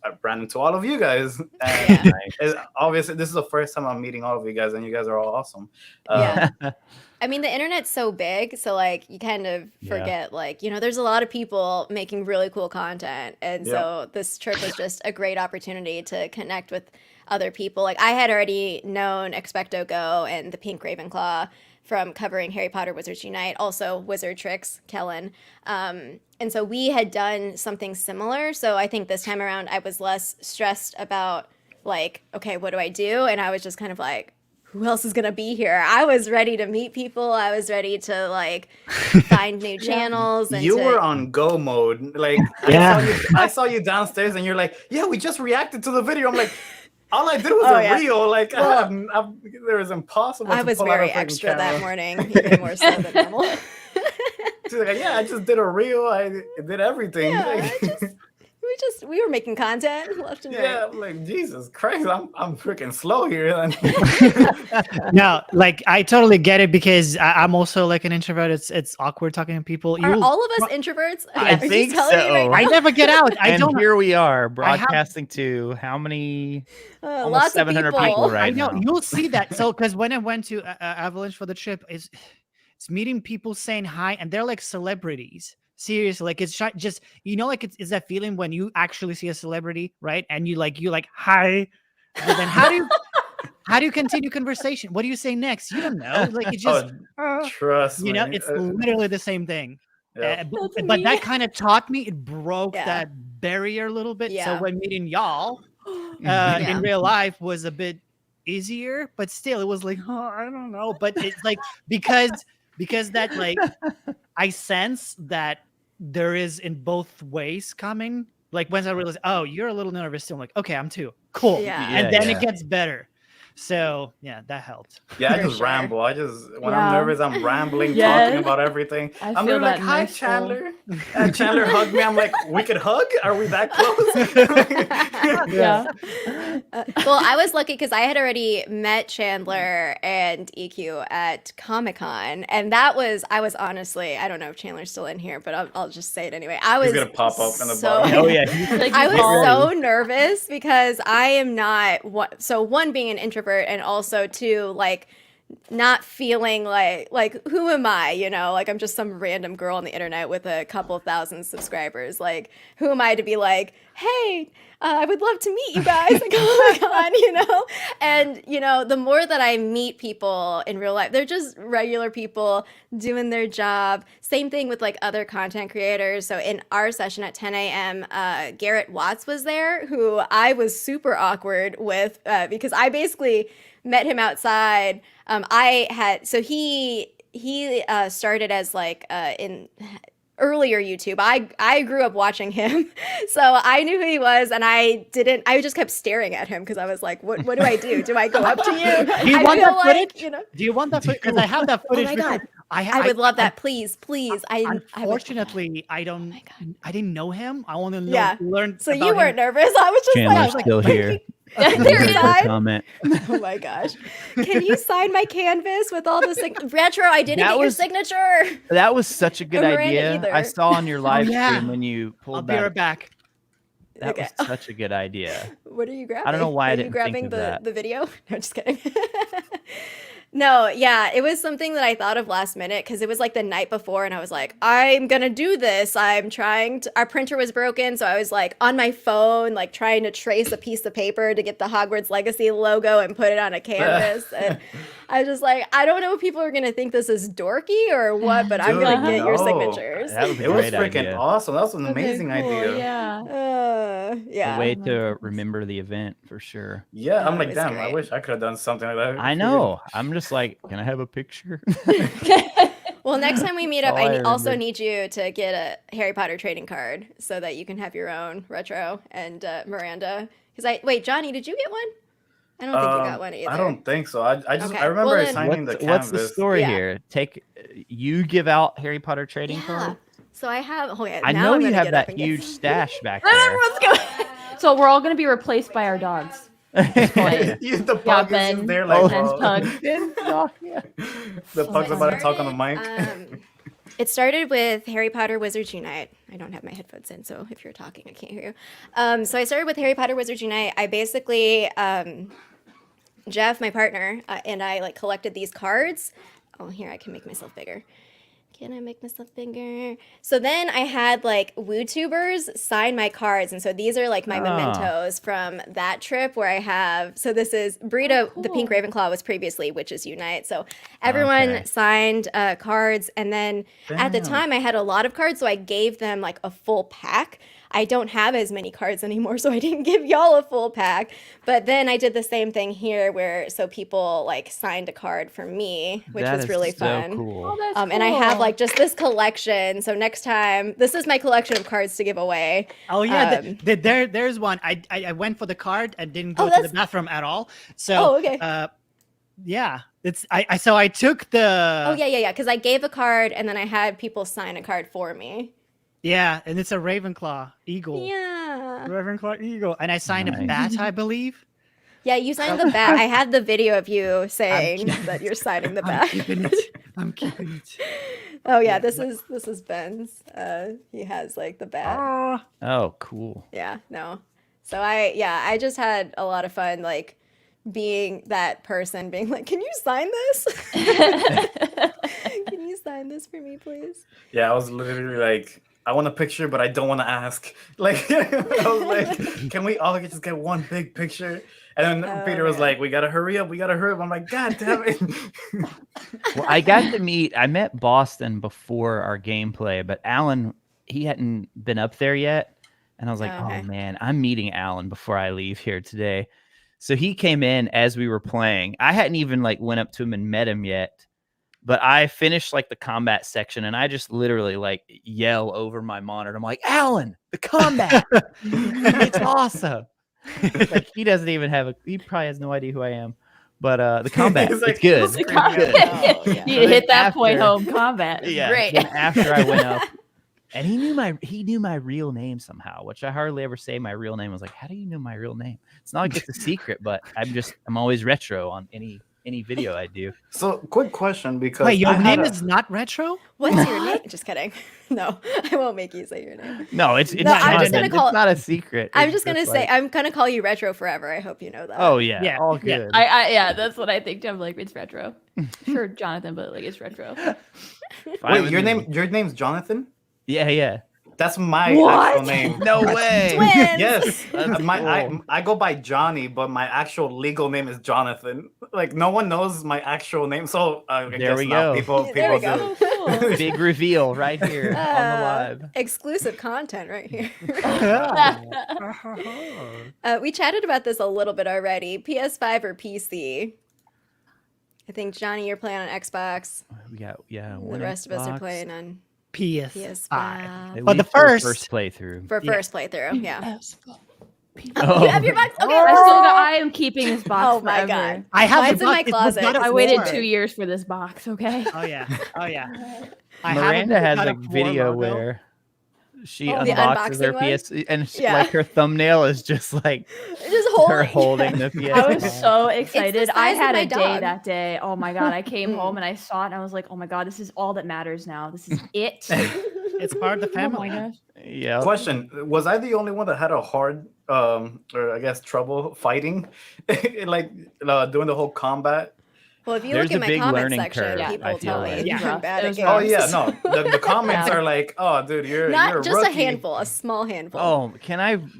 Speaker 2: I ran into all of you guys. And obviously, this is the first time I'm meeting all of you guys, and you guys are all awesome.
Speaker 1: Yeah. I mean, the internet's so big, so like you kind of
Speaker 3: Yeah.
Speaker 1: forget, like, there's a lot of people making really cool content. And so this trip was just a great opportunity to connect with other people. Like, I had already known Expecto Go and the Pink Ravenclaw from covering Harry Potter Wizards Unite, also Wizard Tricks, Kellen. And so we had done something similar. So I think this time around I was less stressed about like, okay, what do I do? And I was just kind of like, who else is gonna be here? I was ready to meet people. I was ready to like find new channels. And
Speaker 2: You were on go mode. Like I saw you downstairs, and you're like, yeah, we just reacted to the video. I'm like, all I did was a reel. Like there was impossible.
Speaker 1: I
Speaker 2: to
Speaker 1: was
Speaker 2: pull out a
Speaker 1: very
Speaker 2: freaking
Speaker 1: extra
Speaker 2: camera.
Speaker 1: that morning, even more so than normal.
Speaker 2: She's like, yeah, I just did a reel. I did everything.
Speaker 1: Yeah,
Speaker 2: Like,
Speaker 1: we were making content left and
Speaker 2: yeah,
Speaker 1: right.
Speaker 2: I'm like, Jesus Christ, I'm freaking slow here.
Speaker 5: No, like I totally get it because I'm also like an introvert. It's awkward talking to people.
Speaker 1: Are all of us introverts?
Speaker 3: I
Speaker 1: Are you
Speaker 3: think
Speaker 1: telling me
Speaker 3: so.
Speaker 1: right
Speaker 5: I
Speaker 1: now?
Speaker 5: never get out. I
Speaker 3: And
Speaker 5: don't.
Speaker 3: here we are broadcasting to how many? Almost
Speaker 1: Lots of
Speaker 3: 700
Speaker 1: people.
Speaker 3: people right
Speaker 5: I know
Speaker 3: now.
Speaker 5: you'll see that. So because when I went to Avalanche for the trip, it's meeting people saying hi, and they're like celebrities. Seriously, like it's just like it's that feeling when you actually see a celebrity, right? And you like hi, but then how do you continue conversation? What do you say next? You don't know. Like it just
Speaker 2: Trust me.
Speaker 5: it's literally the same thing.
Speaker 2: Yeah.
Speaker 5: But that kind of taught me. It broke that barrier a little bit.
Speaker 1: Yeah.
Speaker 5: So when meeting y'all in real life was a bit easier, but still it was like, I don't know. But it's like because that like I sense that there is in both ways coming. Like once I realized, oh, you're a little nervous still. I'm like, okay, I'm too. Cool.
Speaker 1: Yeah.
Speaker 5: And then it gets better. So yeah, that helped.
Speaker 2: Yeah, I
Speaker 1: For
Speaker 2: just
Speaker 1: sure.
Speaker 2: ramble. When I'm nervous, I'm rambling,
Speaker 4: Yes.
Speaker 2: talking about everything.
Speaker 4: I
Speaker 2: I'm
Speaker 4: feel
Speaker 2: like,
Speaker 4: that
Speaker 2: hi,
Speaker 4: nice soul.
Speaker 2: Chandler. And Chandler hugged me. I'm like, we could hug? Are we that close?
Speaker 4: Yeah.
Speaker 1: Well, I was lucky because I had already met Chandler and EQ at Comic-Con, and I was honestly, I don't know if Chandler's still in here, but I'll just say it anyway. I was
Speaker 2: He's going to pop up in the
Speaker 1: so,
Speaker 2: bottom.
Speaker 3: Oh yeah,
Speaker 4: Like,
Speaker 1: I was
Speaker 4: Paul.
Speaker 1: so nervous because I am not one being an introvert, and also two, like, not feeling like who am I, you know, like I'm just some random girl on the internet with a couple thousand subscribers. Like, who am I to be like, hey, I would love to meet you guys. Like, oh my God, you know? And, you know, the more that I meet people in real life, they're just regular people doing their job. Same thing with like other content creators. So in our session at 10 a.m., Garrett Watts was there, who I was super awkward with because I basically met him outside. He started as like in earlier YouTube. I grew up watching him, so I knew who he was, and I just kept staring at him because I was like, what do I do? Do I go up to you?
Speaker 5: Do you
Speaker 1: I
Speaker 5: want
Speaker 1: feel
Speaker 5: that
Speaker 1: like,
Speaker 5: footage?
Speaker 1: you know,
Speaker 5: Do you want that footage? Because I have that
Speaker 1: oh
Speaker 5: footage.
Speaker 1: my God,
Speaker 5: I
Speaker 1: would love that. Please. I would love that.
Speaker 5: Unfortunately, I
Speaker 1: Oh
Speaker 5: don't.
Speaker 1: my God.
Speaker 5: I didn't know him. I want to
Speaker 1: Yeah.
Speaker 5: learn.
Speaker 1: So
Speaker 5: about
Speaker 1: you weren't
Speaker 5: him.
Speaker 1: nervous. I was just
Speaker 3: Chandler's
Speaker 1: like,
Speaker 3: still here.
Speaker 1: There
Speaker 3: There's
Speaker 1: he
Speaker 3: a
Speaker 1: is.
Speaker 3: comment.
Speaker 1: Oh my gosh. Can you sign my canvas with all the retro? I didn't
Speaker 3: That
Speaker 1: get your
Speaker 3: was-
Speaker 1: signature.
Speaker 3: That was such a good
Speaker 1: Or Miranda
Speaker 3: idea.
Speaker 1: either.
Speaker 3: I saw on your live
Speaker 5: yeah.
Speaker 3: stream when you
Speaker 5: I'll
Speaker 3: pulled
Speaker 5: be right
Speaker 3: that.
Speaker 5: back.
Speaker 3: That
Speaker 1: Okay.
Speaker 3: was such a good idea.
Speaker 1: What are you grabbing?
Speaker 3: know why I
Speaker 1: Are
Speaker 3: didn't
Speaker 1: you
Speaker 3: think
Speaker 1: grabbing
Speaker 3: of
Speaker 1: the,
Speaker 3: that.
Speaker 1: the video? No, just kidding. No, yeah, it was something that I thought of last minute because it was like the night before, and I was like, I'm gonna do this. Our printer was broken, so I was like on my phone, like trying to trace a piece of paper to get the Hogwarts Legacy logo and put it on a canvas. And I was just like, I don't know if people are gonna think this is dorky or what, but I'm
Speaker 2: Dude,
Speaker 1: gonna get your
Speaker 2: no.
Speaker 1: signatures.
Speaker 3: That was a
Speaker 2: It was
Speaker 3: great
Speaker 2: freaking
Speaker 3: idea.
Speaker 2: awesome. That was an
Speaker 4: Okay,
Speaker 2: amazing
Speaker 4: cool,
Speaker 2: idea.
Speaker 4: Yeah.
Speaker 3: A
Speaker 1: Yeah.
Speaker 3: way
Speaker 4: Oh my
Speaker 3: to
Speaker 4: goodness.
Speaker 3: remember the event for sure.
Speaker 2: Yeah,
Speaker 1: No,
Speaker 2: I'm
Speaker 1: it
Speaker 2: like,
Speaker 1: was
Speaker 2: damn, I
Speaker 1: great.
Speaker 2: wish I could have done something like that.
Speaker 3: I know. I'm just like, can I have a picture?
Speaker 1: Well, next time we meet up,
Speaker 3: That's all I
Speaker 1: also
Speaker 3: remember.
Speaker 1: need you to get a Harry Potter trading card so that you can have your own retro and Miranda. Wait, Johnny, did you get one? I don't think you got one either.
Speaker 2: I don't think so. I just
Speaker 1: Okay,
Speaker 2: I remember
Speaker 1: well then-
Speaker 2: signing
Speaker 3: what's,
Speaker 2: the
Speaker 3: what's
Speaker 2: canvas.
Speaker 3: the story
Speaker 1: Yeah.
Speaker 3: here? You give out Harry Potter trading
Speaker 1: Yeah.
Speaker 3: card?
Speaker 1: So I have. Okay,
Speaker 3: I
Speaker 1: now
Speaker 3: know
Speaker 1: I'm
Speaker 3: you
Speaker 1: gonna
Speaker 3: have
Speaker 1: get up
Speaker 3: that
Speaker 1: and get
Speaker 3: huge
Speaker 1: some.
Speaker 3: stash back there.
Speaker 1: Everyone's going.
Speaker 4: So we're all gonna be replaced by our dogs. Point.
Speaker 2: You- the pug is
Speaker 4: Ben.
Speaker 2: just there like,
Speaker 3: Oh,
Speaker 4: Ben's
Speaker 2: oh.
Speaker 4: pug.
Speaker 2: The
Speaker 4: So
Speaker 2: pug's about to
Speaker 1: funny.
Speaker 2: talk on the mic.
Speaker 1: It started with Harry Potter Wizards Unite. I don't have my headphones in, so if you're talking, I can't hear you. So I started with Harry Potter Wizards Unite. I basically, Jeff, my partner, and I like collected these cards. Oh, here, I can make myself bigger. Can I make myself bigger? So then I had like WooTubers sign my cards. And so these are like my mementos from that trip where I have. So this is Burrito, the Pink
Speaker 4: cool.
Speaker 1: Ravenclaw was previously Witches Unite. So everyone
Speaker 3: Okay.
Speaker 1: signed cards. And then at the
Speaker 2: Damn.
Speaker 1: time I had a lot of cards. So I gave them like a full pack. I don't have as many cards anymore, so I didn't give y'all a full pack. But then I did the same thing here where so people like signed a card for me, which
Speaker 3: That
Speaker 1: was
Speaker 3: is
Speaker 1: really
Speaker 3: so
Speaker 1: fun.
Speaker 3: cool.
Speaker 4: Oh, that's
Speaker 1: And I have
Speaker 4: cool.
Speaker 1: like just this collection. So next time, this is my collection of cards to give away.
Speaker 5: Oh yeah,
Speaker 1: Um,
Speaker 5: there's one. I went for the card and didn't go
Speaker 1: Oh,
Speaker 5: to the
Speaker 1: that's-
Speaker 5: bathroom at all. So
Speaker 1: Oh, okay.
Speaker 5: yeah, it's so I took the
Speaker 1: Oh yeah. Because I gave a card and then I had people sign a card for me.
Speaker 5: yeah, and it's a Ravenclaw eagle.
Speaker 1: Yeah.
Speaker 5: Ravenclaw eagle, and I signed a
Speaker 3: Nice.
Speaker 5: bat, I believe.
Speaker 1: Yeah, you signed the bat. I had the video of you saying that you're signing the
Speaker 5: I'm
Speaker 1: bat.
Speaker 5: keeping it. I'm keeping it.
Speaker 1: Oh yeah, this is Ben's. He has like the bat.
Speaker 5: Oh,
Speaker 3: Oh, cool.
Speaker 1: Yeah, no. So I just had a lot of fun like being that person being like, "Can you sign this? Can you sign this for me, please?"
Speaker 2: Yeah, I was literally like, I want a picture, but I don't want to ask. Like, I was like, can we all just get one big picture? And then
Speaker 1: Oh,
Speaker 2: Peter was
Speaker 1: man.
Speaker 2: like, we gotta hurry up. I'm like, God damn it.
Speaker 3: Well, I met Boston before our gameplay, but Alan, he hadn't been up there yet. And I was like,
Speaker 1: Oh, okay.
Speaker 3: oh man, I'm meeting Alan before I leave here today. So he came in as we were playing. I hadn't even like went up to him and met him yet, but I finished like the combat section and I just literally like yell over my monitor. I'm like, Alan, the combat, it's awesome. Like he doesn't even he probably has no idea who I am, but the combat,
Speaker 2: He's like,
Speaker 3: it's good.
Speaker 2: "Let's
Speaker 3: It's
Speaker 2: scream
Speaker 3: good.
Speaker 2: it."
Speaker 1: Oh, yeah.
Speaker 4: You hit that
Speaker 3: After-
Speaker 4: point home. Combat.
Speaker 3: Yeah.
Speaker 4: Great.
Speaker 3: Then after I went up, and he knew my real name somehow, which I hardly ever say my real name. I was like, how do you know my real name? It's not like it's a secret, but I'm always retro on any any video I do.
Speaker 2: So, quick question because
Speaker 5: Wait, your
Speaker 2: I had
Speaker 5: name
Speaker 2: a-
Speaker 5: is not Retro?
Speaker 1: What's your name? Just kidding. No, I won't make you say your name.
Speaker 3: No, it's
Speaker 1: No, I'm just
Speaker 3: Jonathan.
Speaker 1: gonna call-
Speaker 3: It's not a secret.
Speaker 1: I'm
Speaker 3: It's
Speaker 1: just gonna say
Speaker 3: like,
Speaker 1: I'm gonna call you Retro forever. I hope you know that.
Speaker 3: oh yeah,
Speaker 5: Yeah,
Speaker 3: all
Speaker 5: yeah.
Speaker 3: good.
Speaker 4: Yeah, that's what I think. I'm like, it's retro. Sure, Jonathan, but like it's retro.
Speaker 3: Fine
Speaker 2: Wait,
Speaker 3: with
Speaker 2: your
Speaker 3: me.
Speaker 2: name's Jonathan?
Speaker 3: Yeah.
Speaker 2: That's my
Speaker 4: What?
Speaker 2: actual name.
Speaker 3: No way.
Speaker 1: Twins.
Speaker 2: Yes,
Speaker 3: That's cool.
Speaker 2: I go by Johnny, but my actual legal name is Jonathan. Like no one knows my actual name, so I
Speaker 3: There
Speaker 2: guess
Speaker 3: we
Speaker 2: now
Speaker 3: go.
Speaker 2: people
Speaker 1: There we
Speaker 2: do.
Speaker 1: go.
Speaker 3: Big reveal right here on the live.
Speaker 1: Exclusive content right here. We chatted about this a little bit already. PS5 or PC? I think Johnny, you're playing on Xbox.
Speaker 3: We got
Speaker 1: The
Speaker 3: one
Speaker 1: rest of us are
Speaker 3: Xbox.
Speaker 1: playing on
Speaker 5: PS5.
Speaker 1: PS5.
Speaker 3: At
Speaker 5: But the
Speaker 3: least for
Speaker 5: first-
Speaker 3: playthrough.
Speaker 1: For
Speaker 5: Yeah.
Speaker 1: first playthrough, yeah.
Speaker 3: Oh.
Speaker 1: You have your box? Okay.
Speaker 4: I am keeping this box
Speaker 1: Oh my
Speaker 4: forever.
Speaker 1: God.
Speaker 5: I have
Speaker 1: Mine's
Speaker 5: the
Speaker 1: in my
Speaker 5: box. It was
Speaker 1: closet.
Speaker 5: God of
Speaker 1: I
Speaker 4: I waited
Speaker 5: War.
Speaker 4: 2 years for this box, okay?
Speaker 5: Oh yeah. Oh yeah. I have
Speaker 3: Miranda has
Speaker 5: God
Speaker 3: a
Speaker 5: of War
Speaker 3: video
Speaker 5: logo.
Speaker 3: where she
Speaker 1: Oh, the
Speaker 3: unboxes her
Speaker 1: unboxing one?
Speaker 3: PS and
Speaker 1: Yeah.
Speaker 3: like her thumbnail is just like
Speaker 1: Just
Speaker 3: her holding the PS.
Speaker 4: I was so excited. I
Speaker 1: size of
Speaker 4: had
Speaker 1: my
Speaker 4: a day
Speaker 1: dog.
Speaker 4: that day. Oh my god! I came home and I saw it and I was like, "Oh my god, this is all that matters now. This is it."
Speaker 5: It's part of the
Speaker 4: Oh my
Speaker 5: family.
Speaker 4: gosh!
Speaker 3: Yeah.
Speaker 2: Question: was I the only one that had a hard, or I guess trouble fighting, like doing the whole combat?
Speaker 1: Well, if you
Speaker 3: There's
Speaker 1: look in
Speaker 3: a
Speaker 1: my
Speaker 3: big
Speaker 1: comment
Speaker 3: learning
Speaker 1: section,
Speaker 3: curve,
Speaker 1: people
Speaker 3: I feel
Speaker 1: tell
Speaker 3: like.
Speaker 1: me
Speaker 5: Yeah.
Speaker 1: I'm bad
Speaker 4: It
Speaker 1: at
Speaker 4: was
Speaker 1: games.
Speaker 2: Oh yeah, no, the comments
Speaker 4: Yeah.
Speaker 2: are like, oh dude, you're
Speaker 1: Not
Speaker 2: a
Speaker 1: just a
Speaker 2: rookie.
Speaker 1: handful, a small handful.
Speaker 3: Oh,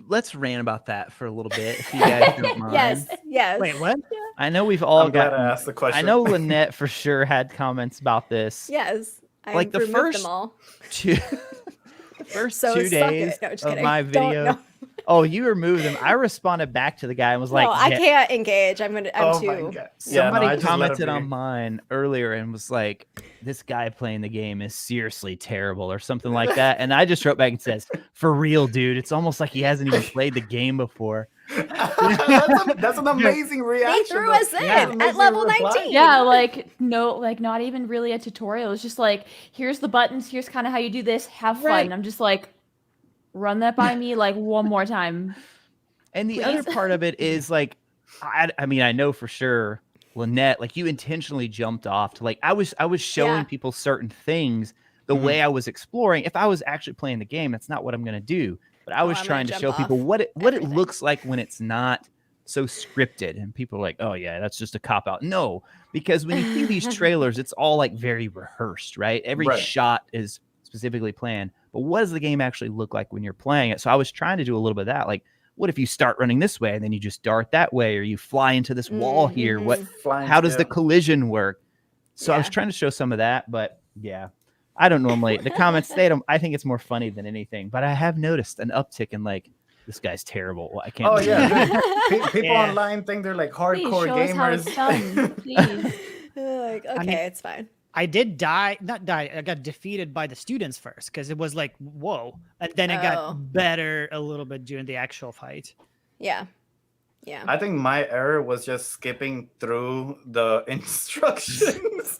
Speaker 3: let's rant about that for a little bit, if you guys don't mind.
Speaker 1: yes.
Speaker 5: Wait, what?
Speaker 3: I know we've all
Speaker 2: I'm glad
Speaker 3: got.
Speaker 2: I asked the question.
Speaker 3: I know Lynette for sure had comments about this.
Speaker 1: Yes. I
Speaker 3: Like, the
Speaker 1: removed
Speaker 3: first
Speaker 1: them all.
Speaker 3: Two, the first
Speaker 1: So
Speaker 3: 2
Speaker 1: suck
Speaker 3: days
Speaker 1: it. No, just
Speaker 3: of
Speaker 1: kidding.
Speaker 3: my
Speaker 1: Don't-
Speaker 3: video.
Speaker 1: no.
Speaker 3: Oh, you removed them. I responded back to the guy and was like,
Speaker 1: no, I
Speaker 3: "Yeah."
Speaker 1: can't engage. I'm
Speaker 2: Oh my
Speaker 1: too.
Speaker 2: God.
Speaker 3: Somebody
Speaker 2: I just let it
Speaker 3: commented
Speaker 2: be.
Speaker 3: on mine earlier and was like, "This guy playing the game is seriously terrible," or something like that. And I just wrote back and says, "For real, dude. It's almost like he hasn't even played the game before."
Speaker 2: that's an amazing
Speaker 1: They
Speaker 2: reaction.
Speaker 1: threw
Speaker 2: though.
Speaker 1: us in
Speaker 2: That's an
Speaker 1: at
Speaker 2: amazing
Speaker 1: level
Speaker 2: reply.
Speaker 1: 19.
Speaker 4: Yeah, like no, like not even really a tutorial. It's just like, here's the buttons. Here's kind of how you do this. Have fun.
Speaker 5: Right.
Speaker 4: And I'm just like, run that by me like one more time.
Speaker 3: And the
Speaker 4: Please.
Speaker 3: other part of it is like, I mean, I know for sure, Lynette, like you intentionally jumped off to like I was showing
Speaker 1: Yeah.
Speaker 3: people certain things the
Speaker 2: Mhm.
Speaker 3: way I was exploring. If I was actually playing the game, that's not what I'm gonna do. But I
Speaker 1: Oh,
Speaker 3: was
Speaker 1: I'm gonna
Speaker 3: trying to
Speaker 1: jump
Speaker 3: show people
Speaker 1: off
Speaker 3: what it
Speaker 1: everything.
Speaker 3: looks like when it's not so scripted. And people are like, "Oh yeah, that's just a cop out." No, because when you see these trailers, it's all like very rehearsed, right? Every
Speaker 2: Right.
Speaker 3: shot is specifically planned. But what does the game actually look like when you're playing it? So I was trying to do a little bit of that, like, what if you start running this way and then you just dart that way, or you fly into this wall here? What?
Speaker 2: Flying
Speaker 3: How does the
Speaker 2: tail.
Speaker 3: collision work? So I was
Speaker 1: Yeah.
Speaker 3: trying to show some of that, but yeah, I don't normally. The comments they don't. I think it's more funny than anything. But I have noticed an uptick in like, this guy's terrible. Well, I can't.
Speaker 2: Oh
Speaker 3: believe
Speaker 2: yeah,
Speaker 3: it."
Speaker 2: dude. People
Speaker 5: Yeah.
Speaker 2: online think they're like
Speaker 4: Please
Speaker 2: hardcore
Speaker 4: show us how
Speaker 2: gamers.
Speaker 4: it's done, please.
Speaker 1: Like, okay,
Speaker 5: mean-
Speaker 1: it's fine.
Speaker 5: I did not die. I got defeated by the students first because it was like, whoa. And then it
Speaker 1: Oh.
Speaker 5: got better a little bit during the actual fight.
Speaker 1: Yeah. Yeah.
Speaker 2: I think my error was just skipping through the instructions.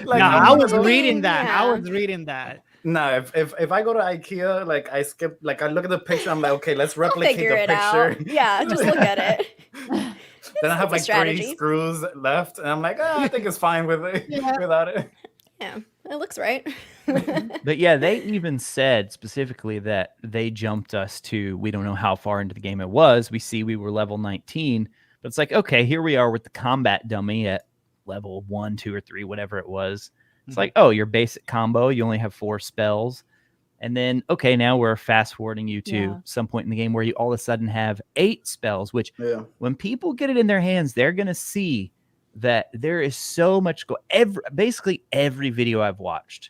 Speaker 5: No,
Speaker 2: I'm
Speaker 5: I was
Speaker 2: gonna go-
Speaker 5: reading that. I
Speaker 1: Yeah.
Speaker 5: was reading that.
Speaker 2: No, if I go to IKEA, like I skip, like I look at the picture, I'm like, okay, let's
Speaker 1: I'll
Speaker 2: replicate
Speaker 1: figure
Speaker 2: the
Speaker 1: it
Speaker 2: picture.
Speaker 1: out. Yeah, just look at it.
Speaker 2: Then I have
Speaker 1: a
Speaker 2: like
Speaker 1: strategy.
Speaker 2: 3 screws left, and I'm like, I think it's fine with it without it.
Speaker 1: Yeah, it looks right.
Speaker 3: But yeah, they even said specifically that they jumped us to, we don't know how far into the game it was. We see we were level 19, but it's like, okay, here we are with the combat dummy at level 1, 2, or 3, whatever it was. It's like, oh, your basic combo, you only have 4 spells. And then, okay, now we're fast forwarding you to
Speaker 4: Yeah.
Speaker 3: some point in the game where you all of a sudden have 8 spells, which
Speaker 2: Yeah.
Speaker 3: when people get it in their hands, they're going to see that there is so much basically every video I've watched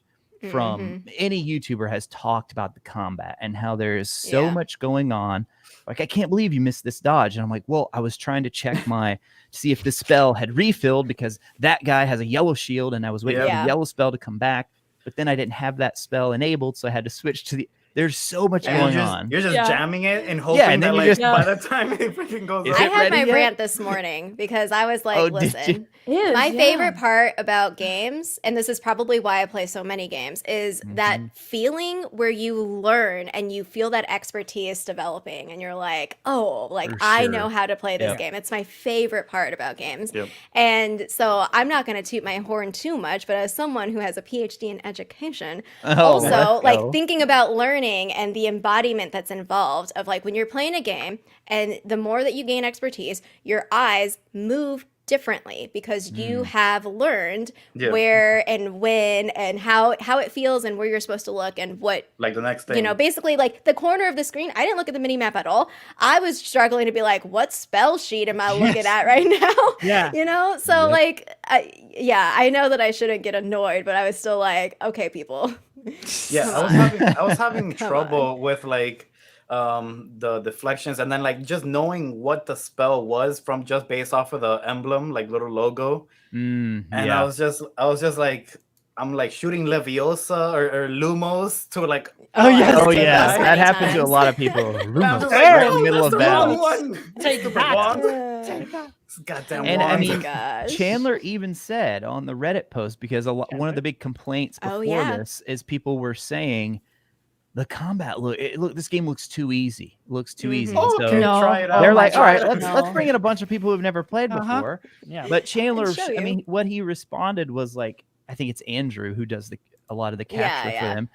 Speaker 3: from any YouTuber has talked about the combat and how there is so
Speaker 1: Yeah.
Speaker 3: much going on. Like, I can't believe you missed this dodge. And I'm like, well, I was trying to check to see if the spell had refilled because that guy has a yellow shield and I was waiting for
Speaker 1: Yeah.
Speaker 3: the yellow spell to come back. But then I didn't have that spell enabled, so I had to switch to the. There's so much
Speaker 2: And
Speaker 3: going
Speaker 2: you're just,
Speaker 3: on.
Speaker 2: you're just
Speaker 4: Yeah.
Speaker 2: jamming it and hoping
Speaker 3: and then
Speaker 2: that
Speaker 3: you
Speaker 2: like
Speaker 3: just-
Speaker 2: by the time it freaking goes
Speaker 3: Is
Speaker 2: off.
Speaker 1: I
Speaker 3: it
Speaker 1: had my
Speaker 3: ready yet?
Speaker 1: rant this morning because I was like,
Speaker 3: Oh, did you?
Speaker 1: listen,
Speaker 4: Is,
Speaker 1: my
Speaker 4: yeah.
Speaker 1: favorite part about games, and this is probably why I play so many games, is that
Speaker 3: Mhm.
Speaker 1: feeling where you learn and you feel that expertise developing, and you're like, oh, like
Speaker 3: For
Speaker 1: I
Speaker 3: sure.
Speaker 1: know how to play this
Speaker 3: Yep.
Speaker 1: game. It's my favorite part about games.
Speaker 2: Yep.
Speaker 1: And so I'm not going to toot my horn too much, but as someone who has a PhD in education,
Speaker 3: Oh,
Speaker 1: also
Speaker 3: let's
Speaker 1: like
Speaker 3: go.
Speaker 1: thinking about learning and the embodiment that's involved of like when you're playing a game and the more that you gain expertise, your eyes move differently because you have learned
Speaker 2: Yeah.
Speaker 1: where and when and how it feels and where you're supposed to look and what
Speaker 2: Like the next thing.
Speaker 1: you know, basically like the corner of the screen. I didn't look at the mini map at all. I was struggling to be like, what spell sheet am I looking
Speaker 5: Yes.
Speaker 1: at right now?
Speaker 5: Yeah.
Speaker 1: You know? So
Speaker 3: Yep.
Speaker 1: like, I know that I shouldn't get annoyed, but I was still like, okay, people.
Speaker 2: Yeah,
Speaker 1: Come
Speaker 2: I was having
Speaker 1: Come
Speaker 2: trouble with like the deflections and then like just knowing what the spell was from just based off of the emblem, like little logo. And
Speaker 3: Yeah.
Speaker 2: I was just like I'm like shooting Leviosa or Lumos to like
Speaker 5: Oh, yes.
Speaker 3: Oh
Speaker 1: I did
Speaker 3: yeah,
Speaker 1: those
Speaker 3: that
Speaker 1: many
Speaker 3: happened to a
Speaker 1: times.
Speaker 3: lot of people.
Speaker 2: I'm
Speaker 3: Lumos
Speaker 2: just
Speaker 3: right
Speaker 2: like,
Speaker 3: in the
Speaker 2: "No,
Speaker 3: middle
Speaker 2: that's
Speaker 3: of
Speaker 2: the wrong
Speaker 3: battle.
Speaker 2: one.
Speaker 5: Take
Speaker 2: Stupid
Speaker 5: that.
Speaker 2: wand.
Speaker 5: Take that.
Speaker 2: This goddamn
Speaker 3: And I
Speaker 2: wand.
Speaker 3: mean,
Speaker 1: Gosh.
Speaker 3: Chandler even said on the Reddit post because one of
Speaker 5: Chandler?
Speaker 3: the big complaints
Speaker 1: Oh,
Speaker 3: before
Speaker 1: yeah.
Speaker 3: this is people were saying the combat look this game looks too easy. Looks too easy.
Speaker 2: Oh,
Speaker 3: So
Speaker 2: okay,
Speaker 4: No.
Speaker 2: try it
Speaker 4: Oh
Speaker 2: out.
Speaker 3: they're
Speaker 4: my
Speaker 3: like, all right,
Speaker 4: God,
Speaker 3: let's
Speaker 4: no.
Speaker 3: bring in a bunch of people who've never played
Speaker 5: Uh-huh.
Speaker 3: before.
Speaker 5: Yeah.
Speaker 3: But Chandler,
Speaker 1: show
Speaker 3: I
Speaker 1: you.
Speaker 3: mean, what he responded was like, I think it's Andrew who does a lot of the
Speaker 1: Yeah,
Speaker 3: capture for
Speaker 1: yeah.
Speaker 3: them.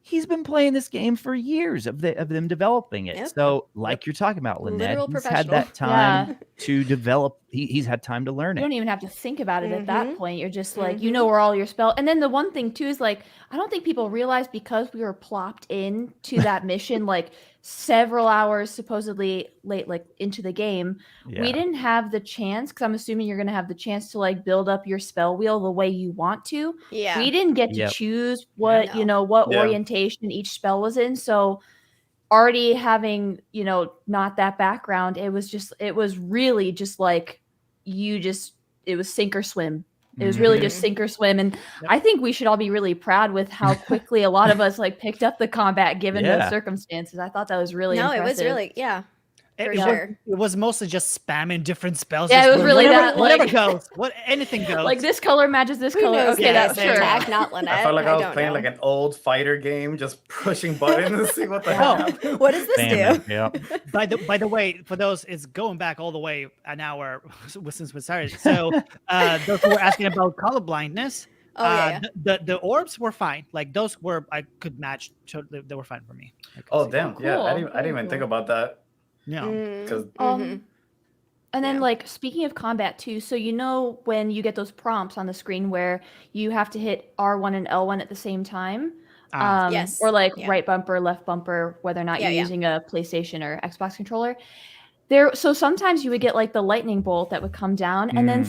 Speaker 3: He's been playing this game for years of them developing it.
Speaker 1: Yep.
Speaker 3: So, like you're talking about, Lynette,
Speaker 1: Literal
Speaker 3: he's had
Speaker 1: professional.
Speaker 3: that time
Speaker 4: Yeah.
Speaker 3: to develop. He's had time to learn
Speaker 4: You
Speaker 3: it.
Speaker 4: don't even have to think about it at that
Speaker 1: Mhm.
Speaker 4: point. You're just like, you know where all your spell. And then the one thing too is like, I don't think people realize because we were plopped in to that mission like several hours supposedly late, like into the game, we
Speaker 3: Yeah.
Speaker 4: didn't have the chance. Because I'm assuming you're gonna have the chance to like build up your spell wheel the way you want to.
Speaker 1: Yeah.
Speaker 4: We didn't get to
Speaker 3: Yep.
Speaker 4: choose what
Speaker 1: No.
Speaker 4: what
Speaker 2: Yeah.
Speaker 4: orientation each spell was in. So already having not that background, it was really just like it was sink or swim. It was really just
Speaker 1: Mhm.
Speaker 4: sink or swim. And
Speaker 5: Yep.
Speaker 4: I think we should all be really proud with how quickly a lot of us like picked up the combat given those
Speaker 3: Yeah.
Speaker 4: circumstances. I thought that was really
Speaker 1: No,
Speaker 4: impressive.
Speaker 1: it was really, yeah. For
Speaker 5: It
Speaker 1: sure.
Speaker 5: was mostly just spamming different spells.
Speaker 4: Yeah,
Speaker 5: just
Speaker 4: it was really
Speaker 5: whatever,
Speaker 4: that,
Speaker 5: whatever
Speaker 4: like-
Speaker 5: goes. Anything goes.
Speaker 4: like this color matches this
Speaker 1: Who
Speaker 4: color.
Speaker 1: knows?
Speaker 4: Okay,
Speaker 5: Yeah,
Speaker 4: that's
Speaker 5: there you
Speaker 4: sure.
Speaker 5: go.
Speaker 1: Attack, not Lynette.
Speaker 2: I felt like I was
Speaker 1: don't
Speaker 2: playing
Speaker 1: know.
Speaker 2: like an old fighter game, just pushing buttons to see what the
Speaker 5: Oh.
Speaker 2: hell happened.
Speaker 1: What does this
Speaker 3: Spamming,
Speaker 1: do?
Speaker 3: Yep.
Speaker 5: By the way, for those, it's going back all the way an hour since we started. So those who were asking about color blindness,
Speaker 1: Oh, yeah,
Speaker 5: the orbs were fine. Like those were I could match. So they were fine for me. I could
Speaker 2: Oh
Speaker 5: see.
Speaker 2: damn! Yeah,
Speaker 4: cool.
Speaker 2: I didn't
Speaker 4: Very
Speaker 2: even think
Speaker 4: cool.
Speaker 2: about that
Speaker 5: Yeah.
Speaker 2: because
Speaker 1: Mhm.
Speaker 4: And then,
Speaker 1: Yeah.
Speaker 4: like, speaking of combat too, so when you get those prompts on the screen where you have to hit R1 and L1 at the same time,
Speaker 1: Yes.
Speaker 4: or like
Speaker 1: Yeah.
Speaker 4: right bumper, left bumper, whether or not
Speaker 1: Yeah,
Speaker 4: you're
Speaker 1: yeah.
Speaker 4: using a PlayStation or Xbox controller. So sometimes you would get like the lightning bolt that would come down, and then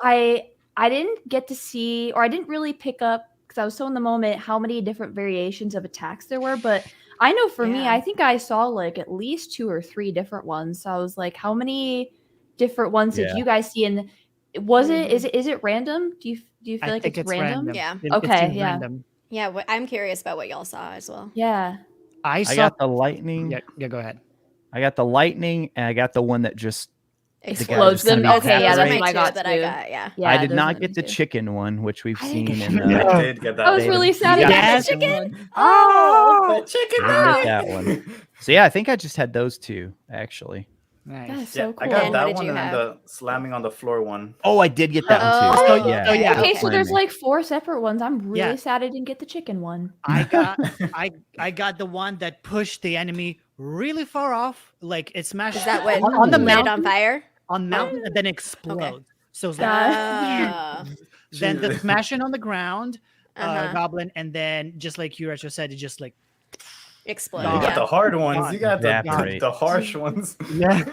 Speaker 4: I didn't get to see, or I didn't really pick up because I was so in the moment how many different variations of attacks there were, but I know for me,
Speaker 1: Yeah.
Speaker 4: I think I saw like at least 2 or 3 different ones. So I was like, how many different ones did
Speaker 3: Yeah.
Speaker 4: you guys see? And is it random? Do you feel
Speaker 5: I
Speaker 4: like
Speaker 5: think
Speaker 4: it's random?
Speaker 1: Yeah.
Speaker 5: It
Speaker 4: Okay,
Speaker 5: seems
Speaker 4: yeah.
Speaker 5: random.
Speaker 1: Yeah, I'm curious about what y'all saw as well.
Speaker 4: Yeah.
Speaker 5: I
Speaker 3: I
Speaker 5: saw.
Speaker 3: got the lightning.
Speaker 5: Yeah, go ahead.
Speaker 3: I got the lightning, and I got the one that just.
Speaker 4: Explodes
Speaker 3: just
Speaker 4: them.
Speaker 3: kinda
Speaker 4: Okay, yeah,
Speaker 1: Those
Speaker 4: that's
Speaker 1: are
Speaker 3: evaporates.
Speaker 4: what I
Speaker 1: my
Speaker 4: got
Speaker 1: two that
Speaker 4: too.
Speaker 1: I got, yeah.
Speaker 4: Yeah,
Speaker 3: I did
Speaker 4: those
Speaker 3: not
Speaker 4: are
Speaker 3: get the
Speaker 4: me too.
Speaker 3: chicken one, which we've
Speaker 4: I
Speaker 3: seen
Speaker 4: didn't
Speaker 3: in
Speaker 4: get
Speaker 3: the.
Speaker 2: I did get that.
Speaker 4: I was really sad.
Speaker 1: You
Speaker 4: I
Speaker 1: got
Speaker 4: didn't
Speaker 1: the
Speaker 4: get
Speaker 1: chicken?
Speaker 4: one.
Speaker 1: Oh,
Speaker 2: The chicken
Speaker 3: Didn't
Speaker 2: nugget!
Speaker 3: get that one. So yeah, I think I just had those two actually.
Speaker 5: Nice.
Speaker 4: That's
Speaker 2: Yeah,
Speaker 4: so
Speaker 2: I
Speaker 4: cool.
Speaker 2: got
Speaker 1: And what
Speaker 2: that
Speaker 1: did
Speaker 2: one
Speaker 1: you
Speaker 2: and then
Speaker 1: have?
Speaker 2: the slamming on the floor one.
Speaker 3: Oh, I did get that one too.
Speaker 1: Oh,
Speaker 3: yeah.
Speaker 1: okay.
Speaker 5: yeah.
Speaker 4: Okay, so there's
Speaker 3: Slamming.
Speaker 4: like 4 separate ones. I'm really
Speaker 5: Yeah.
Speaker 4: sad I didn't get the chicken one.
Speaker 5: I got I got the one that pushed the enemy really far off. Like it smashed
Speaker 1: Is that what
Speaker 5: on the
Speaker 1: lit it on
Speaker 5: mountain,
Speaker 1: fire?
Speaker 5: and then explodes. So it's like
Speaker 1: Oh.
Speaker 5: then the
Speaker 2: Jesus.
Speaker 5: smashing on the ground,
Speaker 1: Uh-huh.
Speaker 5: goblin, and then just like you Retro said, it just like
Speaker 1: Explode.
Speaker 2: You
Speaker 5: God.
Speaker 2: got
Speaker 1: Yeah.
Speaker 2: the hard ones. You got
Speaker 3: Evaporate.
Speaker 2: the harsh ones.
Speaker 5: yeah.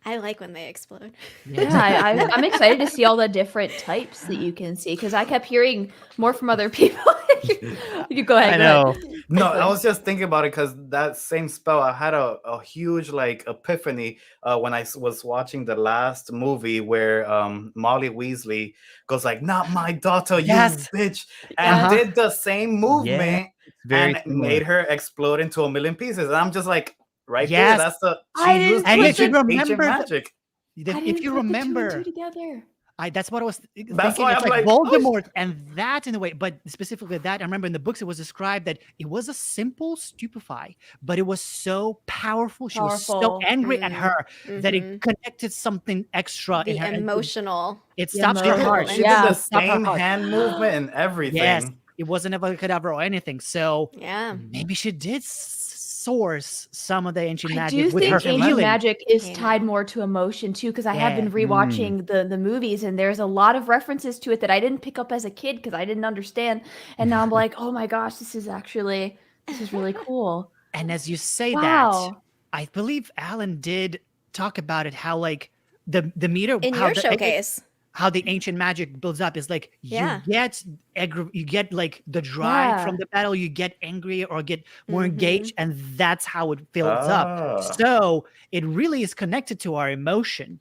Speaker 1: I I like when they explode.
Speaker 4: Yeah, I'm excited to see all the different types that you can see because I kept hearing more from other people. You go ahead.
Speaker 3: I
Speaker 4: go
Speaker 3: know.
Speaker 4: ahead.
Speaker 2: No, I was just thinking about it because that same spell, I had a huge like epiphany when I was watching the last movie where Molly Weasley goes like, "Not my daughter,
Speaker 5: Yes.
Speaker 2: you bitch," and
Speaker 5: Uh-huh.
Speaker 2: did the same movement
Speaker 3: It's very
Speaker 2: and
Speaker 3: similar.
Speaker 2: made her explode into a million pieces. And I'm just like, right there,
Speaker 5: Yes.
Speaker 2: that's the
Speaker 4: I
Speaker 2: she used
Speaker 4: didn't
Speaker 5: And if you
Speaker 2: ancient
Speaker 5: remember the-
Speaker 2: magic.
Speaker 4: I
Speaker 5: If
Speaker 4: didn't
Speaker 5: you
Speaker 4: put the 2 and 2
Speaker 5: remember,
Speaker 4: together.
Speaker 5: that's what I was thinking.
Speaker 2: That's why
Speaker 5: It's
Speaker 2: I'm
Speaker 5: like
Speaker 2: like, oh,
Speaker 5: Voldemort and that in a way, but specifically that I remember in the books it was described that it was a simple stupefy, but it was so powerful. She was so
Speaker 4: Powerful.
Speaker 5: angry at her that
Speaker 1: Mhm.
Speaker 5: it connected something extra in
Speaker 1: The
Speaker 5: her. and
Speaker 1: emotional.
Speaker 5: It
Speaker 4: The
Speaker 5: stopped
Speaker 2: She
Speaker 5: her
Speaker 2: did,
Speaker 5: heart.
Speaker 2: she
Speaker 1: Yeah,
Speaker 2: did the
Speaker 5: stopped her
Speaker 2: same
Speaker 5: heart.
Speaker 2: hand movement and
Speaker 5: Yes,
Speaker 2: everything.
Speaker 5: it wasn't a cadaver or anything. So
Speaker 1: Yeah.
Speaker 5: maybe she did source some of the ancient
Speaker 4: I
Speaker 5: magic
Speaker 4: do
Speaker 5: with her
Speaker 4: think ancient
Speaker 5: healing.
Speaker 4: magic is
Speaker 1: Yeah.
Speaker 4: tied more to emotion too, because I have been
Speaker 5: Yeah.
Speaker 4: rewatching the movies, and there's a lot of references to it that I didn't pick up as a kid because I didn't understand, and now I'm like, oh my gosh, this is really cool.
Speaker 5: And as you say that,
Speaker 4: Wow.
Speaker 5: I believe Alan did talk about it, how like the meter,
Speaker 1: In
Speaker 5: how
Speaker 1: your showcase.
Speaker 5: how the ancient magic builds up is like
Speaker 1: Yeah.
Speaker 5: you get like the drive from
Speaker 4: Yeah.
Speaker 5: the battle, you get angry or get more
Speaker 1: Mhm.
Speaker 5: engaged, and that's how it builds up.
Speaker 2: Ah.
Speaker 5: So it really is connected to our emotion.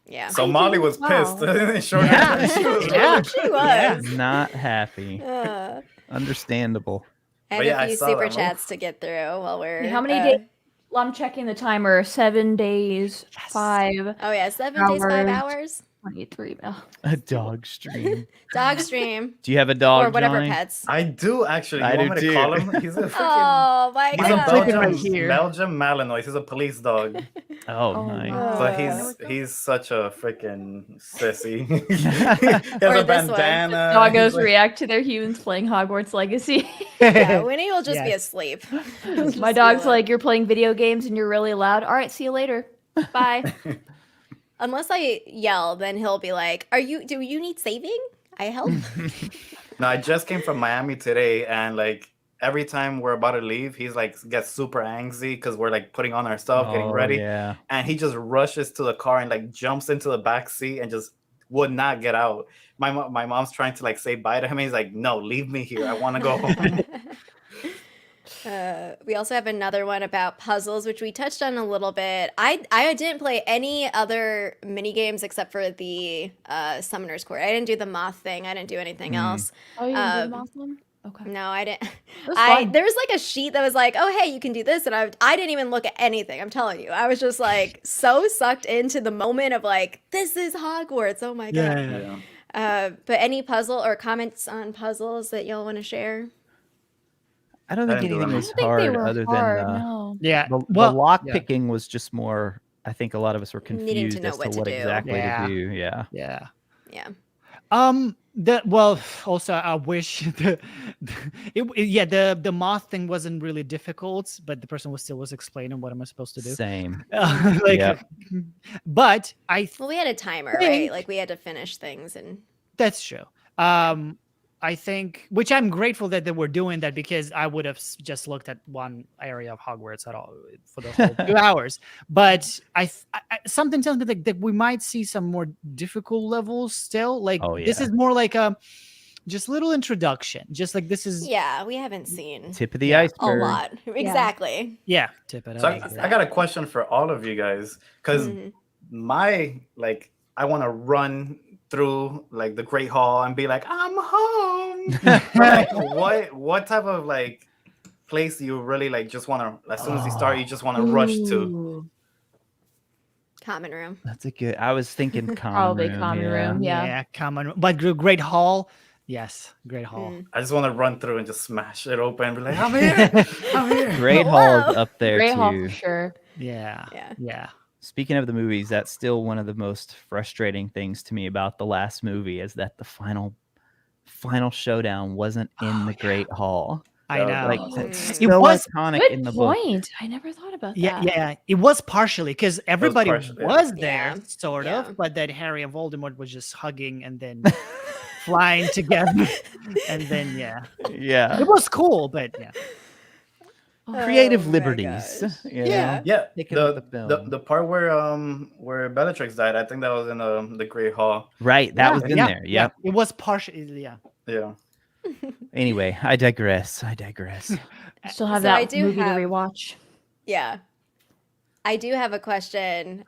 Speaker 1: Yeah.
Speaker 2: So
Speaker 4: I
Speaker 2: Molly
Speaker 4: didn't-
Speaker 2: was pissed.
Speaker 4: wow.
Speaker 2: Short
Speaker 5: Yeah.
Speaker 2: answer, she was
Speaker 5: Yeah.
Speaker 2: really
Speaker 1: She
Speaker 5: Yeah.
Speaker 1: was.
Speaker 3: Not happy.
Speaker 1: Uh,
Speaker 3: Understandable.
Speaker 1: I
Speaker 2: But
Speaker 1: have
Speaker 2: yeah, I
Speaker 1: a few
Speaker 2: saw
Speaker 1: super
Speaker 2: that move.
Speaker 1: chats to get through while we're.
Speaker 4: Okay, how many days? Well, I'm checking the timer. 7 days,
Speaker 5: Yes.
Speaker 4: 5
Speaker 1: Oh yeah, 7 days, 5
Speaker 4: hours.
Speaker 1: hours.
Speaker 4: 23. Oh,
Speaker 3: A dog stream.
Speaker 1: Dog stream
Speaker 3: Do you have a dog,
Speaker 1: or whatever
Speaker 3: Johnny?
Speaker 1: pets.
Speaker 2: I do actually. You
Speaker 3: I
Speaker 2: want
Speaker 3: do
Speaker 2: me to
Speaker 3: too.
Speaker 2: call him? He's a freaking.
Speaker 1: Oh my
Speaker 2: He's a
Speaker 5: I'm flipping
Speaker 1: god.
Speaker 5: right here.
Speaker 2: Belgian Malinois. He's a police dog.
Speaker 3: Oh,
Speaker 4: Oh,
Speaker 3: nice.
Speaker 4: wow.
Speaker 2: But
Speaker 1: Uh,
Speaker 2: he's such a freaking sissy. He has
Speaker 1: Or
Speaker 2: a
Speaker 1: this one.
Speaker 2: bandana.
Speaker 4: Doggos
Speaker 2: He's like-
Speaker 4: react to their humans playing Hogwarts Legacy.
Speaker 1: Yeah, Winnie will just be
Speaker 5: Yes.
Speaker 1: asleep. He'll just
Speaker 4: My
Speaker 1: be
Speaker 4: dog's
Speaker 1: alone.
Speaker 4: like, you're playing video games and you're really loud. All right, see you later. Bye.
Speaker 1: Unless I yell, then he'll be like, do you need saving? I help.
Speaker 2: No, I just came from Miami today, and like every time we're about to leave, he's like gets super angsty because we're like putting on our stuff, getting
Speaker 3: Oh,
Speaker 2: ready,
Speaker 3: yeah.
Speaker 2: and he just rushes to the car and like jumps into the back seat and just would not get out. My mom's trying to like say bye to him. And he's like, "No, leave me here. I want to go home."
Speaker 1: We also have another one about puzzles, which we touched on a little bit. I didn't play any other mini games except for the Summoner's Court. I didn't do the moth thing. I didn't do anything else.
Speaker 4: Oh, you didn't do the
Speaker 1: Um,
Speaker 4: mouse one? Okay.
Speaker 1: No, I didn't.
Speaker 4: It was fun.
Speaker 1: There was like a sheet that was like, "Oh, hey, you can do this," and I didn't even look at anything. I'm telling you, I was just like so sucked into the moment of like, "This is Hogwarts." Oh my god.
Speaker 2: Yeah.
Speaker 1: But any puzzle or comments on puzzles that y'all want to share?
Speaker 3: I don't
Speaker 2: I
Speaker 3: think
Speaker 2: didn't do
Speaker 3: anything
Speaker 2: them.
Speaker 4: I
Speaker 3: was
Speaker 4: don't think they
Speaker 3: hard
Speaker 4: were
Speaker 3: other
Speaker 4: hard,
Speaker 3: than
Speaker 4: no.
Speaker 5: Yeah.
Speaker 3: the
Speaker 5: Well,
Speaker 3: lock
Speaker 5: yeah.
Speaker 3: picking was just more. I think a lot of us were
Speaker 1: Needing to
Speaker 3: confused
Speaker 1: know
Speaker 3: as
Speaker 1: what
Speaker 3: to
Speaker 1: to
Speaker 3: what
Speaker 1: do.
Speaker 3: exactly
Speaker 5: Yeah.
Speaker 3: to do. Yeah.
Speaker 5: Yeah.
Speaker 1: Yeah.
Speaker 5: Also I wish the moth thing wasn't really difficult, but the person was explaining what am I supposed to do.
Speaker 3: Same.
Speaker 5: Like,
Speaker 3: Yep.
Speaker 5: but
Speaker 1: Well, we had a timer,
Speaker 5: think-
Speaker 1: right? Like we had to finish things, and
Speaker 5: that's true. I think, which I'm grateful that they were doing that, because I would have just looked at one area of Hogwarts at all for the whole 2 hours. But something tells me that we might see some more difficult levels still. Like
Speaker 3: Oh,
Speaker 5: this
Speaker 3: yeah.
Speaker 5: is more like a just little introduction. Just like this is
Speaker 1: yeah, we haven't seen
Speaker 3: Tip of the
Speaker 5: Yeah.
Speaker 1: a
Speaker 3: iceberg.
Speaker 1: lot. Exactly.
Speaker 5: tip it
Speaker 2: So
Speaker 5: up.
Speaker 2: I got a question for all of you guys, because
Speaker 1: Mhm.
Speaker 2: I want to run through like the Great Hall and be like, I'm home. Like, what type of like place do you really like just want to, as soon as you start, you just want to rush to?
Speaker 4: Ooh.
Speaker 1: Common room.
Speaker 3: That's a good. I was thinking common
Speaker 4: Probably
Speaker 3: room.
Speaker 4: common
Speaker 3: yeah.
Speaker 4: room. Yeah.
Speaker 5: Come on. But Great Hall, yes, Great Hall.
Speaker 1: Mm.
Speaker 2: I just want to run through and just smash it open and be like, I'm here. I'm here.
Speaker 3: Great
Speaker 1: Whoa.
Speaker 3: Hall is up there
Speaker 4: Great
Speaker 3: too.
Speaker 4: Hall for sure.
Speaker 5: Yeah,
Speaker 1: Yeah.
Speaker 5: yeah.
Speaker 3: Speaking of the movies, that's still one of the most frustrating things to me about the last movie is that the final showdown wasn't in the Great Hall.
Speaker 5: I know.
Speaker 3: Like
Speaker 1: Oh.
Speaker 3: that's
Speaker 1: It
Speaker 3: so
Speaker 5: was-
Speaker 3: iconic
Speaker 4: Good
Speaker 3: in the book.
Speaker 4: point. I never thought about
Speaker 5: Yeah,
Speaker 4: that.
Speaker 5: yeah, it was partially because everybody was,
Speaker 2: partially, yeah.
Speaker 5: there,
Speaker 1: Yeah.
Speaker 5: sort
Speaker 1: Yeah.
Speaker 5: of, but then Harry and Voldemort was just hugging and then flying together, and then
Speaker 3: Yeah.
Speaker 5: it was cool, but yeah,
Speaker 3: creative
Speaker 1: Oh my
Speaker 3: liberties.
Speaker 1: gosh.
Speaker 3: You
Speaker 1: Yeah.
Speaker 3: know?
Speaker 2: Yeah,
Speaker 3: Taken with the film.
Speaker 2: the part where Bellatrix died, I think that was in the Great Hall.
Speaker 3: Right, that was in
Speaker 5: yeah,
Speaker 3: there.
Speaker 5: yeah.
Speaker 3: Yep.
Speaker 5: It was partially, yeah.
Speaker 2: Yeah.
Speaker 3: Anyway, I digress. I digress.
Speaker 4: Still have
Speaker 1: So I
Speaker 4: that
Speaker 1: do
Speaker 4: movie
Speaker 1: have-
Speaker 4: to rewatch.
Speaker 1: Yeah. I do have a question.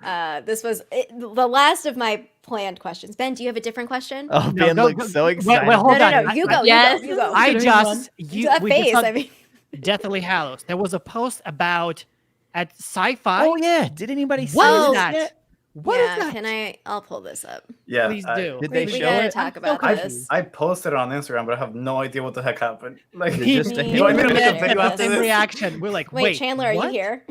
Speaker 1: This was the last of my planned questions. Ben, do you have a different question?
Speaker 3: Oh,
Speaker 5: No,
Speaker 3: Ben
Speaker 5: go-
Speaker 3: looks
Speaker 5: go-
Speaker 3: so
Speaker 5: wait,
Speaker 3: excited.
Speaker 5: hold
Speaker 1: no,
Speaker 5: on.
Speaker 1: you go.
Speaker 4: Yes.
Speaker 1: You go.
Speaker 5: I
Speaker 4: Considering
Speaker 5: just
Speaker 1: That
Speaker 5: we just
Speaker 1: face.
Speaker 5: saw
Speaker 1: I mean,
Speaker 5: Deathly Hallows. There was a post about at Sci-Fi.
Speaker 3: Oh yeah, did anybody see
Speaker 5: What is
Speaker 1: Oh,
Speaker 5: that?
Speaker 3: yet?
Speaker 5: What is
Speaker 1: yeah.
Speaker 5: that?
Speaker 1: I'll pull this up.
Speaker 2: Yeah.
Speaker 5: Please do.
Speaker 3: Did they
Speaker 1: we
Speaker 3: show
Speaker 1: gotta
Speaker 3: it?
Speaker 1: talk
Speaker 5: I'm so
Speaker 1: about
Speaker 5: confused.
Speaker 1: this.
Speaker 2: I posted it on Instagram, but I have no idea what the heck happened. Like,
Speaker 3: Did just a
Speaker 1: Me
Speaker 2: do I need to
Speaker 1: neither.
Speaker 2: make a
Speaker 1: Share
Speaker 2: video
Speaker 1: this.
Speaker 2: after
Speaker 5: Same
Speaker 2: this?
Speaker 5: reaction. We're like,
Speaker 1: Wait, Chandler, are
Speaker 5: what?
Speaker 1: you here?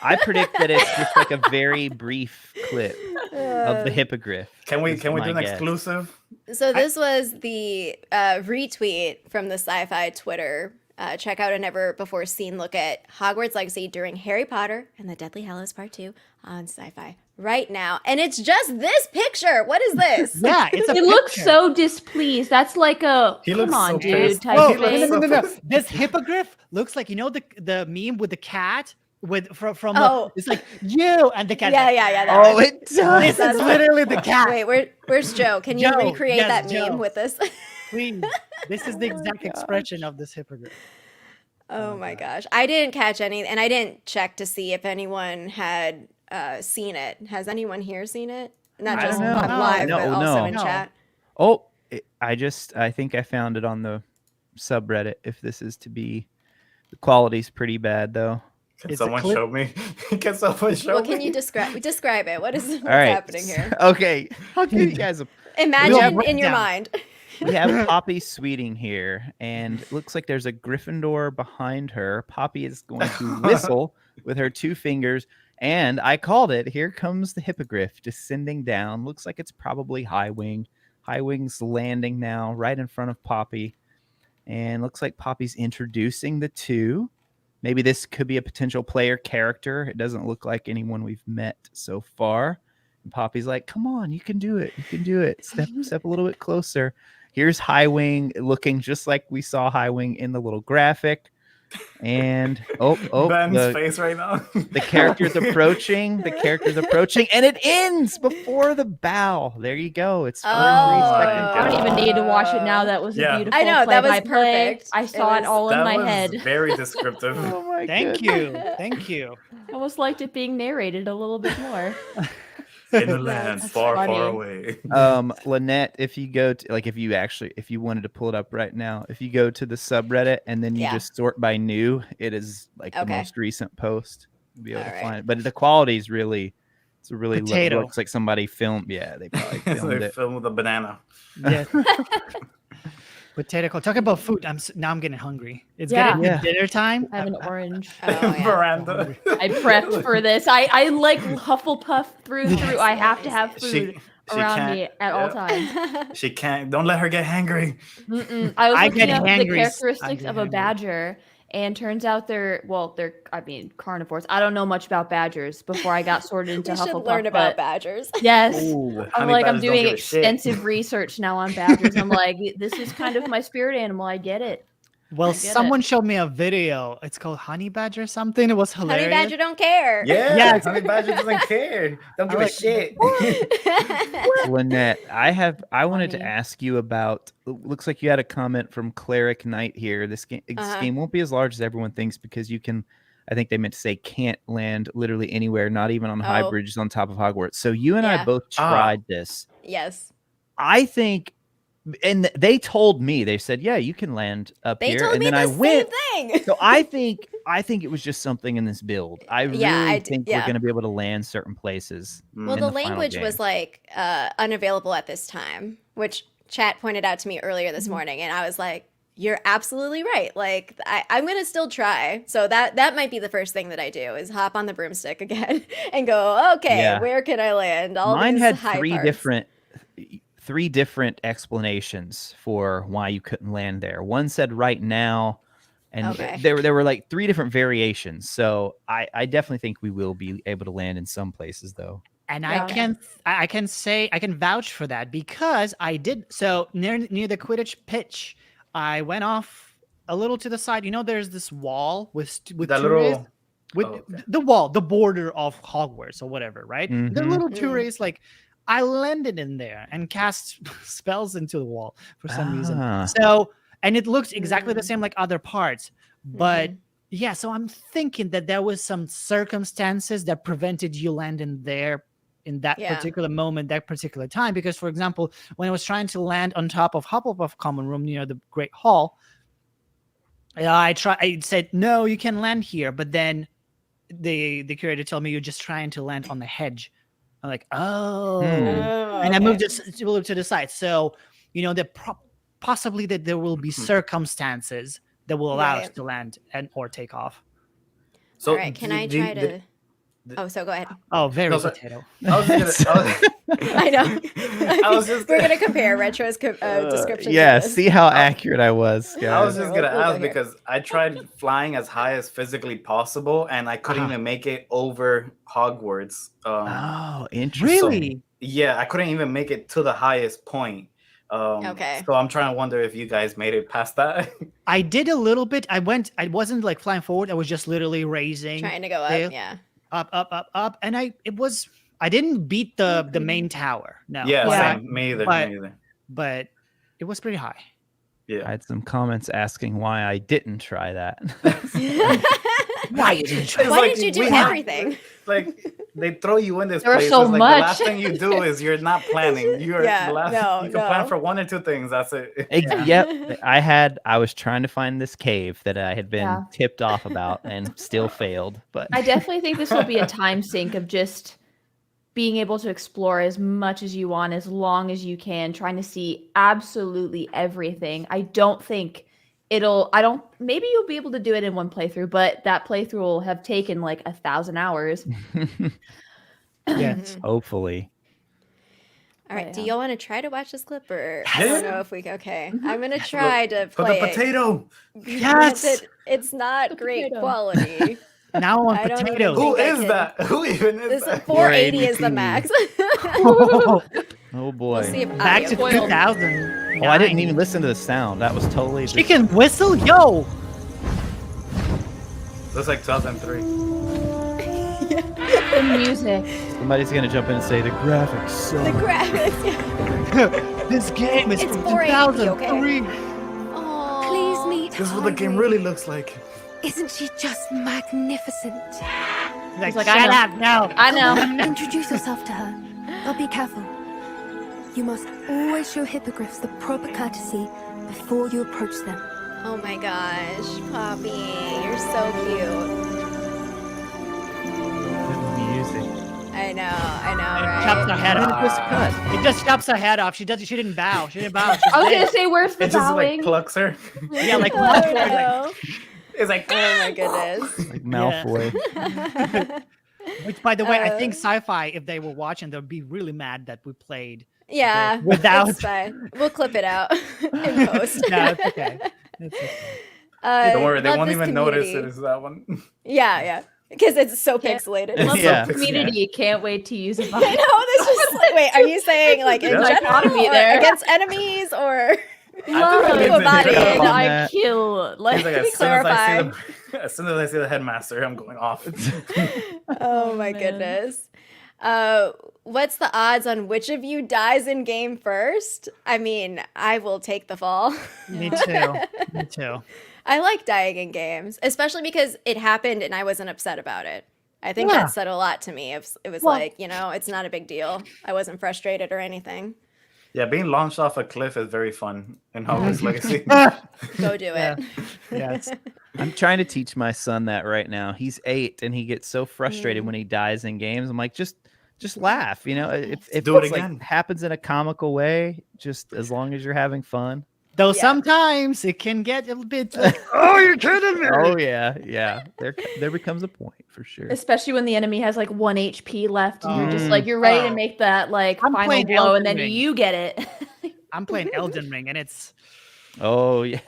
Speaker 3: I predict that it's just like a very brief clip of the hippogriff.
Speaker 2: Can we
Speaker 3: is
Speaker 2: do
Speaker 3: my
Speaker 2: an
Speaker 3: guess.
Speaker 2: exclusive?
Speaker 1: So this was the retweet from the Sci-Fi Twitter. Check out a never before seen look at Hogwarts Legacy during Harry Potter and the Deathly Hallows Part 2 on Sci-Fi right now. And it's just this picture. What is this?
Speaker 5: Yeah, it's a
Speaker 4: He looks
Speaker 5: picture.
Speaker 4: so displeased. That's like a
Speaker 2: He
Speaker 4: come
Speaker 2: looks
Speaker 4: on,
Speaker 2: so
Speaker 4: dude
Speaker 2: pissed.
Speaker 4: type
Speaker 5: Whoa,
Speaker 2: He looks
Speaker 4: thing.
Speaker 2: so
Speaker 5: no.
Speaker 2: pissed.
Speaker 5: This hippogriff looks like, you know, the meme with the cat with from
Speaker 1: Oh.
Speaker 5: it's like you and the cat.
Speaker 1: Yeah, that
Speaker 3: Oh,
Speaker 1: one.
Speaker 3: it does.
Speaker 5: This is literally the cat.
Speaker 1: Wait, where's Joe? Can you
Speaker 5: Joe,
Speaker 1: recreate
Speaker 5: yes,
Speaker 1: that
Speaker 5: Joe.
Speaker 1: meme with this?
Speaker 5: Please. This is the exact expression of this hippogriff.
Speaker 1: Oh my gosh. I didn't catch any, and I didn't check to see if anyone had seen it. Has anyone here seen it? Not
Speaker 3: I
Speaker 1: just
Speaker 3: don't know.
Speaker 1: on live,
Speaker 3: No,
Speaker 1: but also
Speaker 3: no.
Speaker 1: in
Speaker 5: No.
Speaker 1: chat.
Speaker 3: Oh, I think I found it on the subreddit. If this is to be, the quality's pretty bad though.
Speaker 2: Can
Speaker 5: It's a
Speaker 2: someone
Speaker 5: clip.
Speaker 2: show me? Can someone show
Speaker 1: Well,
Speaker 2: me?
Speaker 1: can you describe it? What's
Speaker 3: All right.
Speaker 1: happening here?
Speaker 3: Okay. How can you guys?
Speaker 1: Imagine
Speaker 5: break
Speaker 1: in your
Speaker 5: down.
Speaker 1: mind.
Speaker 3: We have Poppy Sweeting here, and it looks like there's a Gryffindor behind her. Poppy is going to whistle with her two fingers, and I called it. Here comes the hippogriff descending down. Looks like it's probably High Wing. High Wing's landing now right in front of Poppy, and looks like Poppy's introducing the two. Maybe this could be a potential player character. It doesn't look like anyone we've met so far. And Poppy's like, come on, you can do it. You can do it. Step a little bit closer. Here's High Wing looking just like we saw High Wing in the little graphic. And
Speaker 2: Ben's
Speaker 3: the
Speaker 2: face right now.
Speaker 3: character's approaching. The character's approaching, and it ends before the bow. There you go. It's 43
Speaker 1: Oh.
Speaker 3: seconds.
Speaker 4: I don't even need to watch it now. That was
Speaker 2: Yeah.
Speaker 4: a beautiful
Speaker 1: I know, that was
Speaker 4: play-by-play.
Speaker 1: perfect.
Speaker 4: I
Speaker 1: It
Speaker 4: saw it
Speaker 1: was-
Speaker 4: all in
Speaker 2: That
Speaker 4: my
Speaker 2: was
Speaker 4: head.
Speaker 2: very descriptive.
Speaker 3: Oh my
Speaker 5: Thank
Speaker 3: goodness.
Speaker 5: you. Thank you.
Speaker 4: I almost liked it being narrated a little bit more.
Speaker 2: In the land
Speaker 4: That's
Speaker 2: far,
Speaker 4: funny.
Speaker 2: far away.
Speaker 3: Lynette, if you go to if you wanted to pull it up right now, if you go to the subreddit and then you
Speaker 1: Yeah.
Speaker 3: just sort by new, it is like the
Speaker 1: Okay.
Speaker 3: most recent post. You'll be able to
Speaker 1: Alright.
Speaker 3: find it. But the quality is really
Speaker 5: Potato.
Speaker 3: looks like somebody filmed. Yeah, they probably filmed
Speaker 2: They
Speaker 3: it.
Speaker 2: filmed with a banana.
Speaker 5: Yes. Potato call. Talk about food. Now I'm getting hungry. It's
Speaker 4: Yeah.
Speaker 5: getting
Speaker 3: Yeah.
Speaker 5: dinner time.
Speaker 4: I have an orange.
Speaker 1: Oh, yeah.
Speaker 2: Veranda.
Speaker 4: I prepped for this. I like Hufflepuff through and through. I have to have food
Speaker 2: She
Speaker 4: around
Speaker 2: can't-
Speaker 4: me at all
Speaker 2: yeah.
Speaker 4: times.
Speaker 2: She can't. Don't let her get hangry.
Speaker 4: I was
Speaker 5: I
Speaker 4: looking
Speaker 5: get
Speaker 4: up the
Speaker 5: hangries. I
Speaker 4: characteristics
Speaker 5: get
Speaker 4: of a
Speaker 5: hangry.
Speaker 4: badger, and turns out they're carnivores. I don't know much about badgers before I got sorted into
Speaker 1: We
Speaker 4: Hufflepuff.
Speaker 1: should learn about
Speaker 4: but
Speaker 1: badgers.
Speaker 4: yes.
Speaker 2: Ooh,
Speaker 4: I'm
Speaker 2: honey
Speaker 4: like, I'm
Speaker 2: badgers don't
Speaker 4: doing
Speaker 2: give a shit.
Speaker 4: extensive research now on badgers. I'm like, this is kind of my spirit animal. I get it.
Speaker 5: Well,
Speaker 4: I get
Speaker 5: someone showed me a video. It's called Honey Badger something. It was hilarious.
Speaker 1: Honey Badger don't care.
Speaker 2: Yeah,
Speaker 5: Yeah,
Speaker 2: honey badger doesn't care. Don't give a
Speaker 5: like-
Speaker 2: shit.
Speaker 3: Lynette, I wanted to
Speaker 4: Funny.
Speaker 3: ask you about. Looks like you had a comment from Cleric Knight here. This game won't be as large as everyone thinks because you can. I think they meant to say can't land literally anywhere, not even on high
Speaker 1: Oh.
Speaker 3: bridges on top of Hogwarts. So you and I
Speaker 1: Yeah.
Speaker 3: both tried this.
Speaker 1: Yes.
Speaker 3: I think, and they told me, they said, yeah, you can land up
Speaker 1: They
Speaker 3: here.
Speaker 1: told
Speaker 3: And
Speaker 1: me
Speaker 3: then
Speaker 1: the
Speaker 3: I went.
Speaker 1: same thing.
Speaker 3: So I think it was just something in this build. I really
Speaker 1: Yeah, I
Speaker 3: think
Speaker 1: yeah.
Speaker 3: we're going to be able to land certain places.
Speaker 1: Well,
Speaker 3: in
Speaker 1: the
Speaker 3: the final
Speaker 1: language
Speaker 3: game.
Speaker 1: was like unavailable at this time, which chat pointed out to me earlier this morning, and I was like, "You're absolutely right. Like, I'm gonna still try." So that might be the first thing that I do is hop on the broomstick again and go, "Okay,
Speaker 3: Yeah.
Speaker 1: where can I land?" All
Speaker 3: Mine
Speaker 1: these
Speaker 3: had
Speaker 1: high
Speaker 3: three
Speaker 1: parts.
Speaker 3: different explanations for why you couldn't land there. One said right now, and
Speaker 1: Okay.
Speaker 3: there were like three different variations. So I definitely think we will be able to land in some places though.
Speaker 5: And
Speaker 4: Yeah.
Speaker 5: I can say I can vouch for that because I did so near the Quidditch pitch. I went off a little to the side, there's this wall with
Speaker 2: That
Speaker 5: tourists,
Speaker 2: little.
Speaker 5: with
Speaker 2: Oh, okay.
Speaker 5: the wall, the border of Hogwarts or whatever, right? The
Speaker 3: Mhm.
Speaker 5: little tourists, like I landed in there and cast spells into the wall for some reason.
Speaker 3: Ah.
Speaker 5: So, and it looks exactly the same like other parts, but
Speaker 1: Mhm.
Speaker 5: yeah. So I'm thinking that there was some circumstances that prevented you landing there in that
Speaker 1: Yeah.
Speaker 5: particular moment, that particular time. Because, for example, when I was trying to land on top of Hufflepuff Common Room near the Great Hall, I said no, you can land here, but then the curator told me you're just trying to land on the hedge. I'm like, oh, and I moved this a little to the side. So, that possibly that there will be circumstances that will allow us
Speaker 1: Right.
Speaker 5: to land and or take off.
Speaker 2: So
Speaker 1: All right, can I try to? Oh, so go ahead.
Speaker 5: Oh, very
Speaker 2: No, sorry.
Speaker 5: potato.
Speaker 2: I was just gonna.
Speaker 1: I know.
Speaker 2: I was just
Speaker 1: We're gonna compare Retro's description.
Speaker 3: Yeah,
Speaker 1: to this.
Speaker 3: see how accurate I was, guys.
Speaker 2: I was just gonna
Speaker 1: We'll go
Speaker 2: ask
Speaker 1: here.
Speaker 2: because I tried flying as high as physically possible, and I couldn't even make it over Hogwarts.
Speaker 3: Oh, interesting.
Speaker 5: Really?
Speaker 2: Yeah, I couldn't even make it to the highest point.
Speaker 1: Okay.
Speaker 2: So I'm trying to wonder if you guys made it past that.
Speaker 5: I did a little bit. I wasn't like flying forward. I was just literally raising,
Speaker 1: Trying to go up.
Speaker 5: there.
Speaker 1: Yeah.
Speaker 5: up, and I didn't beat the main tower. No.
Speaker 2: Yeah,
Speaker 4: Yeah.
Speaker 2: same. Me either.
Speaker 5: But-
Speaker 2: Me either.
Speaker 5: But it was pretty high.
Speaker 2: Yeah.
Speaker 3: I had some comments asking why I didn't try that.
Speaker 5: Why you didn't try?
Speaker 2: It's
Speaker 1: Why
Speaker 2: like
Speaker 1: did you do
Speaker 2: we have-
Speaker 1: everything?
Speaker 2: Like they throw you in this
Speaker 4: There was
Speaker 2: place.
Speaker 4: so
Speaker 2: it's like
Speaker 4: much.
Speaker 2: the last thing you do is you're not planning. You're
Speaker 1: Yeah,
Speaker 2: the last,
Speaker 1: no,
Speaker 2: you can plan
Speaker 1: no.
Speaker 2: for one or two things. That's it.
Speaker 3: Yep. I was trying to find this cave that I had been
Speaker 4: Yeah.
Speaker 3: tipped off about and still failed. But
Speaker 4: I definitely think this will be a time sink of just being able to explore as much as you want, as long as you can, trying to see absolutely everything. I don't think maybe you'll be able to do it in one playthrough, but that playthrough will have taken like 1,000 hours.
Speaker 5: Yes.
Speaker 3: hopefully.
Speaker 1: All right. Do
Speaker 4: Yeah.
Speaker 1: y'all want to try to watch this clip, or I
Speaker 2: Yes.
Speaker 1: don't know if we? Okay. I'm gonna try to
Speaker 2: For the
Speaker 1: play it.
Speaker 2: potato.
Speaker 5: Yes.
Speaker 1: Granted, it's not
Speaker 4: The
Speaker 1: great
Speaker 4: potato.
Speaker 1: quality.
Speaker 5: Now on
Speaker 1: I don't even
Speaker 5: potatoes.
Speaker 2: Who
Speaker 1: think I
Speaker 2: is
Speaker 1: can-
Speaker 2: that? Who even is
Speaker 1: This
Speaker 2: that?
Speaker 1: 480 is the
Speaker 3: 480p.
Speaker 1: max.
Speaker 3: Oh boy.
Speaker 1: We'll see if
Speaker 5: Back to
Speaker 1: audio-
Speaker 5: 2000.
Speaker 3: Oh, I didn't even listen to the sound. That was totally just-
Speaker 5: Chicken whistle, yo.
Speaker 2: Looks like 2003.
Speaker 4: The music.
Speaker 3: Somebody's gonna jump in and say the graphics suck.
Speaker 1: The graphics. Yeah.
Speaker 5: This game is
Speaker 1: It's
Speaker 5: from
Speaker 1: 480, okay?
Speaker 5: 2003.
Speaker 1: Aw.
Speaker 6: Please meet
Speaker 2: This is what the game
Speaker 6: Harry.
Speaker 2: really looks like.
Speaker 6: Isn't she just magnificent?
Speaker 5: Like,
Speaker 4: like,
Speaker 5: shut
Speaker 4: I know.
Speaker 5: up now.
Speaker 4: I know.
Speaker 6: Introduce yourself to her, but be careful. You must always show hippogriffs the proper courtesy before you approach them.
Speaker 1: Oh my gosh, Poppy, you're so cute.
Speaker 3: Good music.
Speaker 1: I know,
Speaker 5: It chops her
Speaker 1: right?
Speaker 5: head
Speaker 3: When did
Speaker 5: off.
Speaker 3: this cut?
Speaker 5: It just chops her head off. She didn't bow. She didn't bow. She's
Speaker 4: I was
Speaker 5: dead.
Speaker 4: gonna say, where's the
Speaker 2: It just like
Speaker 4: bowing?
Speaker 2: plucks her.
Speaker 5: Yeah, like
Speaker 1: Oh
Speaker 5: what?
Speaker 1: no.
Speaker 2: It's like
Speaker 1: Oh my goodness.
Speaker 3: Like Malfoy.
Speaker 5: Which, by the way, I think
Speaker 1: Uh,
Speaker 5: sci-fi, if they were watching, they'd be really mad that we played.
Speaker 1: Yeah,
Speaker 5: Without-
Speaker 1: it's fine. We'll clip it out in post.
Speaker 5: No, it's okay. It's okay.
Speaker 2: don't worry, they
Speaker 1: love
Speaker 2: wont
Speaker 1: this
Speaker 2: even notice
Speaker 1: community.
Speaker 2: it is that one.
Speaker 1: Yeah, because it's so
Speaker 4: Can't-
Speaker 1: pixelated.
Speaker 3: Love
Speaker 1: I
Speaker 3: Yeah.
Speaker 4: Love the community. Can't wait to use it.
Speaker 1: know this is like, wait, are you saying like in
Speaker 2: Yeah.
Speaker 1: general
Speaker 4: Dichotomy
Speaker 1: or
Speaker 4: there.
Speaker 1: against enemies or
Speaker 4: Love
Speaker 2: I think
Speaker 1: it's
Speaker 4: the
Speaker 1: in
Speaker 4: kid
Speaker 3: on
Speaker 4: I
Speaker 3: that.
Speaker 4: kill. Like,
Speaker 2: He's like,
Speaker 1: me
Speaker 2: as soon as, I see
Speaker 1: clarify.
Speaker 2: as soon as I see the headmaster, I'm going off.
Speaker 1: oh my
Speaker 4: man.
Speaker 1: goodness. What's the odds on which of you dies in game first? I mean, I will take the fall.
Speaker 5: Me too. Me too.
Speaker 1: I like dying in games, especially because it happened and I wasn't upset about it. I think
Speaker 5: Yeah.
Speaker 1: that said a lot to me. It was
Speaker 4: Well-
Speaker 1: like, it's not a big deal. I wasn't frustrated or anything.
Speaker 2: Yeah, being launched off a cliff is very fun in Hogwarts Legacy.
Speaker 1: Go do it.
Speaker 5: Yes.
Speaker 3: I'm trying to teach my son that right now. He's 8 and he gets so frustrated when he dies in games. I'm like, just laugh, if
Speaker 2: Do it
Speaker 3: it's like
Speaker 2: again.
Speaker 3: happens in a comical way, just as long as you're having fun.
Speaker 5: Though
Speaker 1: Yeah.
Speaker 5: sometimes it can get a bit like, oh, you're kidding me.
Speaker 3: Oh yeah. There becomes a point for sure.
Speaker 4: especially when the enemy has like 1 HP left, and you're just
Speaker 3: Mm.
Speaker 4: like you're ready
Speaker 5: Oh.
Speaker 4: to make that like
Speaker 5: I'm
Speaker 4: final
Speaker 5: playing
Speaker 4: blow,
Speaker 5: Elden
Speaker 4: and then
Speaker 5: Ring.
Speaker 4: you get it.
Speaker 5: I'm playing Elden Ring and it's
Speaker 3: Oh yeah.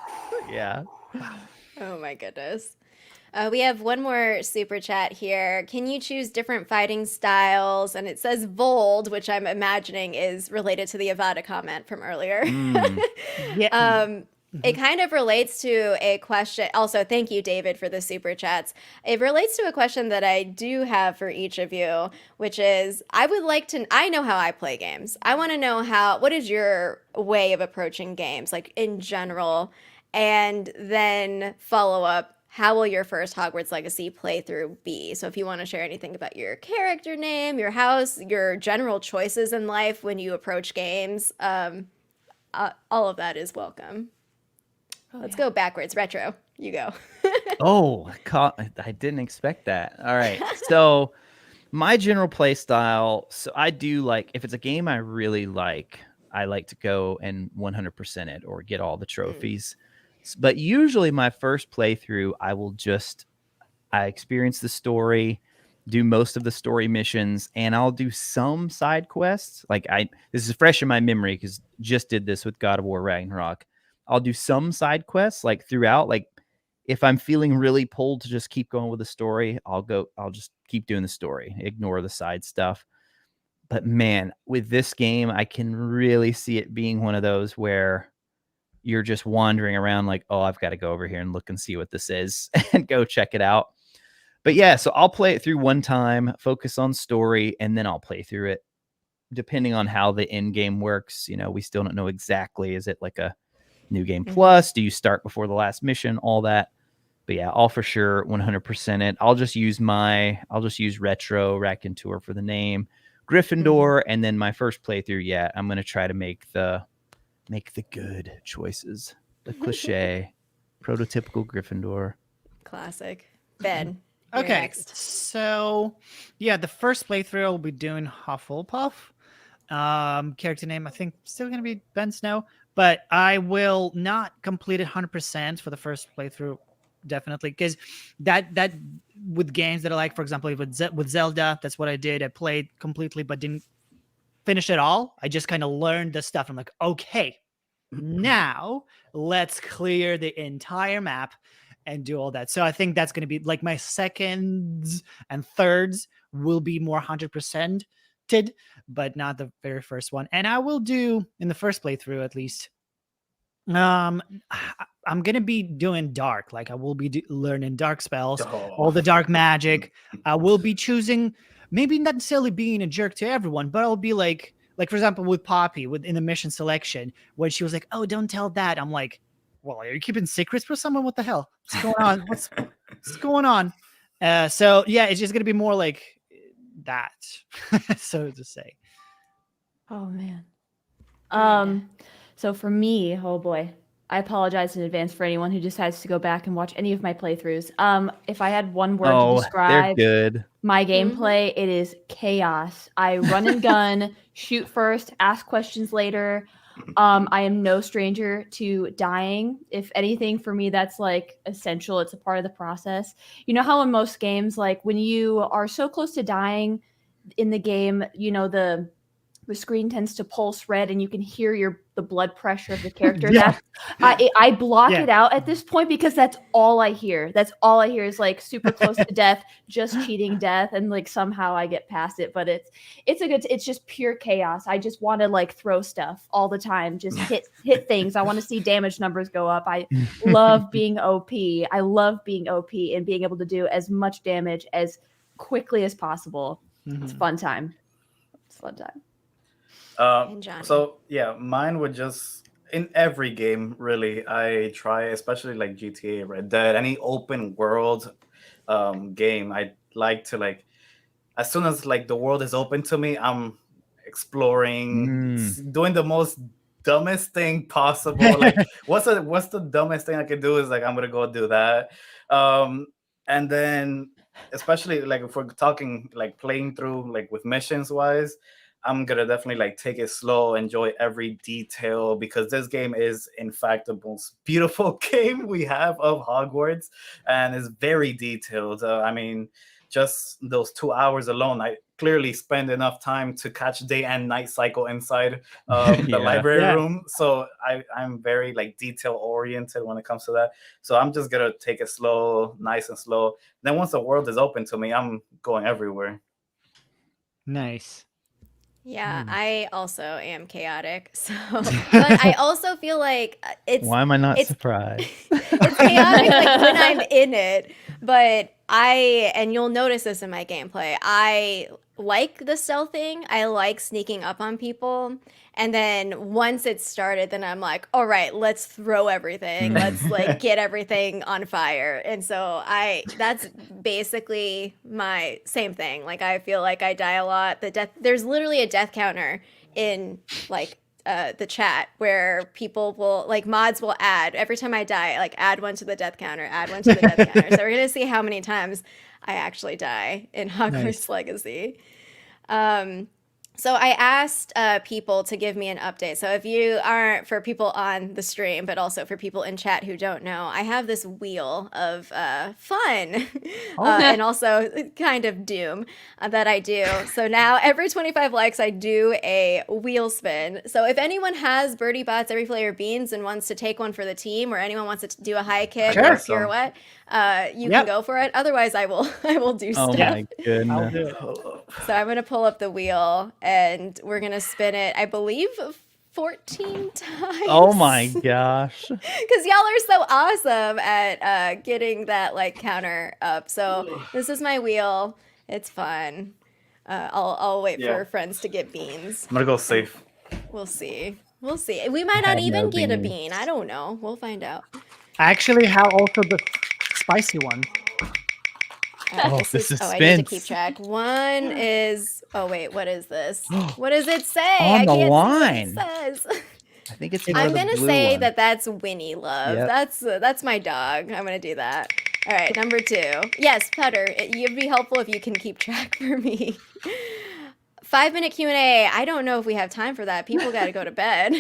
Speaker 3: Yeah.
Speaker 1: Oh my goodness. We have one more super chat here. Can you choose different fighting styles? And it says Vold, which I'm imagining is related to the Avada comment from earlier.
Speaker 3: Mm.
Speaker 5: yeah.
Speaker 1: It kind of relates to a question. Also, thank you, David, for the super chats. It relates to a question that I do have for each of you, which is I would like to, I know how I play games. I want to know what is your way of approaching games, like in general? And then follow up, how will your first Hogwarts Legacy playthrough be? So if you want to share anything about your character name, your house, your general choices in life when you approach games, all of that is welcome. Let's go backwards. Retro, you go.
Speaker 3: Oh, I didn't expect that. All right. So my general play style, so I do like, if it's a game I really like, I like to go and 100% it or get all the trophies. But usually my first playthrough, I experience the story, do most of the story missions, and I'll do some side quests. Like this is fresh in my memory because just did this with God of War Ragnarok. I'll do some side quests like throughout. Like if I'm feeling really pulled to just keep going with the story, I'll just keep doing the story, ignore the side stuff. But man, with this game, I can really see it being one of those where you're just wandering around like, oh, I've got to go over here and look and see what this is and go check it out. But yeah, so I'll play it through one time, focus on story, and then I'll play through it depending on how the end game works. You know, we still don't know exactly. Is it like a new game plus? Do you start before the last mission? All that. But yeah, I'll for sure 100% it. I'll just use Retro Raconteur for the name, Gryffindor, and then my first playthrough. Yeah, I'm gonna try to make the good choices, the cliche, prototypical Gryffindor.
Speaker 1: Classic. Ben. You're
Speaker 5: Okay,
Speaker 1: next.
Speaker 5: so yeah, the first playthrough I'll be doing Hufflepuff. Character name I think still gonna be Ben Snow, but I will not complete it 100% for the first playthrough, definitely, because that with games that I like, for example, with Zelda, that's what I did. I played completely, but didn't finish it all. I just kind of learned the stuff. I'm like, okay, now let's clear the entire map and do all that. So I think that's going to be like my seconds and thirds will be more 100%, but not the very first one. And I will do in the first playthrough at least. I'm gonna be doing dark. Like I will be learning dark spells, all the dark magic. I will be choosing, maybe not necessarily being a jerk to everyone, but I'll be like for example with Poppy in the mission selection when she was like, "Oh, don't tell that." I'm like, "Well, are you keeping secrets for someone? What the hell? What's going on? What's going on?" So yeah, it's just gonna be more like that, so to say.
Speaker 4: Oh man. So for me, oh boy, I apologize in advance for anyone who decides to go back and watch any of my playthroughs. If I had one word to
Speaker 3: They're
Speaker 4: describe
Speaker 3: good.
Speaker 4: my gameplay, it is chaos. I run and gun, shoot first, ask questions later. I am no stranger to dying. If anything, for me, that's like essential. It's a part of the process. You know how in most games, like when you are so close to dying in the game, you know, the screen tends to pulse red and you can hear the blood pressure of the character.
Speaker 5: Yeah.
Speaker 4: I block it out at this point because that's all I hear. That's all I hear is like super close to death, just cheating death, and like somehow I get past it. But it's just pure chaos. I just want to like throw stuff all the time, just hit things. I want to see damage numbers go up. I love being OP. I love being OP and being able to do as much damage as quickly as possible. It's a fun time. It's a fun time.
Speaker 2: So yeah, mine would just in every game really. I try, especially like GTA, Red Dead, any open world game. I like to like as soon as like the world is open to me, I'm exploring, doing the most dumbest thing possible. Like what's the dumbest thing I could do is like I'm gonna go do that. And then especially like if we're talking like playing through like with missions wise, I'm gonna definitely like take it slow, enjoy every detail because this game is in fact the most beautiful game we have of Hogwarts and is very detailed. I mean, just those 2 hours alone, I clearly spend enough time to catch day and night cycle inside the library room. So I'm very like detail oriented when it comes to that. So I'm just gonna take it slow, nice and slow. Then once the world is open to me, I'm going everywhere.
Speaker 5: Nice.
Speaker 1: Yeah, I also am chaotic. So, but I also feel like
Speaker 3: Why am I not
Speaker 1: it's
Speaker 3: surprised?
Speaker 1: it's chaotic like when I'm in it, but and you'll notice this in my gameplay. I like the stealthing. I like sneaking up on people. And then once it's started, then I'm like, all right, let's throw everything. Let's like get everything on fire. And so that's basically my same thing. Like I feel like I die a lot. There's literally a death counter in like the chat where people will like mods will add every time I die, like add one to the death counter, add one to the death counter. So we're gonna see how many times I actually die in Hogwarts Legacy. So I asked people to give me an update. So if you aren't, for people on the stream, but also for people in chat who don't know, I have this wheel of fun and also kind of doom that I do. So now every 25 likes, I do a wheel spin. So if anyone has Birdie Bots, Every Flavor Beans, and wants to take one for the team, or anyone wants to do a high kick or a pirouette, you can go for it. Otherwise, I will do
Speaker 3: Oh
Speaker 1: stuff.
Speaker 3: my goodness.
Speaker 5: I'll do it.
Speaker 1: So I'm going to pull up the wheel and we're going to spin it, I believe, 14 times.
Speaker 3: Oh my gosh.
Speaker 1: Because y'all are so awesome at getting that like counter up. So this is my wheel. It's fun. I'll wait for friends to get beans.
Speaker 2: I'm gonna go safe.
Speaker 1: We'll see. We'll see. We might not even get a bean. I don't know. We'll find out.
Speaker 5: I actually have also the spicy one.
Speaker 3: This is
Speaker 1: I need to
Speaker 3: suspense.
Speaker 1: keep track. One is. Oh wait, what is this? What does it say?
Speaker 3: On
Speaker 1: I
Speaker 3: the
Speaker 1: can't
Speaker 3: line.
Speaker 1: see what it says.
Speaker 3: I think it's
Speaker 1: I'm
Speaker 3: the
Speaker 1: gonna
Speaker 3: blue
Speaker 1: say
Speaker 3: one.
Speaker 1: that's Winnie Love.
Speaker 3: Yep.
Speaker 1: That's my dog. I'm gonna do that. All right, number 2. Yes, Putter. You'd be helpful if you can keep track for me. 5-minute Q&A. I don't know if we have time for that. People got to go to bed.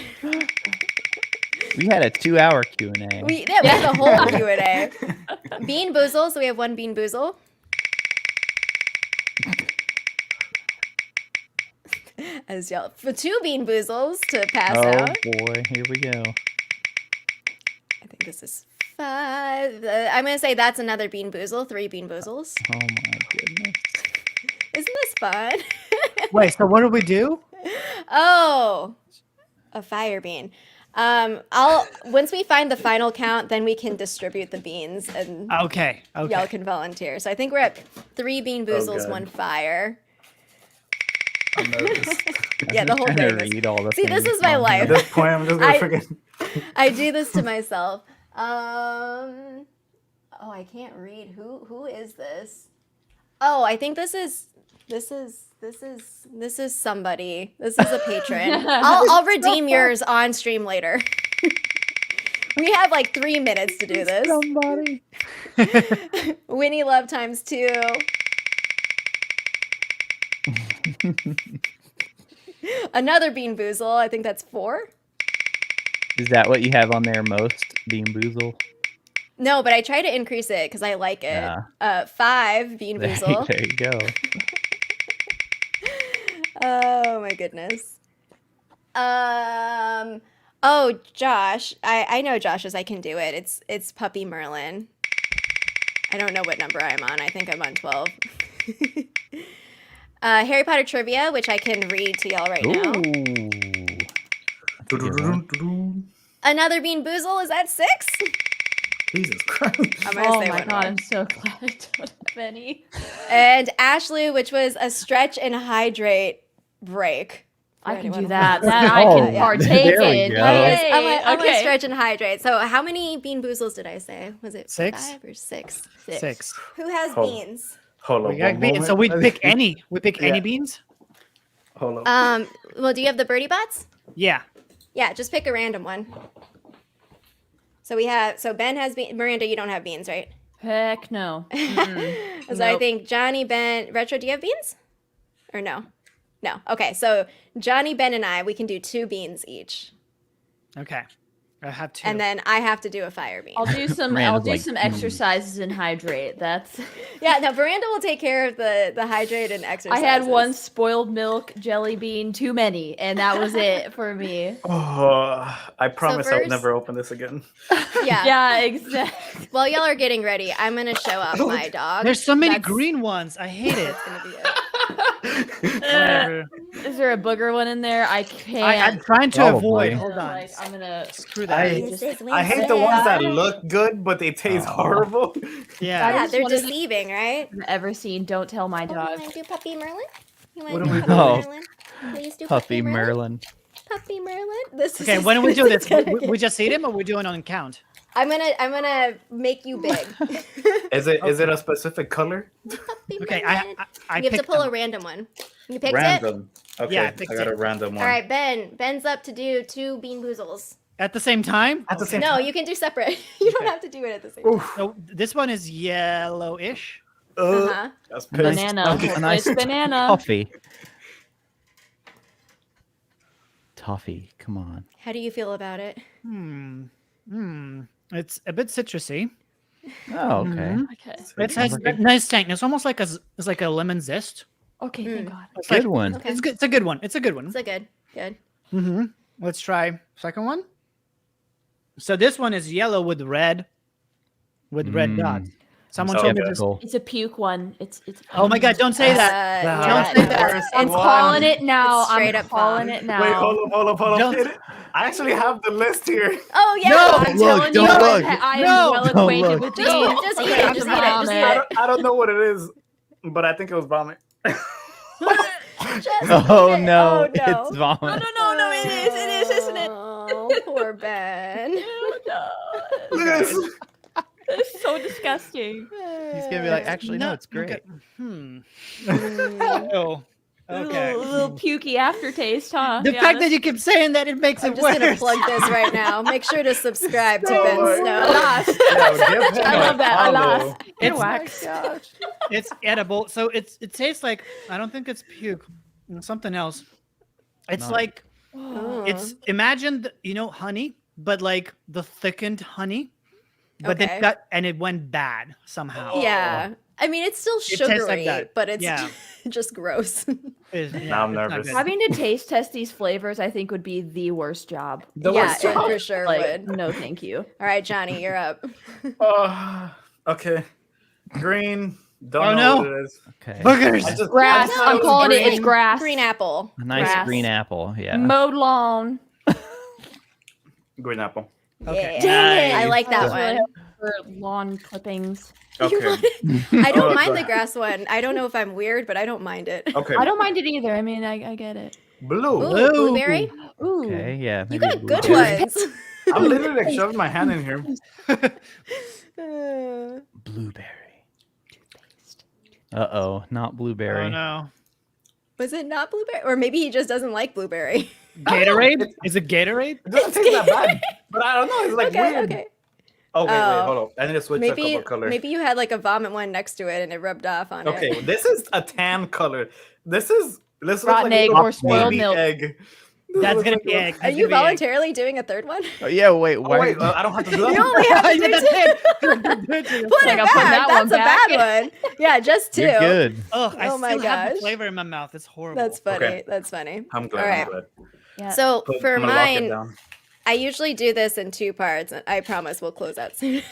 Speaker 3: We had a 2-hour Q&A.
Speaker 1: We had a whole Q&A. Bean Boozle. So we have one Bean Boozle. As y'all for 2 Bean Boozles to pass out.
Speaker 3: Oh boy, here we go.
Speaker 1: I think this is 5. I'm gonna say that's another Bean Boozle. 3 Bean Boozles.
Speaker 3: Oh my goodness.
Speaker 1: Isn't this fun?
Speaker 5: Wait, so what do we do?
Speaker 1: Oh, a fire bean. Once we find the final count, then we can distribute the beans and
Speaker 5: Okay.
Speaker 1: y'all can volunteer. So I think we're at 3 Bean Boozles,
Speaker 2: God.
Speaker 1: 1 fire.
Speaker 2: I'm nervous.
Speaker 1: Yeah, the whole
Speaker 3: I'm
Speaker 1: thing.
Speaker 3: trying to read all the
Speaker 1: See, this
Speaker 3: things
Speaker 1: is my
Speaker 3: on
Speaker 1: life.
Speaker 2: At this point, I'm just gonna forget.
Speaker 1: I do this to myself. Oh, I can't read. Who is this? Oh, I think this is somebody. This is a patron. I'll redeem yours on stream later. We have like 3 minutes to do this.
Speaker 3: Somebody.
Speaker 1: Winnie Love times 2. Another Bean Boozle. I think that's 4.
Speaker 3: Is that what you have on there most? Bean Boozle?
Speaker 1: No, but I try to increase it because I like it.
Speaker 3: Yeah.
Speaker 1: 5 Bean Boozle.
Speaker 3: There you go.
Speaker 1: Oh my goodness. Oh, Josh. I know Josh's. I can do it. It's Puppy Merlin. I don't know what number I'm on. I think I'm on 12. Harry Potter trivia, which I can read to y'all right now. Another Bean Boozle. Is that 6?
Speaker 2: Jesus Christ.
Speaker 1: I'm gonna
Speaker 4: Oh
Speaker 1: say
Speaker 4: my
Speaker 1: one
Speaker 4: god,
Speaker 1: more.
Speaker 4: I'm so glad I don't have any.
Speaker 1: And Ashley, which was a stretch and hydrate break.
Speaker 4: I can
Speaker 1: anyone
Speaker 4: do that.
Speaker 1: wants.
Speaker 4: That I
Speaker 3: Oh,
Speaker 4: can
Speaker 1: yeah.
Speaker 4: partake
Speaker 3: there we
Speaker 4: in.
Speaker 3: go.
Speaker 4: Yay.
Speaker 1: I'm gonna
Speaker 4: Okay.
Speaker 1: stretch and hydrate. So how many Bean Boozles did I say? Was it
Speaker 5: 6?
Speaker 1: 5 or 6?
Speaker 5: 6.
Speaker 1: Who has
Speaker 2: Oh.
Speaker 1: beans?
Speaker 2: Hold
Speaker 5: We
Speaker 2: on.
Speaker 5: got
Speaker 2: one
Speaker 5: beans.
Speaker 2: moment.
Speaker 5: So we pick any. We pick
Speaker 2: Yeah.
Speaker 5: any beans?
Speaker 2: Hold on.
Speaker 1: Well, do you have the birdie bots?
Speaker 5: Yeah.
Speaker 1: Yeah, just pick a random one. So Ben has beans. Miranda, you don't have beans, right?
Speaker 4: Heck no.
Speaker 1: So I
Speaker 4: Nope.
Speaker 1: think Johnny, Ben, Retro, do you have beans? Or no? No. Okay, so Johnny, Ben, and I, we can do 2 beans each.
Speaker 5: Okay. I have 2.
Speaker 1: And then I have to do a fire bean.
Speaker 4: I'll do some
Speaker 3: Miranda's like,
Speaker 4: exercises and hydrate. That's
Speaker 1: Yeah, no, Miranda will take care of the hydrate and
Speaker 4: I
Speaker 1: exercise.
Speaker 4: had one spoiled milk jelly bean too many, and that was it for me.
Speaker 2: Oh, I promise I will
Speaker 1: first-
Speaker 2: never open this again.
Speaker 1: Yeah.
Speaker 4: Yeah, exactly.
Speaker 1: While y'all are getting ready, I'm gonna show off my dog.
Speaker 5: There's so many
Speaker 1: That's-
Speaker 5: green ones. I hate it.
Speaker 1: That's gonna be it.
Speaker 5: Whatever.
Speaker 4: Is there a booger one in there? I
Speaker 5: I'm
Speaker 4: can't.
Speaker 5: trying to
Speaker 3: Probably.
Speaker 5: avoid.
Speaker 4: I'm
Speaker 5: Hold
Speaker 4: gonna,
Speaker 5: on.
Speaker 4: like, I'm gonna
Speaker 5: Screw
Speaker 2: I-
Speaker 5: that.
Speaker 1: This is
Speaker 2: I hate the ones that
Speaker 1: Wednesday.
Speaker 2: look good, but they taste
Speaker 3: Oh.
Speaker 2: horrible.
Speaker 5: Yeah.
Speaker 1: Yeah,
Speaker 4: just
Speaker 1: they're
Speaker 4: wanted to-
Speaker 1: deceiving, right?
Speaker 4: I've ever seen. Don't tell my
Speaker 1: Oh, you
Speaker 4: dog.
Speaker 1: want to do Puppy Merlin? You want
Speaker 2: What
Speaker 1: to
Speaker 2: do
Speaker 1: do
Speaker 2: we
Speaker 1: Puppy
Speaker 3: do?
Speaker 1: Merlin? Please do
Speaker 3: Puppy Merlin.
Speaker 1: Puppy Merlin. This
Speaker 5: Okay,
Speaker 1: is
Speaker 5: when do we do this?
Speaker 1: gonna
Speaker 5: We
Speaker 1: get-
Speaker 5: just eat him, or we doing on count?
Speaker 1: I'm gonna make you big.
Speaker 2: Is it a specific color?
Speaker 1: Puppy
Speaker 5: Okay,
Speaker 1: Merlin.
Speaker 5: I
Speaker 1: You have to
Speaker 5: picked
Speaker 1: pull a
Speaker 5: them.
Speaker 1: random one. You picked it.
Speaker 2: Random. Okay,
Speaker 5: Yeah, I
Speaker 2: I
Speaker 5: picked
Speaker 2: got
Speaker 5: it.
Speaker 2: a random one.
Speaker 1: All right, Ben. Ben's up to do 2 Bean Boozles.
Speaker 5: At the same time.
Speaker 2: At the same
Speaker 1: No, you can do separate. You don't
Speaker 5: Okay.
Speaker 1: have to do it at the same time.
Speaker 5: So this one is yellowish.
Speaker 1: Uh-huh.
Speaker 2: That's
Speaker 4: Banana.
Speaker 3: A nice
Speaker 4: It's banana.
Speaker 3: toffee. Toffee. Come on.
Speaker 1: How do you feel about it?
Speaker 5: It's a bit citrusy.
Speaker 3: Oh, okay.
Speaker 4: Okay.
Speaker 5: It has a nice tank. It's almost like it's like a lemon zest.
Speaker 4: Okay. Thank God.
Speaker 5: It's
Speaker 3: Good
Speaker 5: like-
Speaker 3: one.
Speaker 1: Okay.
Speaker 5: It's good. It's a good one. It's a good one.
Speaker 1: It's a good.
Speaker 5: Mm-hmm. Let's try second one. So this one is yellow with red dots. Someone
Speaker 2: so
Speaker 5: told me
Speaker 2: good.
Speaker 5: this.
Speaker 3: Cool.
Speaker 4: It's a puke one. It's.
Speaker 5: Oh my God! Don't say that.
Speaker 1: Yeah,
Speaker 5: Don't say that.
Speaker 1: it's-
Speaker 4: I'm
Speaker 1: it's
Speaker 4: calling
Speaker 1: bomb.
Speaker 4: it now.
Speaker 1: It's straight
Speaker 4: I'm
Speaker 1: up
Speaker 4: calling
Speaker 1: bomb.
Speaker 4: it now.
Speaker 2: Wait, hold up.
Speaker 5: Don't-
Speaker 2: Hit it. I actually have the list here.
Speaker 1: Oh yeah.
Speaker 5: No!
Speaker 4: I'm
Speaker 3: Look,
Speaker 4: telling
Speaker 3: don't
Speaker 4: you,
Speaker 3: look.
Speaker 4: I am
Speaker 5: No!
Speaker 4: well
Speaker 3: Don't
Speaker 4: acquainted
Speaker 3: look.
Speaker 4: with these.
Speaker 1: Just eat it, just eat it, just eat it.
Speaker 2: I don't know what it is, but I think it was vomit.
Speaker 1: Just
Speaker 3: Oh
Speaker 1: eat it.
Speaker 3: no,
Speaker 1: Oh, no.
Speaker 3: it's vomit.
Speaker 4: No, it is, isn't it?
Speaker 1: Oh, poor Ben.
Speaker 2: Look at this.
Speaker 4: It's so disgusting.
Speaker 3: He's gonna be like, actually, no, it's great.
Speaker 5: Okay.
Speaker 1: Mm.
Speaker 5: Oh. Okay.
Speaker 4: A little pukey aftertaste, huh?
Speaker 5: The
Speaker 4: Yeah,
Speaker 5: fact that you keep saying that it makes
Speaker 1: I'm
Speaker 5: it
Speaker 1: just
Speaker 5: worse.
Speaker 1: gonna plug this right now. Make sure to subscribe to
Speaker 2: Oh
Speaker 1: Ben
Speaker 2: my
Speaker 1: Snow.
Speaker 4: Alas.
Speaker 2: Yo, give him
Speaker 4: I
Speaker 2: a
Speaker 4: love that.
Speaker 2: follow.
Speaker 4: Alas.
Speaker 5: It's-
Speaker 4: Earwax.
Speaker 5: It's edible, so it tastes like I don't think it's puke. It's something else. It's
Speaker 3: No.
Speaker 5: like
Speaker 1: Oh.
Speaker 5: it's imagine honey, but like the thickened honey, but
Speaker 1: Okay.
Speaker 5: then it went bad somehow.
Speaker 1: Yeah. I mean, it's still
Speaker 5: tastes like
Speaker 1: sugary,
Speaker 5: that.
Speaker 1: but it's
Speaker 5: Yeah.
Speaker 1: just gross.
Speaker 2: Now I'm
Speaker 5: it's not
Speaker 2: nervous.
Speaker 5: good.
Speaker 4: Having to taste test these flavors, I think, would be the worst job.
Speaker 2: The
Speaker 1: yeah,
Speaker 2: worst
Speaker 1: it
Speaker 2: job.
Speaker 1: for sure
Speaker 4: Like,
Speaker 1: would.
Speaker 4: no, thank you.
Speaker 1: All right, Johnny, you're up.
Speaker 2: Okay. Green. Don't
Speaker 5: Oh,
Speaker 2: know
Speaker 5: no.
Speaker 2: what it is.
Speaker 3: Okay.
Speaker 5: Boogers.
Speaker 2: I just-
Speaker 4: Grass.
Speaker 1: No,
Speaker 4: I'm
Speaker 1: it's
Speaker 4: calling it. It's
Speaker 1: green.
Speaker 4: grass.
Speaker 1: Green apple.
Speaker 3: A nice
Speaker 4: Grass.
Speaker 3: green apple. Yeah.
Speaker 4: Mowed lawn.
Speaker 2: Green apple.
Speaker 5: Okay.
Speaker 1: Yeah. I
Speaker 5: Nice.
Speaker 1: like that
Speaker 4: I was really
Speaker 1: one.
Speaker 4: hoping for lawn clippings.
Speaker 2: Okay.
Speaker 1: I don't
Speaker 2: Oh,
Speaker 1: mind
Speaker 2: okay.
Speaker 1: the grass one. I don't know if I'm weird, but I don't mind it.
Speaker 2: Okay.
Speaker 4: I don't mind it either. I mean, I get it.
Speaker 2: Blue.
Speaker 1: Ooh,
Speaker 5: Blue.
Speaker 1: blueberry.
Speaker 4: Ooh.
Speaker 3: Okay. Yeah.
Speaker 1: You
Speaker 3: maybe
Speaker 1: got good
Speaker 3: blueberry.
Speaker 1: ones.
Speaker 2: I'm literally like shoving my hand in here.
Speaker 3: Blueberry. Uh-oh, not blueberry.
Speaker 5: Oh no.
Speaker 1: Was it not blueberry? Or maybe he just doesn't like blueberry.
Speaker 5: Gatorade? Is it Gatorade?
Speaker 2: It doesn't taste that bad, but I don't know. It's like
Speaker 1: okay,
Speaker 2: weird.
Speaker 1: okay.
Speaker 2: Oh wait,
Speaker 1: Oh.
Speaker 2: hold on. I need to switch a
Speaker 1: Maybe
Speaker 2: couple colors.
Speaker 1: maybe you had like a vomit one next to it and it rubbed off on
Speaker 2: Okay,
Speaker 1: it.
Speaker 2: this is a tan color. This looks
Speaker 4: Rotten
Speaker 2: like a
Speaker 4: egg
Speaker 2: little
Speaker 4: or spoiled
Speaker 2: baby
Speaker 4: milk.
Speaker 2: egg.
Speaker 5: That's
Speaker 2: Looks
Speaker 5: gonna
Speaker 2: like
Speaker 5: be
Speaker 2: a-
Speaker 5: egg.
Speaker 1: Are
Speaker 5: That's
Speaker 1: you
Speaker 5: gonna be egg.
Speaker 1: voluntarily doing a third one?
Speaker 3: Oh, yeah, wait,
Speaker 2: Oh
Speaker 3: why?
Speaker 2: wait, I don't have to do that.
Speaker 1: You only have to
Speaker 5: You
Speaker 1: do
Speaker 5: did
Speaker 1: two.
Speaker 5: that.
Speaker 1: Put it
Speaker 4: Like, I'll put
Speaker 1: back.
Speaker 4: that one
Speaker 1: That's a
Speaker 4: back.
Speaker 1: bad one. Yeah, just 2.
Speaker 3: You're good.
Speaker 5: Ugh, I
Speaker 1: Oh my
Speaker 5: still have the
Speaker 1: gosh.
Speaker 5: flavor in my mouth. It's horrible.
Speaker 1: That's funny.
Speaker 2: Okay.
Speaker 1: That's funny.
Speaker 2: I'm glad.
Speaker 1: All
Speaker 2: I'm
Speaker 1: right.
Speaker 2: glad.
Speaker 4: Yeah.
Speaker 1: So
Speaker 2: Put-
Speaker 1: for
Speaker 2: I'm gonna lock it
Speaker 1: mine,
Speaker 2: down.
Speaker 1: I usually do this in 2 parts. And I promise we'll close out soon.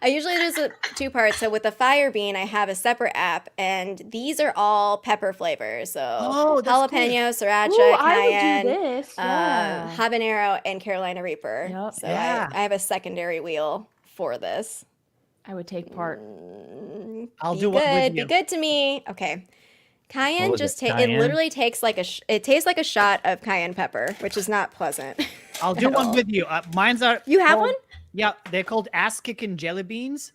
Speaker 1: I usually do this in 2 parts. So with the fire bean, I have a separate app, and these are all pepper flavors. So
Speaker 5: Oh, that's cool.
Speaker 1: jalapeno, sriracha,
Speaker 4: Ooh, I would
Speaker 1: cayenne,
Speaker 4: do this. Yeah.
Speaker 1: habanero, and Carolina Reaper.
Speaker 4: Yep.
Speaker 1: So
Speaker 5: Yeah.
Speaker 1: I have a secondary wheel for this.
Speaker 4: I would take part.
Speaker 5: I'll
Speaker 1: Be
Speaker 5: do one
Speaker 1: good.
Speaker 5: with
Speaker 1: Be
Speaker 5: you.
Speaker 1: good to me. Okay. Cayenne
Speaker 3: was
Speaker 1: just
Speaker 3: it,
Speaker 1: it
Speaker 3: cayenne?
Speaker 1: literally takes like it tastes like a shot of cayenne pepper, which is not pleasant.
Speaker 5: I'll do
Speaker 1: at
Speaker 5: one
Speaker 1: all.
Speaker 5: with you. Mine's are.
Speaker 1: You have
Speaker 5: called-
Speaker 1: one?
Speaker 5: Yeah, they're called ass kicking jelly beans.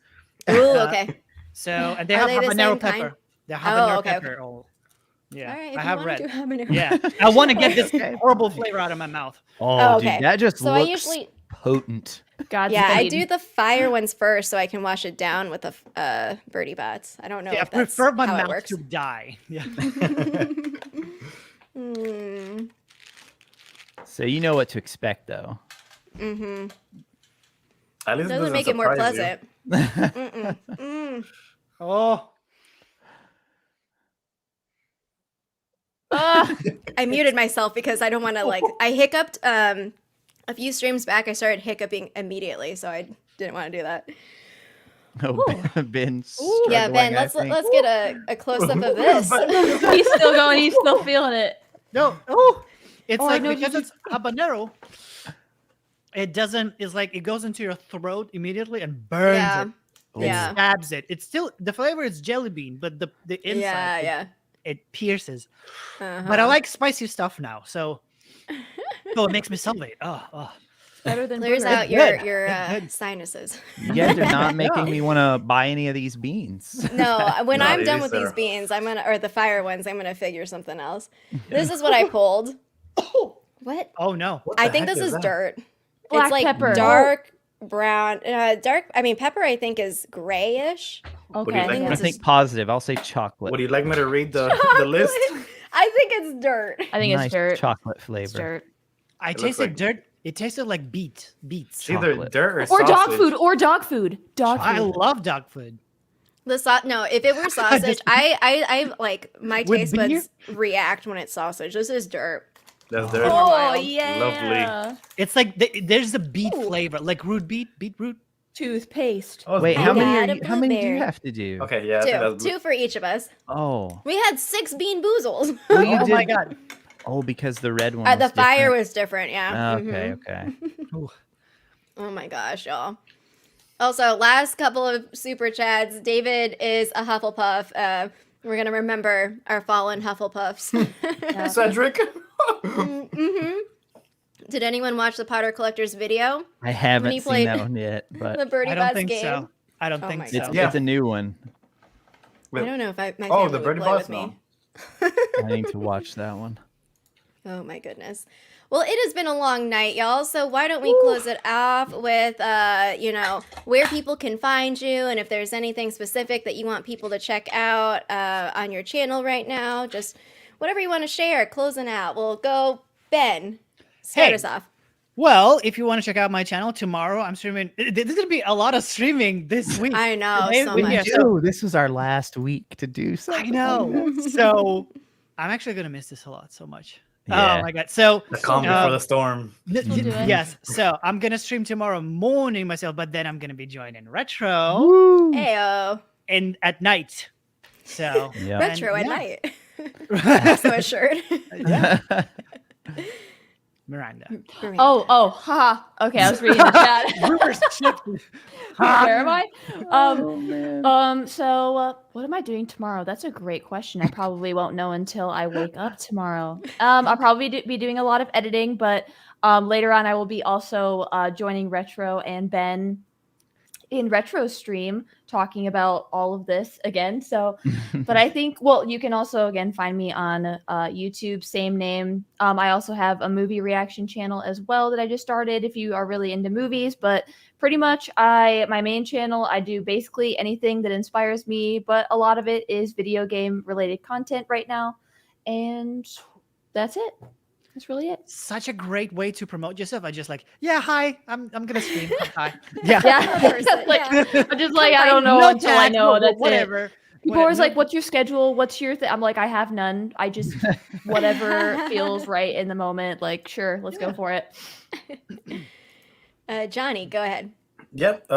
Speaker 1: Ooh, okay.
Speaker 5: So and they
Speaker 1: Are
Speaker 5: have
Speaker 1: they the
Speaker 5: habanero
Speaker 1: same
Speaker 5: pepper.
Speaker 1: kind?
Speaker 5: They're habanero
Speaker 1: okay, okay.
Speaker 5: pepper. Oh, yeah.
Speaker 1: All right. If
Speaker 5: I
Speaker 1: you
Speaker 5: have
Speaker 1: want
Speaker 5: red.
Speaker 1: to do habanero.
Speaker 5: Yeah, I want to get this horrible flavor out of my mouth.
Speaker 3: Oh,
Speaker 1: Oh, okay.
Speaker 3: dude, that just
Speaker 1: So I
Speaker 3: looks
Speaker 1: usually
Speaker 3: potent.
Speaker 4: God's
Speaker 1: yeah, I
Speaker 4: speed.
Speaker 1: do the fire ones first so I can wash it down with the birdie bots. I don't know
Speaker 5: Yeah, I
Speaker 1: if that's
Speaker 5: prefer my
Speaker 1: how it
Speaker 5: mouth
Speaker 1: works.
Speaker 5: to die. Yeah.
Speaker 1: Mm,
Speaker 3: So you know what to expect, though.
Speaker 1: mm-hmm.
Speaker 2: At least
Speaker 1: Doesn't make it more pleasant. Mm-mm. Mm.
Speaker 5: Oh.
Speaker 1: I muted myself because I don't want to like. I hiccuped a few streams back. I started hiccuping immediately, so I didn't want to do that.
Speaker 3: Oh, Ben.
Speaker 1: Yeah, Ben,
Speaker 3: struggling, I
Speaker 1: let's
Speaker 3: think.
Speaker 1: get a close up of this.
Speaker 4: He's still going. He's still feeling it.
Speaker 5: No, oh, it's
Speaker 4: Oh, I
Speaker 5: like
Speaker 4: know,
Speaker 5: because
Speaker 4: did
Speaker 5: it's habanero. It doesn't. It's like it goes into your throat immediately and burns
Speaker 1: Yeah.
Speaker 5: it.
Speaker 1: Yeah.
Speaker 5: It stabs it. It's still the flavor is jelly bean, but the inside
Speaker 1: Yeah.
Speaker 5: it pierces.
Speaker 1: Uh-huh.
Speaker 5: But I like spicy stuff now, so it makes me salivate. Oh.
Speaker 4: Better than
Speaker 1: Clears
Speaker 4: booger.
Speaker 1: out
Speaker 5: good.
Speaker 1: your
Speaker 5: It's good.
Speaker 1: sinuses.
Speaker 3: You guys are not making me want to buy any of these beans.
Speaker 1: No, when
Speaker 2: No,
Speaker 1: I'm
Speaker 2: it
Speaker 1: done
Speaker 2: is
Speaker 1: with these
Speaker 2: there.
Speaker 1: beans, or the fire ones, I'm gonna figure something else. This is what I pulled. What?
Speaker 5: Oh no.
Speaker 2: What
Speaker 1: I
Speaker 2: the
Speaker 1: think
Speaker 2: heck
Speaker 1: this is
Speaker 2: that?
Speaker 1: dirt.
Speaker 4: Black
Speaker 1: it's like
Speaker 4: pepper.
Speaker 1: dark brown, dark. I mean, pepper. I think is grayish.
Speaker 2: do you
Speaker 4: Okay.
Speaker 2: like?
Speaker 1: think
Speaker 3: I
Speaker 1: this
Speaker 3: think
Speaker 1: is-
Speaker 3: positive. I'll say chocolate.
Speaker 2: Would you like me to read the list?
Speaker 1: I think it's dirt.
Speaker 4: I think
Speaker 3: Nice
Speaker 4: it's dirt.
Speaker 3: chocolate
Speaker 4: It's
Speaker 3: flavor.
Speaker 4: dirt.
Speaker 5: I
Speaker 2: looks
Speaker 5: tasted
Speaker 2: like-
Speaker 5: dirt. It tasted like beets.
Speaker 2: It's either
Speaker 3: Chocolate.
Speaker 2: dirt or
Speaker 4: Or dog
Speaker 2: sausage.
Speaker 4: food. Or dog food. Dog
Speaker 5: I
Speaker 4: food.
Speaker 5: love dog food.
Speaker 1: No, if it were sausage, I like my
Speaker 5: With
Speaker 1: taste
Speaker 5: beer?
Speaker 1: buds react when it's sausage. This is dirt.
Speaker 2: That's dirt.
Speaker 1: Oh,
Speaker 4: Oh
Speaker 1: mild.
Speaker 4: yeah.
Speaker 5: It's like there's a beet flavor, like beetroot.
Speaker 4: Toothpaste.
Speaker 2: Oh,
Speaker 3: Wait,
Speaker 1: I
Speaker 3: how
Speaker 1: got
Speaker 3: many?
Speaker 1: a
Speaker 3: How many do you
Speaker 1: blueberry.
Speaker 3: have to do?
Speaker 2: Okay, yeah. I think that's
Speaker 1: Two for each of us.
Speaker 3: Oh,
Speaker 1: We had 6 bean boozles.
Speaker 3: well, you
Speaker 5: Oh
Speaker 3: did.
Speaker 5: my god.
Speaker 3: Oh, because the red one.
Speaker 1: The
Speaker 3: was
Speaker 1: fire
Speaker 3: different.
Speaker 1: was different, yeah.
Speaker 3: Okay,
Speaker 1: Mhm.
Speaker 3: okay.
Speaker 5: Ooh.
Speaker 1: Oh my gosh, y'all. Also, last couple of super chats. David is a Hufflepuff. We're gonna remember our fallen Hufflepuffs.
Speaker 4: Yeah.
Speaker 2: Cedric.
Speaker 1: hmm Did anyone watch the Potter Collector's video?
Speaker 3: I haven't
Speaker 1: he
Speaker 3: seen
Speaker 1: played
Speaker 3: that one yet, but
Speaker 1: The Birdie
Speaker 5: I don't
Speaker 1: Bus
Speaker 5: think
Speaker 1: game.
Speaker 5: so. I don't
Speaker 1: Oh
Speaker 5: think
Speaker 1: my
Speaker 5: so.
Speaker 1: God.
Speaker 2: Yeah.
Speaker 3: it's a new one.
Speaker 1: I don't know if my
Speaker 2: Oh,
Speaker 1: family
Speaker 2: the
Speaker 1: would
Speaker 2: Birdie
Speaker 1: play
Speaker 2: Bus?
Speaker 1: with me.
Speaker 3: I need to watch that one.
Speaker 1: Oh my goodness. Well, it has been a long night, y'all. So why don't we close it off with, where people can find you, and if there's anything specific that you want people to check out on your channel right now, just whatever you want to share. Closing out. We'll go, Ben. Start
Speaker 5: Hey.
Speaker 1: us off.
Speaker 5: Well, if you want to check out my channel tomorrow, I'm streaming. There's gonna be a lot of streaming this week.
Speaker 1: I know
Speaker 5: Today-
Speaker 1: so
Speaker 5: we-
Speaker 1: much.
Speaker 5: yeah, so-
Speaker 3: Oh, this was our last week to do
Speaker 5: I
Speaker 3: something.
Speaker 5: know. So I'm actually gonna miss this a lot so much.
Speaker 3: Yeah.
Speaker 5: Oh my god. So
Speaker 2: The calm before the storm.
Speaker 4: We'll do it.
Speaker 5: yes. So I'm gonna stream tomorrow morning myself, but then I'm gonna be joining Retro
Speaker 3: Woo.
Speaker 1: Heyo.
Speaker 5: and at night. So
Speaker 3: Yeah.
Speaker 1: Retro at
Speaker 5: yeah.
Speaker 1: night. Also a shirt.
Speaker 5: yeah, Miranda.
Speaker 4: Oh, haha. Okay, I was reading the chat.
Speaker 5: Rumors shifted.
Speaker 4: Where am I?
Speaker 3: Oh, man.
Speaker 4: So what am I doing tomorrow? That's a great question. I probably won't know until I wake up tomorrow. I'll probably be doing a lot of editing, but later on I will be also joining Retro and Ben in Retro stream talking about all of this again. So, but I think, well, you can also again find me on YouTube, same name. I also have a movie reaction channel as well that I just started if you are really into movies, but pretty much my main channel, I do basically anything that inspires me, but a lot of it is video game related content right now. And that's it. That's really it.
Speaker 5: Such a great way to promote yourself. I just like, yeah, hi, I'm gonna stream. Hi. Yeah.
Speaker 4: Yeah.
Speaker 1: 100%,
Speaker 4: Like,
Speaker 1: yeah.
Speaker 4: I'm just like, I don't know
Speaker 5: No
Speaker 4: until I
Speaker 5: tag,
Speaker 4: know.
Speaker 5: no,
Speaker 4: That's it.
Speaker 5: whatever.
Speaker 4: People are always
Speaker 5: Whatever.
Speaker 4: like, what's your schedule? What's your thing? I'm like, I have none. I just, whatever feels right in the moment. Like, sure, let's go for it.
Speaker 1: Johnny, go ahead.
Speaker 2: Yep.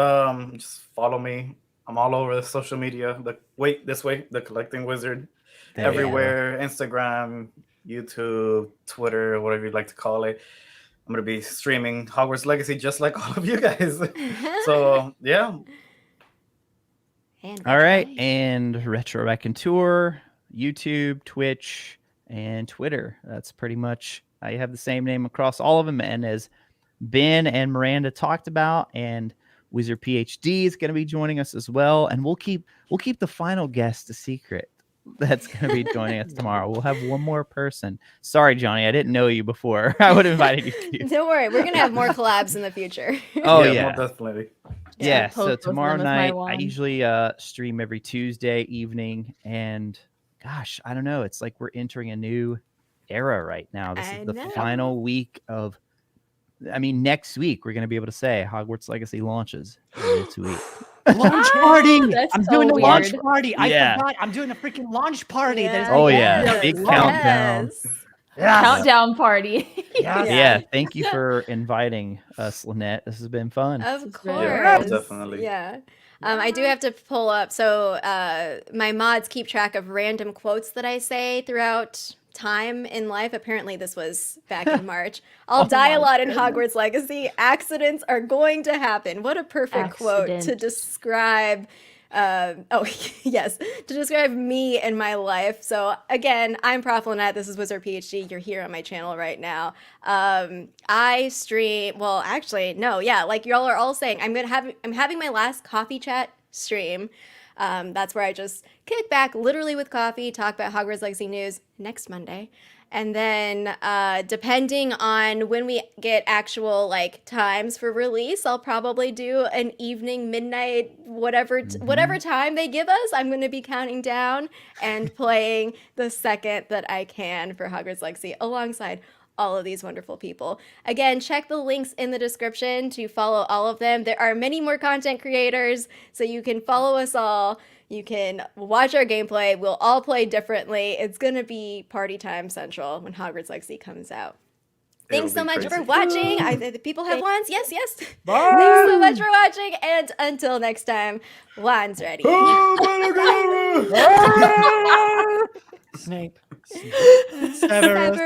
Speaker 2: Just follow me. I'm all over the social media. The Collecting Wizard.
Speaker 3: There you go.
Speaker 2: Everywhere. Instagram, YouTube, Twitter, whatever you'd like to call it. I'm gonna be streaming Hogwarts Legacy just like all of you guys. So yeah.
Speaker 1: And
Speaker 3: All right,
Speaker 1: Johnny.
Speaker 3: and Retro Raconteur, YouTube, Twitch, and Twitter. That's pretty much I have the same name across all of them. And as Ben and Miranda talked about, and WizardPhD is going to be joining us as well. And we'll keep the final guest a secret. That's going to be joining us tomorrow. We'll have one more person. Sorry, Johnny, I didn't know you before. I would have invited you too.
Speaker 1: Don't worry, we're gonna have more collabs in the future.
Speaker 3: Oh
Speaker 2: yeah,
Speaker 3: yeah.
Speaker 2: most definitely.
Speaker 3: Yeah,
Speaker 4: post
Speaker 3: so
Speaker 4: both of
Speaker 3: tomorrow
Speaker 4: them as my
Speaker 3: night I
Speaker 4: one.
Speaker 3: usually stream every Tuesday evening, and gosh, I don't know, it's like we're entering a new era right now. This
Speaker 1: I
Speaker 3: is the
Speaker 1: know.
Speaker 3: final week of, I mean, next week we're going to be able to say Hogwarts Legacy launches this week.
Speaker 5: Launch party.
Speaker 4: That's
Speaker 5: I'm
Speaker 4: so
Speaker 5: doing a launch
Speaker 4: weird.
Speaker 5: party. I
Speaker 3: Yeah.
Speaker 5: forgot. I'm doing a freaking launch party.
Speaker 1: Yeah.
Speaker 3: Oh yeah,
Speaker 1: Yes,
Speaker 3: big
Speaker 1: yes.
Speaker 3: countdown.
Speaker 5: Yes.
Speaker 4: Countdown party.
Speaker 3: Yeah. Thank you for inviting us, Lynette. This has been fun.
Speaker 1: Of
Speaker 4: This is
Speaker 1: course.
Speaker 4: great.
Speaker 2: Yeah, definitely.
Speaker 1: Yeah. I do have to pull up. So my mods keep track of random quotes that I say throughout time in life. Apparently, this was back in March. I'll die a lot in Hogwarts Legacy. Accidents are going to happen. What a perfect quote to
Speaker 4: Accident.
Speaker 1: describe. Yes, to describe me and my life. So again, I'm Prof. Lynette. This is WizardPhD. You're here on my channel right now. I stream. Well, actually, no. Yeah, like y'all are all saying, I'm having my last coffee chat stream. That's where I just kick back, literally with coffee, talk about Hogwarts Legacy news next Monday. And then depending on when we get actual like times for release, I'll probably do an evening, midnight, whatever time they give us. I'm going to be counting down and playing the second that I can for Hogwarts Legacy alongside all of these wonderful people. Again, check the links in the description to follow all of them. There are many more content creators, so you can follow us all. You can watch our gameplay. We'll all play differently. It's going to be party time central when Hogwarts Legacy comes out. Thanks so much for watching. The people have wands. Yes.
Speaker 3: Bye.
Speaker 1: Thanks so much for watching. And until next time, wands ready.
Speaker 5: Snape.
Speaker 1: Severus.